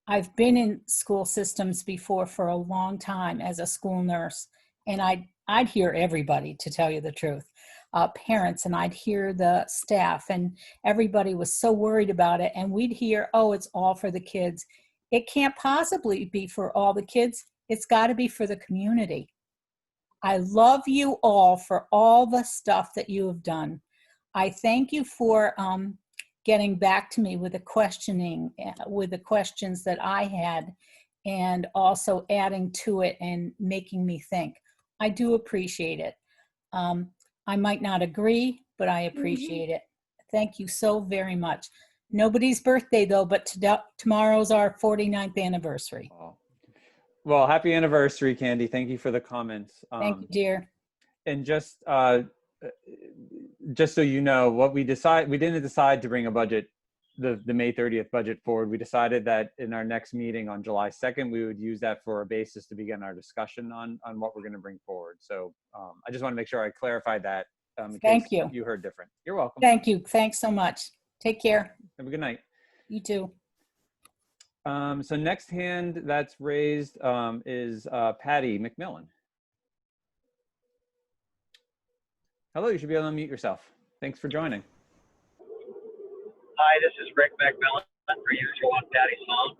I've been in school systems before for a long time as a school nurse, and I'd hear everybody, to tell you the truth, parents, and I'd hear the staff, and everybody was so worried about it, and we'd hear, oh, it's all for the kids. It can't possibly be for all the kids. It's got to be for the community. I love you all for all the stuff that you have done. I thank you for getting back to me with the questioning, with the questions that I had, and also adding to it and making me think. I do appreciate it. I might not agree, but I appreciate it. Thank you so very much. Nobody's birthday though, but tomorrow's our 49th anniversary. Well, happy anniversary, Candy. Thank you for the comments. Thank you, dear. And just so you know, what we didn't decide to bring a budget, the May 30th budget forward. We decided that in our next meeting on July 2nd, we would use that for a basis to begin our discussion on what we're going to bring forward. So I just want to make sure I clarified that. Thank you. You heard different. You're welcome. Thank you. Thanks so much. Take care. Have a good night. You too. So next hand that's raised is Patty McMillan. Hello, you should be able to unmute yourself. Thanks for joining. Hi, this is Rick McMillan, per usual on Patty's phone.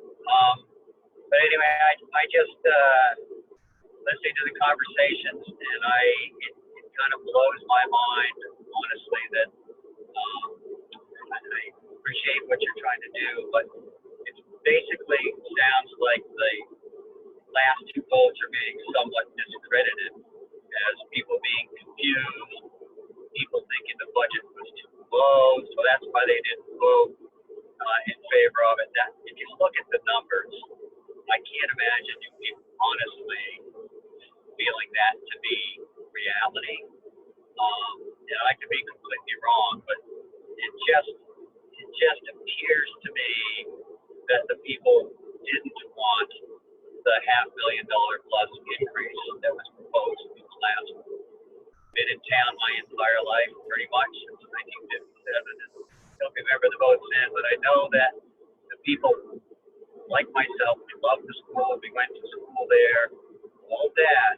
But anyway, I just listening to the conversations, and it kind of blows my mind, honestly, that I appreciate what you're trying to do, but it basically sounds like the last two votes are being somewhat discredited as people being confused, people thinking the budget was too low, so that's why they didn't vote in favor of it. That, if you look at the numbers, I can't imagine you people honestly feeling that to be reality. And I could be completely wrong, but it just appears to me that the people didn't want the $500,000 plus increase that was proposed in the last one. Been in town my entire life, pretty much since 1957, and don't remember the votes in, but I know that the people like myself, we love the school, we went to school there, all that,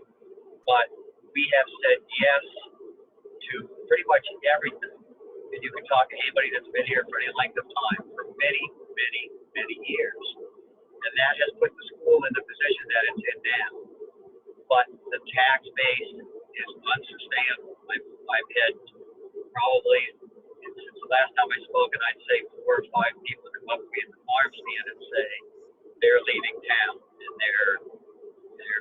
but we have said yes to pretty much everything. And you can talk to anybody that's been here for any length of time for many, many, many years. And that has put the school in the position that it's in now. But the tax base is unsustainable. I've had probably, since the last time I spoke, and I'd say 4 or 5 people come up to me at the farm stand and say they're leaving town. And they're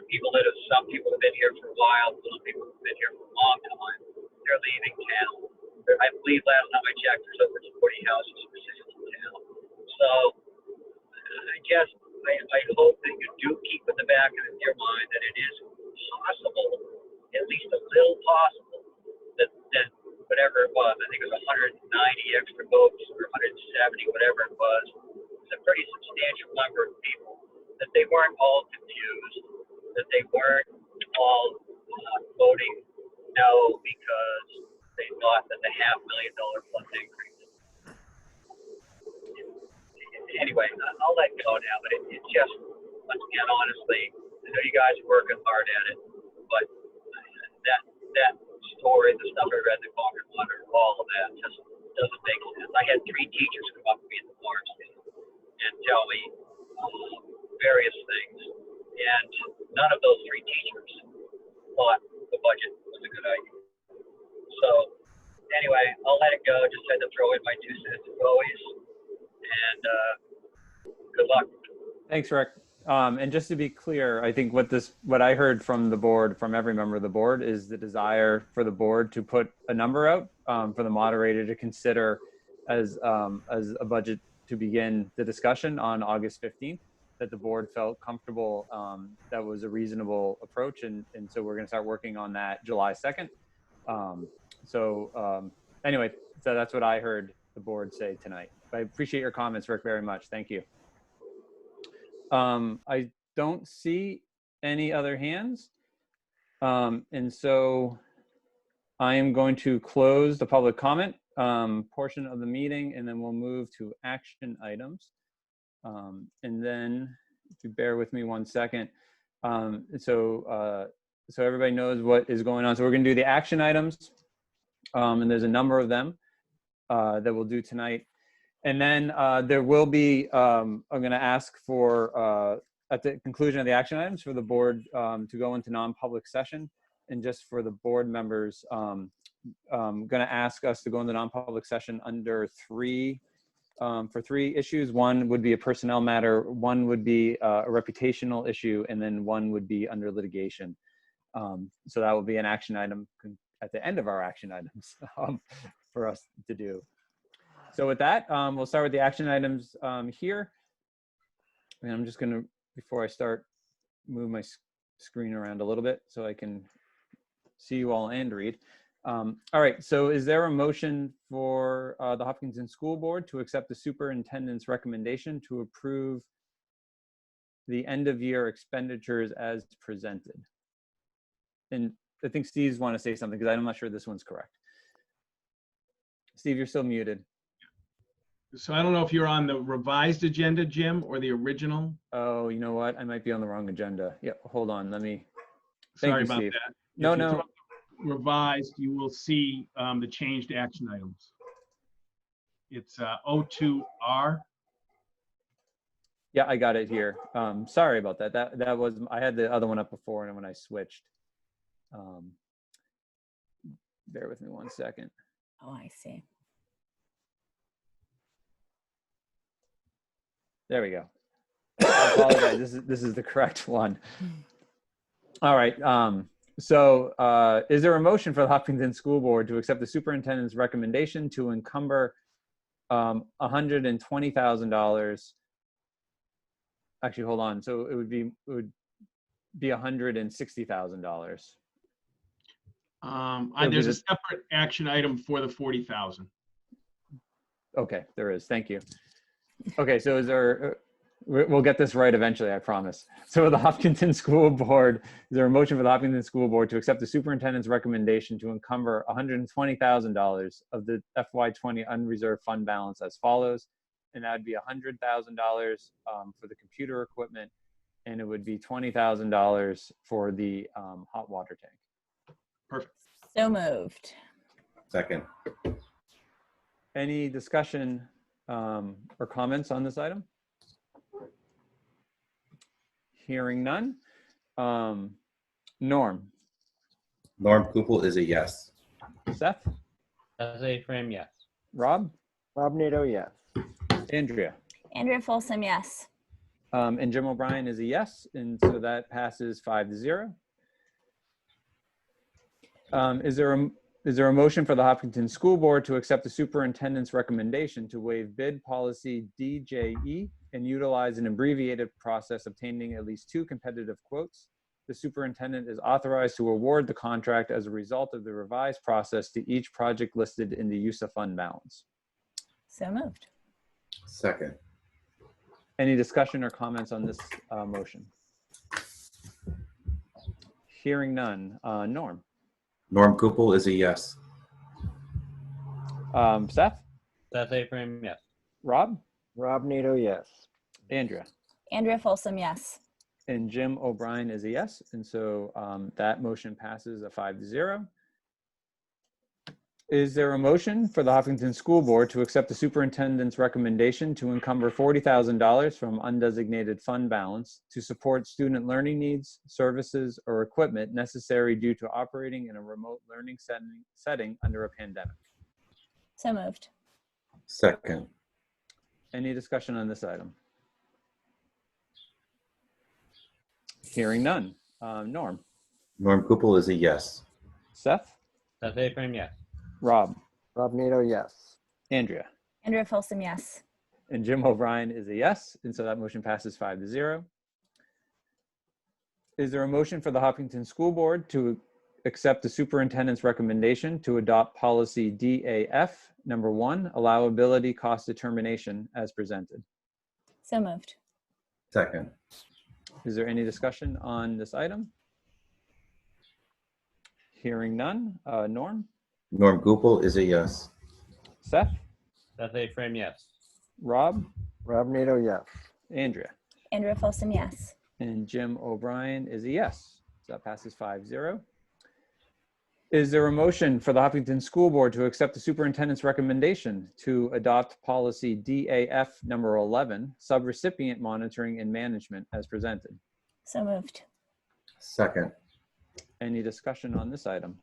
people that have, some people have been here for a while, some people have been here for a long time. They're leaving town. I believe last time I checked, there's over 40 houses for sale in town. So I hope that you do keep in the back of your mind that it is possible, at least a little possible, that whatever it was, I think it was 190 extra votes or 170, whatever it was a pretty substantial number of people, that they weren't all confused, that they weren't all voting no because they thought that the $500,000 plus increase. Anyway, I'll let go now, but it's just, once again, honestly, I know you guys are working hard at it, but that story, the stuff I read in the Concord Monitor, all of that just doesn't make sense. I had 3 teachers come up to me at the farm stand and tell me various things, and none of those 3 teachers thought the budget was a good idea. So anyway, I'll let it go. Just had to throw in my 2 cents as always, and good luck. Thanks, Rick. And just to be clear, I think what I heard from the board, from every member of the board, is the desire for the board to put a number out for the moderator to consider as a budget to begin the discussion on August 15th, that the board felt comfortable that was a reasonable approach. And so we're going to start working on that July 2nd. Anyway, so that's what I heard the board say tonight. I appreciate your comments, Rick, very much. Thank you. I don't see any other hands. And so I am going to close the public comment portion of the meeting, and then we'll move to action items. And then, if you bear with me 1 second. So everybody knows what is going on. So we're going to do the action items, and there's a number of them that we'll do tonight. And then there will be, I'm going to ask for, at the conclusion of the action items, for the board to go into non-public session. And just for the board members, I'm going to ask us to go into non-public session under for 3 issues. 1 would be a personnel matter, 1 would be a reputational issue, and then 1 would be under litigation. So that will be an action item at the end of our action items for us to do. So with that, we'll start with the action items here. And I'm just going to, before I start, move my screen around a little bit so I can see you all and read. All right, so is there a motion for the Hopkinton School Board to accept the superintendent's recommendation to approve the end of year expenditures as presented? And I think Steve's want to say something because I'm not sure this one's correct. Steve, you're still muted. So I don't know if you're on the revised agenda, Jim, or the original. Oh, you know what? I might be on the wrong agenda. Yeah, hold on. Let me. Sorry about that. No, If you no. throw revised, you will see the changed action items. It's O2R. Yeah, I got it here. Sorry about that. That was, I had the other one up before, and when I switched. Bear with me 1 second. Oh, I see. There we go. I apologize. This is the correct one. All right. So is there a motion for the Hopkinton School Board to accept the superintendent's recommendation to encumber $120,000? Actually, hold on. So it would be $160,000. There's a separate action item for the 40,000. Okay, there is. Thank you. Okay, so is there We'll get this right eventually, I promise. So the Hopkinton School Board, is there a motion for the Hopkinton School Board to accept the superintendent's recommendation to encumber $120,000 of the FY20 unreserved fund balance as follows? And that'd be $100,000 for the computer equipment, and it would be $20,000 for the hot water tank. Perfect. So moved. Second. Any discussion or comments on this item? Hearing none. Norm. Norm Gupel is a yes. Seth. Seth A. Frame, yes. Rob. Rob Nato, yes. Andrea. Andrea Folsom, yes. And Jim O'Brien is a yes, and so that passes 5-0. Is there a motion for the Hopkinton School Board to accept the superintendent's recommendation to waive bid policy DJE and utilize an abbreviated process obtaining at least 2 competitive quotes? The superintendent is authorized to award the contract as a result of the revised process to each project listed in the use of fund balance. So moved. Second. Any discussion or comments on this motion? Hearing none. Norm. Norm Gupel is a yes. Seth. Seth A. Frame, yes. Rob. Rob Nato, yes. Andrea. Andrea Folsom, yes. And Jim O'Brien is a yes, and so that motion passes 5-0. Is there a motion for the Hopkinton School Board to accept the superintendent's recommendation to encumber $40,000 from undesignated fund balance to support student learning needs, services, or equipment necessary due to operating in a remote learning setting under a pandemic? So moved. Second. Any discussion on this item? Hearing none. Norm. Norm Gupel is a yes. Seth. Seth A. Frame, yes. Rob. Rob Nato, yes. Andrea. Andrea Folsom, yes. And Jim O'Brien is a yes, and so that motion passes 5-0. Is there a motion for the Hopkinton School Board to accept the superintendent's recommendation to adopt policy DAF number 1, allowability cost determination as presented? So moved. Second. Is there any discussion on this item? Hearing none. Norm. Norm Gupel is a yes. Seth. Seth A. Frame, yes. Rob. Rob Nato, yes. Andrea. Andrea Folsom, yes. And Jim O'Brien is a yes. So that passes 5-0. Is there a motion for the Hopkinton School Board to accept the superintendent's recommendation to adopt policy DAF number 11, subrecipient monitoring and management as presented? So moved. Second. Any discussion on this item?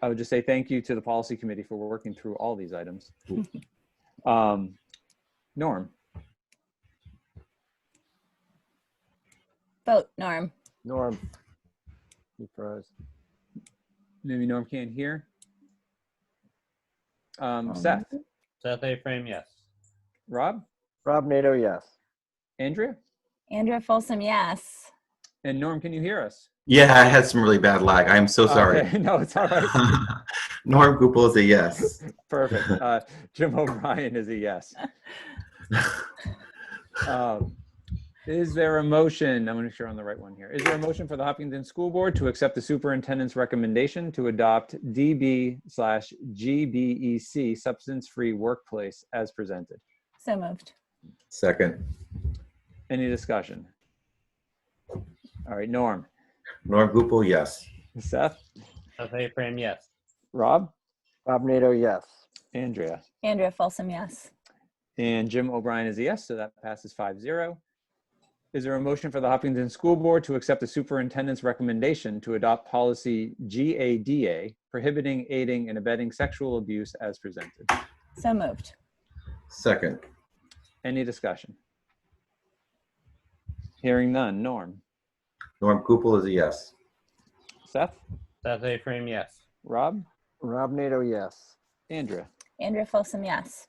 I would just say thank you to the policy committee for working through all these items. Norm. Vote, Norm. Norm. He froze. Maybe Norm can't hear. Seth. Seth A. Frame, yes. Rob. Rob Nato, yes. Andrea. Andrea Folsom, yes. And Norm, can you hear us? Yeah, I had some really bad lag. I'm so sorry. Okay. No, it's all right. Norm Gupel is a yes. Perfect. Jim O'Brien is a yes. Is there a motion? I'm going to make sure I'm on the right one here. Is there a motion for the Hopkinton School Board to accept the superintendent's recommendation to adopt DB/GBEC substance-free workplace as presented? So moved. Second. Any discussion? All right, Norm. Norm Gupel, yes. Seth. Seth A. Frame, yes. Rob. Rob Nato, yes. Andrea. Andrea Folsom, yes. And Jim O'Brien is a yes, so that passes 5-0. Is there a motion for the Hopkinton School Board to accept the superintendent's recommendation to adopt policy GADA, prohibiting, aiding, and abetting sexual abuse as presented? So moved. Second. Any discussion? Hearing none. Norm. Norm Gupel is a yes. Seth. Seth A. Frame, yes. Rob. Rob Nato, yes. Andrea. Andrea Folsom, yes.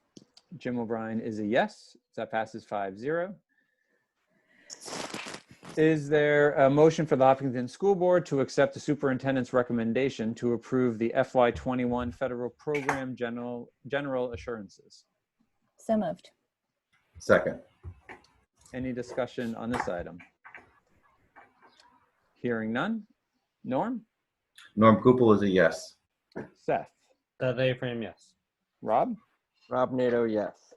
Jim O'Brien is a yes, so that passes 5-0. Is there a motion for the Hopkinton School Board to accept the superintendent's recommendation to approve the FY21 federal program general assurances? So moved. Second. Any discussion on this item? Hearing none. Norm? Norm Gupel is a yes. Seth? Seth A. Frame, yes. Rob? Rob Nato, yes.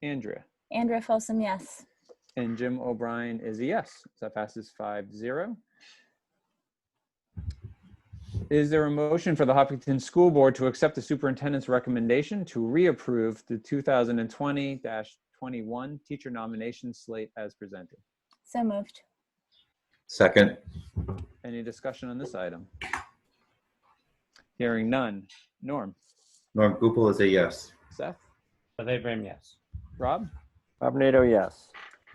Andrea? Andrea Folsom, yes. And Jim O'Brien is a yes. So that passes 5-0. Is there a motion for the Hopkinton School Board to accept the superintendent's recommendation to reapprove the 2020-21 teacher nomination slate as presented? So moved. Second. Any discussion on this item? Hearing none. Norm? Norm Gupel is a yes. Seth? Seth A. Frame, yes. Rob? Rob Nato, yes.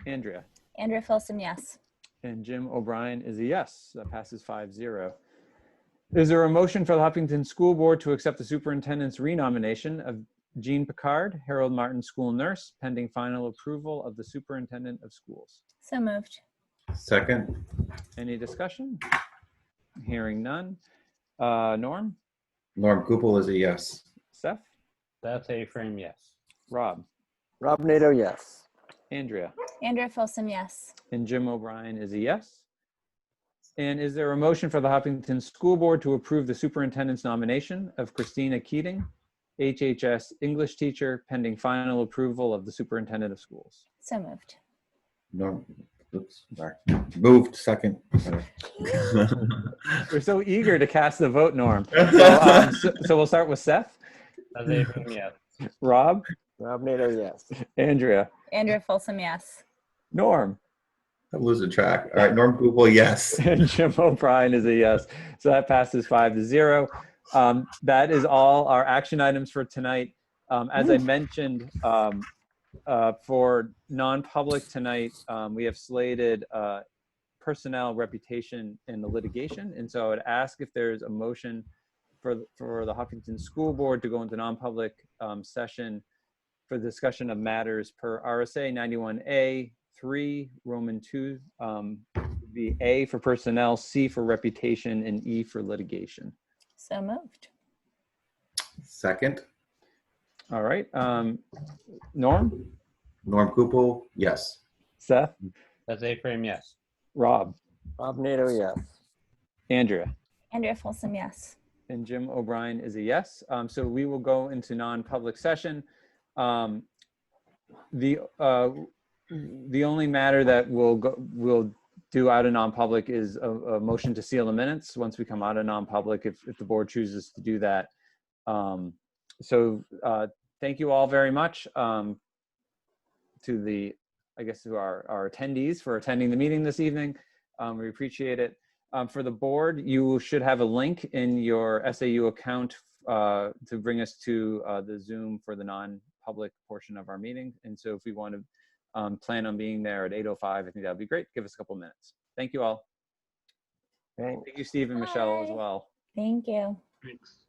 Andrea? Andrea Folsom, yes. And Jim O'Brien is a yes. That passes 5-0. Is there a motion for the Huffington School Board to accept the superintendent's renomination of Jean Picard, Harold Martin School Nurse, pending final approval of the superintendent of schools? So moved. Second. Any discussion? Hearing none. Norm? Norm Gupel is a yes. Seth? Seth A. Frame, yes. Rob? Rob Nato, yes. Andrea? Andrea Folsom, yes. And Jim O'Brien is a yes. And is there a motion for the Huffington School Board to approve the superintendent's nomination of Christina Keating, HHS English teacher, pending final approval of the superintendent of schools? So moved. Norm. Oops. Sorry. Moved. Second. We're so eager to cast the vote, Norm. So we'll start with Seth. Seth A. Frame, yes. Rob? Rob Nato, yes. Andrea? Andrea Folsom, yes. Norm? I'm losing track. All right. Norm Gupel, yes. And Jim O'Brien is a yes. So that passes 5-0. That is all our action items for tonight. As I mentioned, for non-public tonight, we have slated personnel, reputation, and the litigation. And so I would ask if there's a motion for the Hopkinton School Board to go into non-public session for the discussion of matters per RSA 91A, 3, Roman 2, the A for personnel, C for reputation, and E for litigation. So moved. Second. All right. Norm? Norm Gupel, yes. Seth? Seth A. Frame, yes. Rob? Rob Nato, yes. Andrea? Andrea Folsom, yes. And Jim O'Brien is a yes. So we will go into non-public session. The only matter that we'll do out of non-public is a motion to seal the minutes once we come out of non-public, if the board chooses to do that. Thank you all very much to our attendees for attending the meeting this evening. We appreciate it. For the board, you should have a link in your SAU account to bring us to the Zoom for the non-public portion of our meeting. And so if we want to plan on being there at 8:05, I think that'd be great. Give us a couple minutes. Thank you all. Thanks. Thank you, Steve and Michelle, as well. Thank you. Thanks.